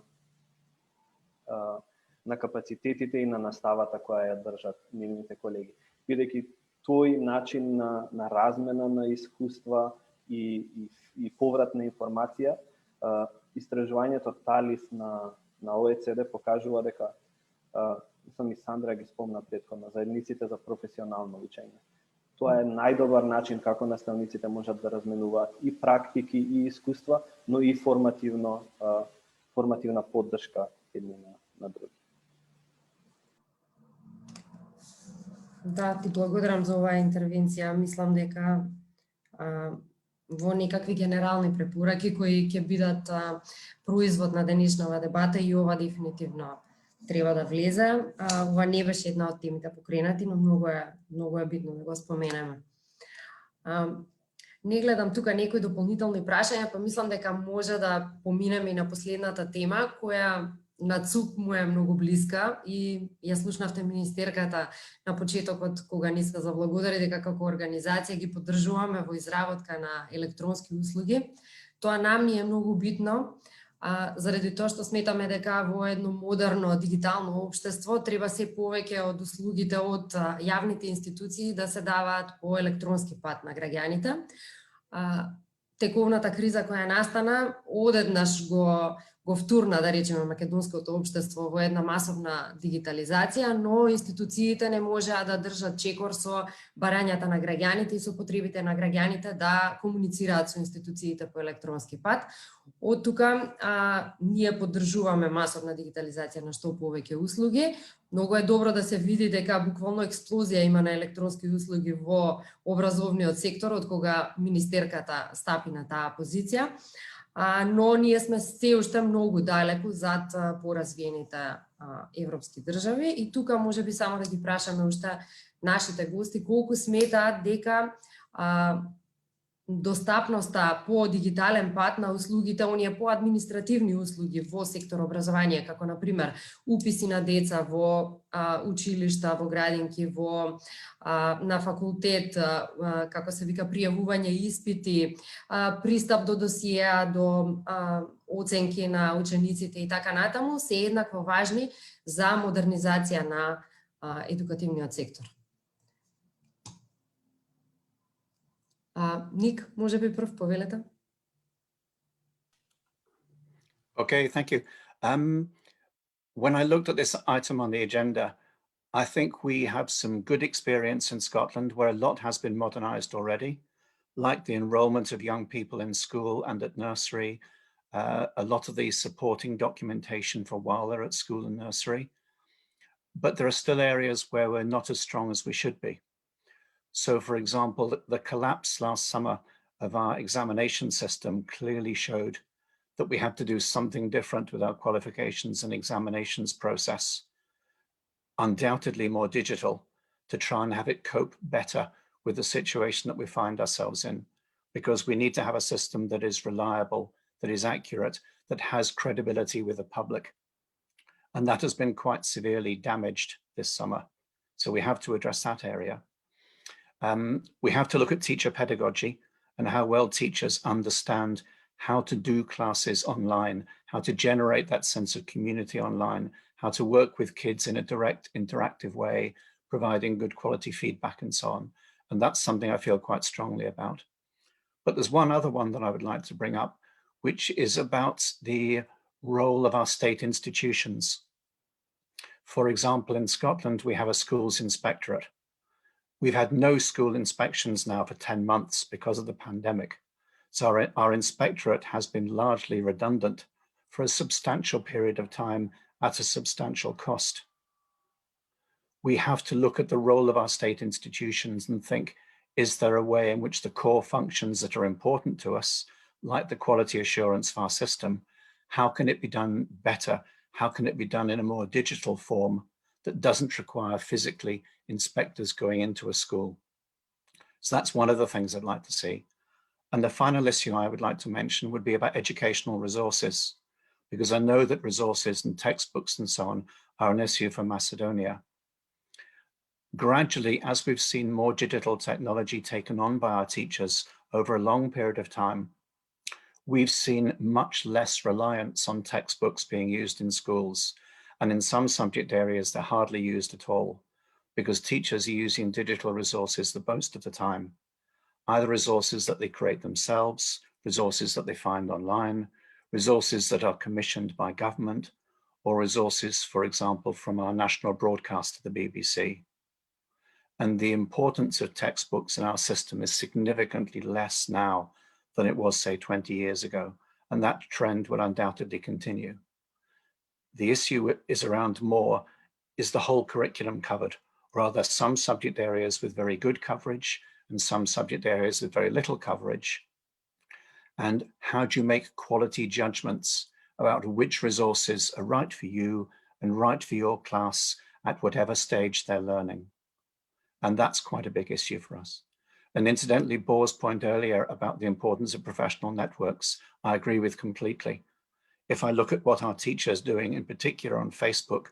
капацитетите и на наставата која ја држат нивните колеги. Бидејќи тој начин на размена на искуства и повратна информација, истражувањето ТАЛИС на ОЕЦД покажува дека, сам и Сандра ги спомна претходно, заедниците за професионално учење. Тоа е најдобар начин како наставниците можат да разменуваат и практики и искуства, но и формативна поддршка едни на други. Да, ти благодарам за оваа интервенција. Мислам дека во некакви генерални препораки кои ќе бидат производ на денешнава дебата и ова дефинитивно треба да влезе. Ова не беше една од темите покренати, но многу е битно да го споменеме. Не гледам тука некои дополнителни прашања, па мислам дека може да поминеме и на последната тема, која на ЦУК му е многу блиска и ја слушнавте министерката на почетокот кога ни се заблагодари дека како организација ги поддржуваме во изработка на електронски услуги. Тоа нам ни е многу битно, заради тоа што сметаме дека во едно модерно дигитално општество треба се повеќе од услугите од јавните институции да се даваат по електронски пат на граѓаните. Тековната криза која настана одеднаш го втурна, да речеме, македонското општество во една масовна дигитализација, но институциите не можеа да држат чекор со барањата на граѓаните и со потребите на граѓаните да комуницираат со институциите по електронски пат. Од тука ние поддржуваме масовна дигитализација на што повеќе услуги. Многу е добро да се види дека буквално експлозија има на електронски услуги во образовниот сектор од кога министерката стапи на таа позиција. Но ние сме се уште многу далеку зад поразвиените европски држави и тука може би само да ги прашаме уште нашите гости колку сметаат дека достапноста по дигитален пат на услугите, оние по административни услуги во сектор образование, како на пример уписи на деца во училишта, во градинки, на факултет, како се вика пријавување испити, пристап до досиеа, до оценки на учениците и така натаму, се еднакво важни за модернизација на едукативниот сектор. Ник, може би прв повелете? Okay, thank you. When I looked at this item on the agenda, I think we have some good experience in Scotland where a lot has been modernised already, like the enrolment of young people in school and at nursery, a lot of the supporting documentation for while they're at school and nursery. But there are still areas where we're not as strong as we should be. So, for example, the collapse last summer of our examination system clearly showed that we had to do something different with our qualifications and examinations process, undoubtedly more digital, to try and have it cope better with the situation that we find ourselves in, because we need to have a system that is reliable, that is accurate, that has credibility with the public. And that has been quite severely damaged this summer. So we have to address that area. We have to look at teacher pedagogy and how well teachers understand how to do classes online, how to generate that sense of community online, how to work with kids in a direct, interactive way, providing good quality feedback and so on. And that's something I feel quite strongly about. But there's one other one that I would like to bring up, which is about the role of our state institutions. For example, in Scotland, we have a schools inspectorate. We've had no school inspections now for 10 months because of the pandemic. So our inspectorate has been largely redundant for a substantial period of time at a substantial cost. We have to look at the role of our state institutions and think, is there a way in which the core functions that are important to us, like the quality assurance of our system, how can it be done better? How can it be done in a more digital form that doesn't require physically inspectors going into a school? So that's one of the things I'd like to see. And the final issue I would like to mention would be about educational resources, because I know that resources and textbooks and so on are an issue for Macedonia. Gradually, as we've seen more digital technology taken on by our teachers over a long period of time, we've seen much less reliance on textbooks being used in schools. And in some subject areas, they're hardly used at all, because teachers are using digital resources the most of the time, either resources that they create themselves, resources that they find online, resources that are commissioned by government, or resources, for example, from our national broadcaster, the BBC. And the importance of textbooks in our system is significantly less now than it was, say, 20 years ago. And that trend will undoubtedly continue. The issue is around more, is the whole curriculum covered? Or are there some subject areas with very good coverage and some subject areas with very little coverage? And how do you make quality judgments about which resources are right for you and right for your class at whatever stage they're learning? And that's quite a big issue for us. And incidentally, Bo's point earlier about the importance of professional networks, I agree with completely. If I look at what our teachers are doing, in particular on Facebook,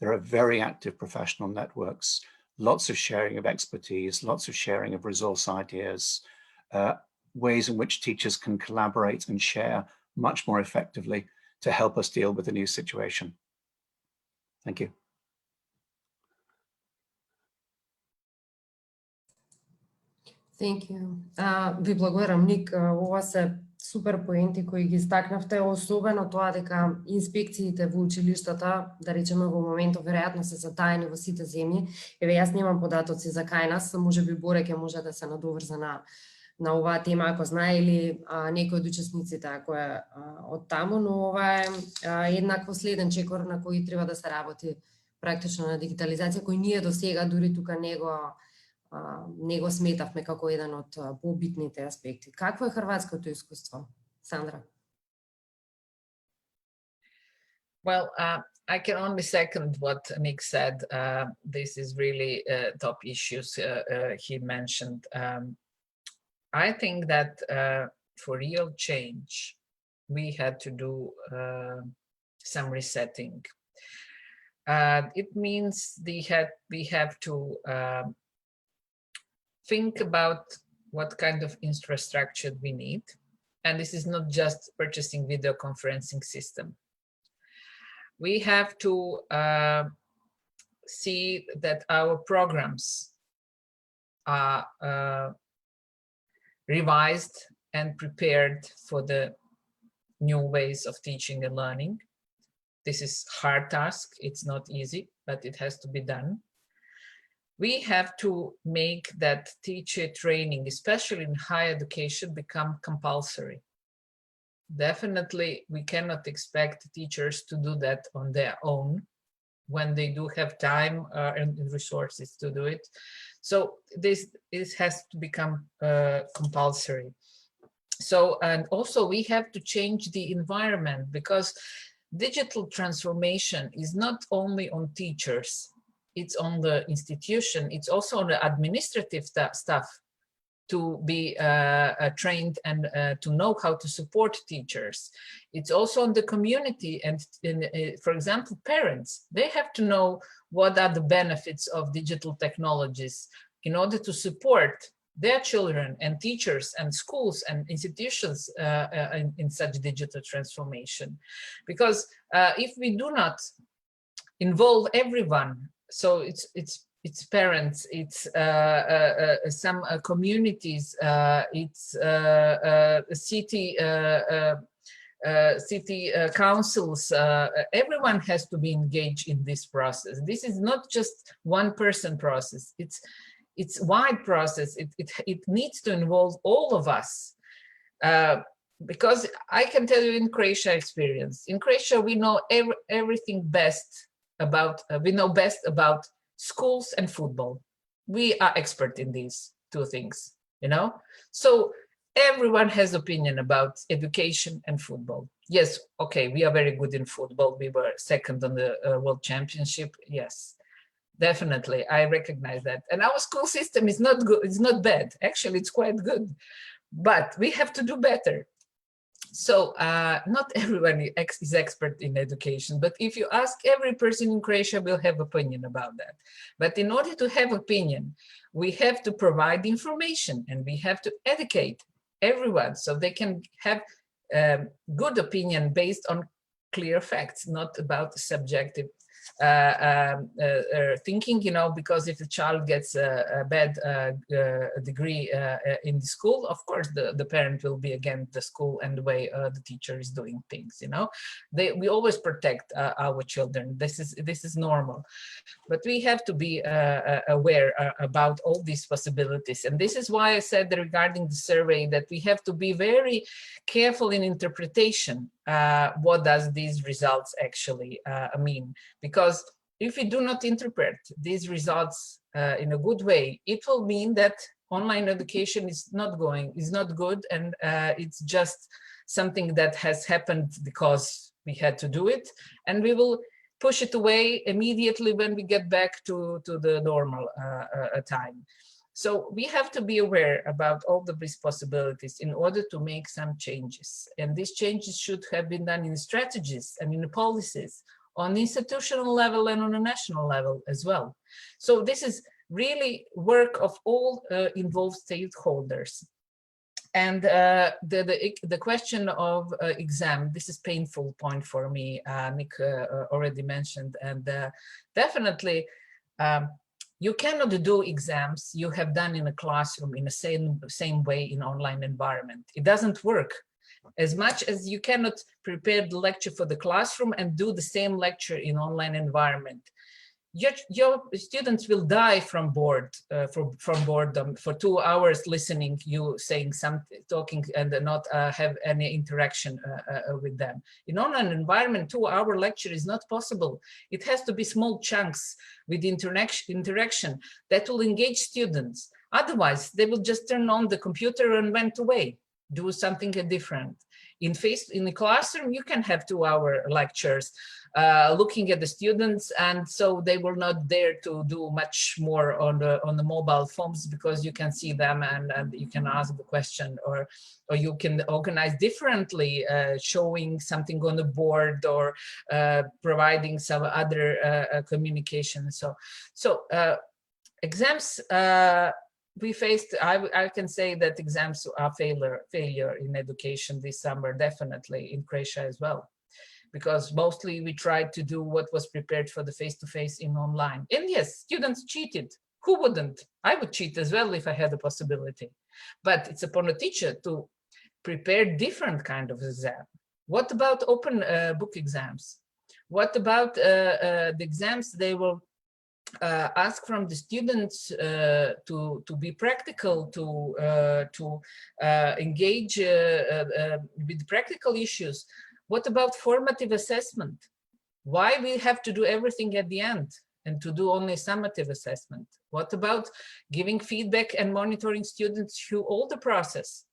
there are very active professional networks, lots of sharing of expertise, lots of sharing of resource ideas, ways in which teachers can collaborate and share much more effectively to help us deal with the new situation. Thank you. Thank you. Ви благодарам, Ник. Ова се супер поенти кои ги стакнавте, особено тоа дека инспекциите во училиштата, да речеме во моментов, веројатно се затаени во сите земји. Еве, јас немам податоци за кај нас, можеби Боре ќе може да се надоврза на оваа тема, ако знае, или некој од учесниците, ако е од таму, но ова е еднакво следен чекор на кој треба да се работи практично на дигитализација, кој ние до сега дури тука не го сметавме како еден од побитните аспекти. Какво е хрватското искуство? Сандра? Well, I can only second what Nick said. This is really top issues he mentioned. I think that for real change, we had to do some resetting. It means we have to think about what kind of infrastructure we need. And this is not just purchasing video conferencing system. We have to see that our programs are revised and prepared for the new ways of teaching and learning. This is a hard task. It's not easy, but it has to be done. We have to make that teacher training, especially in higher education, become compulsory. Definitely, we cannot expect teachers to do that on their own when they do have time and resources to do it. So this has to become compulsory. So, and also we have to change the environment, because digital transformation is not only on teachers, it's on the institution, it's also on the administrative staff to be trained and to know how to support teachers. It's also on the community and, for example, parents. They have to know what are the benefits of digital technologies in order to support their children and teachers and schools and institutions in such digital transformation. Because if we do not involve everyone, so it's parents, it's some communities, it's city city councils, everyone has to be engaged in this process. This is not just one person process. It's wide process. It needs to involve all of us. Because I can tell you in Croatia experience, in Croatia, we know everything best about, we know best about schools and football. We are expert in these two things, you know? So everyone has opinion about education and football. Yes, okay, we are very good in football. We were second on the World Championship. Yes, definitely, I recognize that. And our school system is not good, it's not bad. Actually, it's quite good, but we have to do better. So not everyone is expert in education, but if you ask every person in Croatia will have opinion about that. But in order to have opinion, we have to provide information and we have to educate everyone so they can have good opinion based on clear facts, not about subjective thinking, you know, because if the child gets a bad degree in the school, of course the parent will be against the school and the way the teacher is doing things, you know. We always protect our children. This is normal, but we have to be aware about all these possibilities. And this is why I said that regarding the survey that we have to be very careful in interpretation. What does these results actually mean? Because if we do not interpret these results in a good way, it will mean that online education is not good, and it's just something that has happened because we had to do it, and we will push it away immediately when we get back to the normal time. So we have to be aware about all of these possibilities in order to make some changes. And these changes should have been done in strategies and in the policies on the institutional level and on a national level as well. So this is really work of all involved stakeholders. And the question of exam, this is painful point for me, Nick already mentioned, and definitely, you cannot do exams you have done in a classroom in the same way in online environment. It doesn't work. As much as you cannot prepare the lecture for the classroom and do the same lecture in online environment, your students will die from boredom for 2 hours listening you saying something, talking, and not have any interaction with them. In online environment, 2-hour lecture is not possible. It has to be small chunks with interaction that will engage students. Otherwise, they will just turn on the computer and went away, do something different. In the classroom, you can have 2-hour lectures looking at the students, and so they will not dare to do much more on the mobile phones, because you can see them and you can ask the question, or you can organize differently, showing something on the board or providing some other communication. So exams. We faced, I can say that exams are failure in education this summer, definitely in Croatia as well, because mostly we tried to do what was prepared for the face-to-face in online. And yes, students cheated. Who wouldn't? I would cheat as well if I had the possibility. But it's upon a teacher to prepare different kind of exam. What about open book exams? What about the exams they will ask from the students to be practical, to engage with practical issues? What about formative assessment? Why we have to do everything at the end and to do only summative assessment? What about giving feedback and monitoring students through all the process,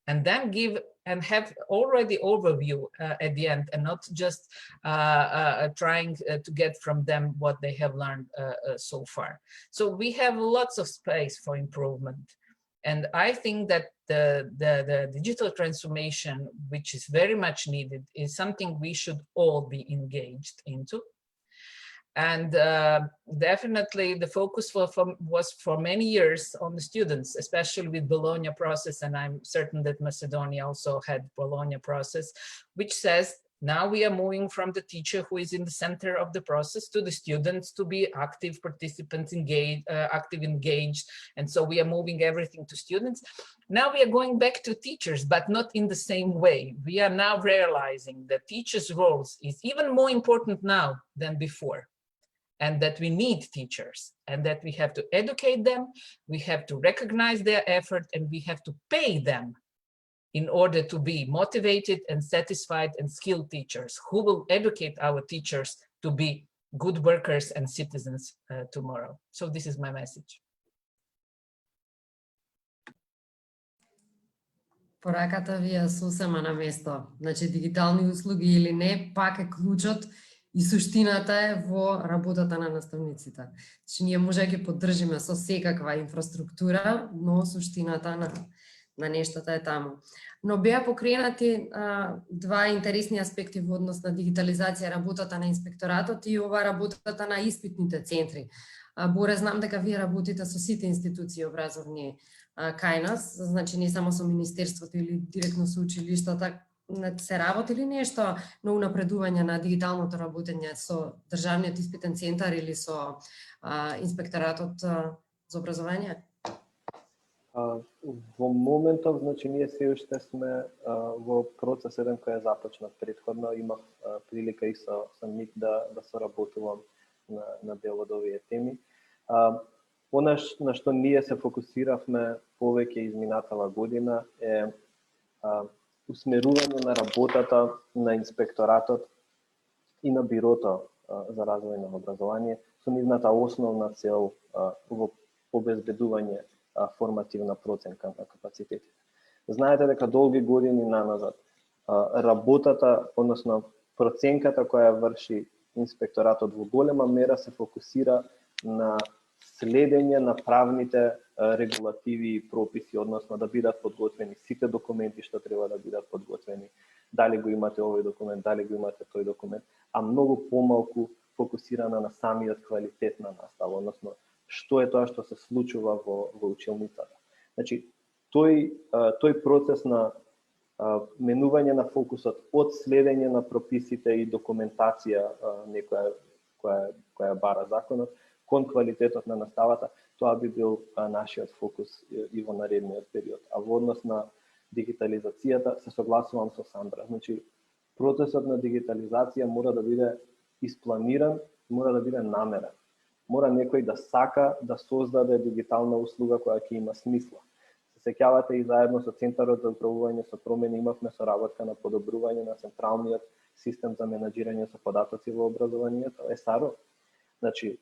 and then give and have already overview at the end, and not just trying to get from them what they have learned so far. So we have lots of space for improvement. And I think that the digital transformation, which is very much needed, is something we should all be engaged into. And definitely the focus was for many years on the students, especially with Bologna process. And I'm certain that Macedonia also had Bologna process, which says Now we are moving from the teacher who is in the center of the process to the students to be active participants, engaged. And so we are moving everything to students. Now we are going back to teachers, but not in the same way. We are now realizing that teachers' roles is even more important now than before, and that we need teachers, and that we have to educate them, we have to recognize their effort, and we have to pay them in order to be motivated and satisfied and skilled teachers who will educate our teachers to be good workers and citizens tomorrow. So this is my message. Пораката ви е сосема на место. Значи, дигитални услуги или не, пак е клучот и суштината е во работата на наставниците. Значи, ние може да ги поддржиме со секаква инфраструктура, но суштината на нештата е таму. Но беа покренати два интересни аспекти во однос на дигитализација, работата на инспекторатот и ова работата на испитните центри. Боре, знам дека вие работите со сите институции образовни кај нас, значи не само со Министерството или директно со училиштата, се работи ли нешто на унапредување на дигиталното работење со Државниот испитен центар или со инспекторатот за образование? Во моментов, значи, ние се уште сме во процес еден кој е започнат претходно. Имав прилика и со нив да соработувам на дел од овие теми. Она на што ние се фокусиравме повеќе изминатава година е усмерување на работата на инспекторатот и на бирото за развој на образование со нивната основна цел во обезбедување формативна проценка на капацитетите. Знаете дека долги години наназад работата, односно проценката која врши инспекторатот во голема мера се фокусира на следење на правните регулативи и прописи, односно да бидат подготвени сите документи што треба да бидат подготвени, дали го имате овој документ, дали го имате тој документ, а многу помалку фокусирана на самиот квалитет на настава, односно што е тоа што се случува во училницата. Значи, тој процес на менување на фокусот од следење на прописите и документација која бара законот, кон квалитетот на наставата, тоа би бил нашиот фокус и во наредниот период. А во однос на дигитализацијата се согласувам со Сандра. Значи, процесот на дигитализација мора да биде испланиран, мора да биде намерен. Мора некој да сака да создаде дигитална услуга која ќе има смисла. Се сеќавате и заедно со Центарот за управување со промени имавме соработка на подобрување на централниот систем за менаџирање со податоци во образованието, САРО. Значи,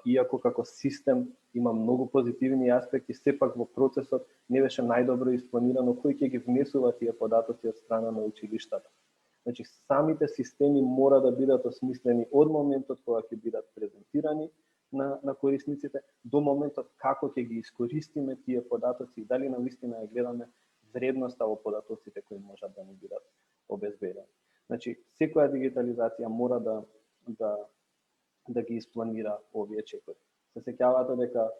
иако како систем има многу позитивни аспекти, сепак во процесот не беше најдобро испланирано кој ќе ги внесува тие податоци од страна на училиштата. Значи, самите системи мора да бидат осмислени од моментот кога ќе бидат презентирани на корисниците до моментот како ќе ги искористиме тие податоци и дали навистина ја гледаме вредноста во податоците кои можат да ни бидат обезбедени. Значи, секоја дигитализација мора да ги испланира овие чекори. Се сеќавате дека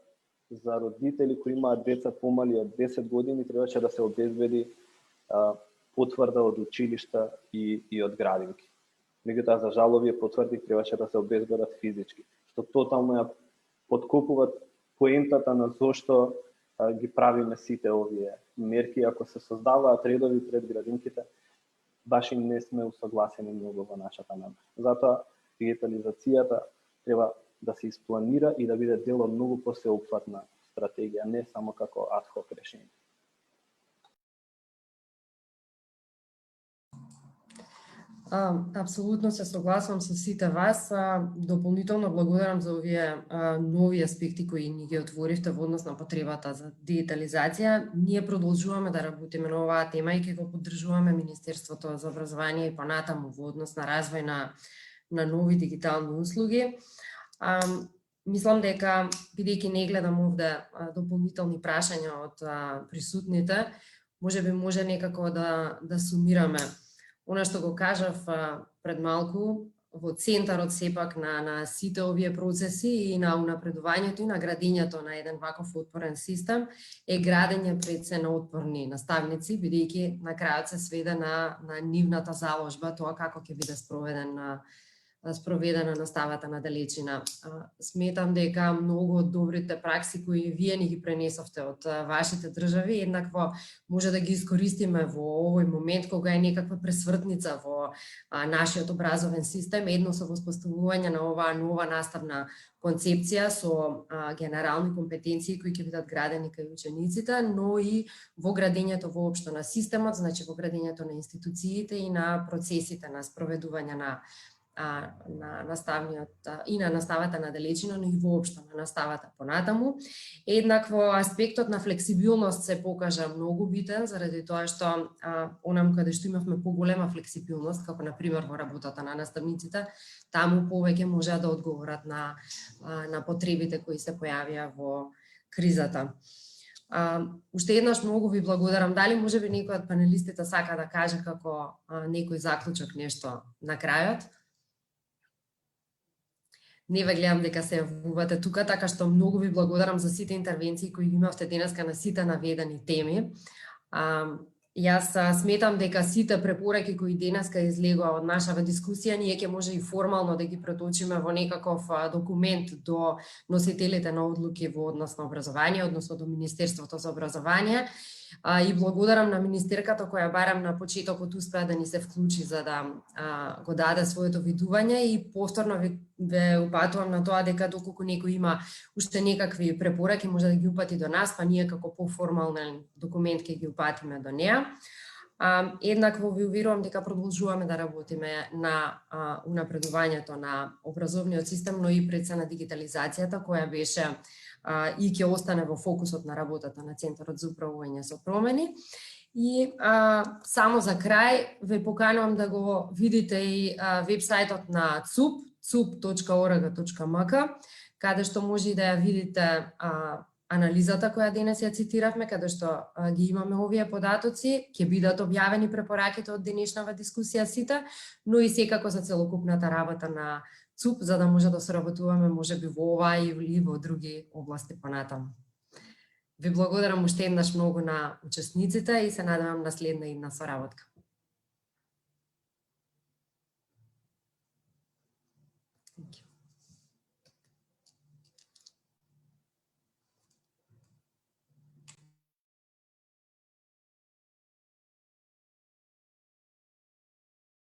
за родители кои имаат деца помали од 10 години требаше да се обезбеди потврда од училишта и од градинки. Меѓутоа, за жал, овие потврди требаше да се обезбедат физички, што тотално ја подкопуваат поентата на зошто ги правиме сите овие мерки. Ако се создаваат редови пред градинките, баш и не сме усогласени многу во нашата намера. Затоа дигитализацијата треба да се испланира и да биде дел од многу посеопфатна стратегија, не само како адхок решение. Апсолутно се согласувам со сите вас. Дополнително благодарам за овие нови аспекти кои ни ги отворивте во однос на потребата за дигитализација. Ние продолжуваме да работиме на оваа тема и ќе го поддржуваме Министерството за образование и понатаму во однос на развој на нови дигитални услуги. Мислам дека, бидејќи не гледам овде дополнителни прашања од присутните, може некако да сумираме. Она што го кажав пред малку, во центарот сепак на сите овие процеси и на унапредувањето и на градењето на еден ваков отпорен систем е градење пред се на отпорни наставници, бидејќи на крајот се сведе на нивната заложба, тоа како ќе биде спроведена наставата на далечина. Сметам дека многу од добрите пракси кои вие ни ги пренесовте од вашите држави, еднакво може да ги искористиме во овој момент кога е некаква пресвртница во нашиот образовен систем, едно со воспоставување на оваа нова наставна концепција со генерални компетенции кои ќе бидат градени кај учениците, но и во градењето воопшто на системот, значи во градењето на институциите и на процесите на спроведување на наставниот и на наставата на далечина, но и воопшто на наставата понатаму. Еднакво аспектот на флексибилност се покажа многу битен, заради тоа што онам каде што имавме поголема флексибилност, како на пример во работата на наставниците, таму повеќе можеа да одговорат на потребите кои се појавија во кризата. Уште еднаш многу ви благодарам. Дали може би некој од панелистите сака да каже како некој заклучок нешто на крајот? Не ве гледам дека се јавувате тука, така што многу ви благодарам за сите интервенции кои имавте денеска на сите наведени теми. Јас сметам дека сите препораки кои денеска излегоа од нашава дискусија, ние ќе може и формално да ги преточиме во некаков документ до носителите на одлуки во однос на образование, односно до Министерството за образование. И благодарам на министерката која барам на почетокот успеа да ни се вклучи за да го даде своето видување и повторно ве упатувам на тоа дека доколку некој има уште некакви препораки може да ги упати до нас, па ние како поформален документ ќе ги упатиме до неа. Еднакво ви уверувам дека продолжуваме да работиме на унапредувањето на образовниот систем, но и пред се на дигитализацијата која беше и ќе остане во фокусот на работата на Центарот за управување со промени. И само за крај ве поканувам да го видите и вебсајтот на ЦУП, cup.org.mk, каде што може и да ја видите анализата која денес ја цитиравме, каде што ги имаме овие податоци, ќе бидат објавени препораките од денешнава дискусија сите, но и секако за целокупната работа на ЦУП, за да може да соработуваме можеби во ова или во други области понатаму. Ви благодарам уште еднаш многу на учесниците и се надевам на следна идна соработка. Thank you.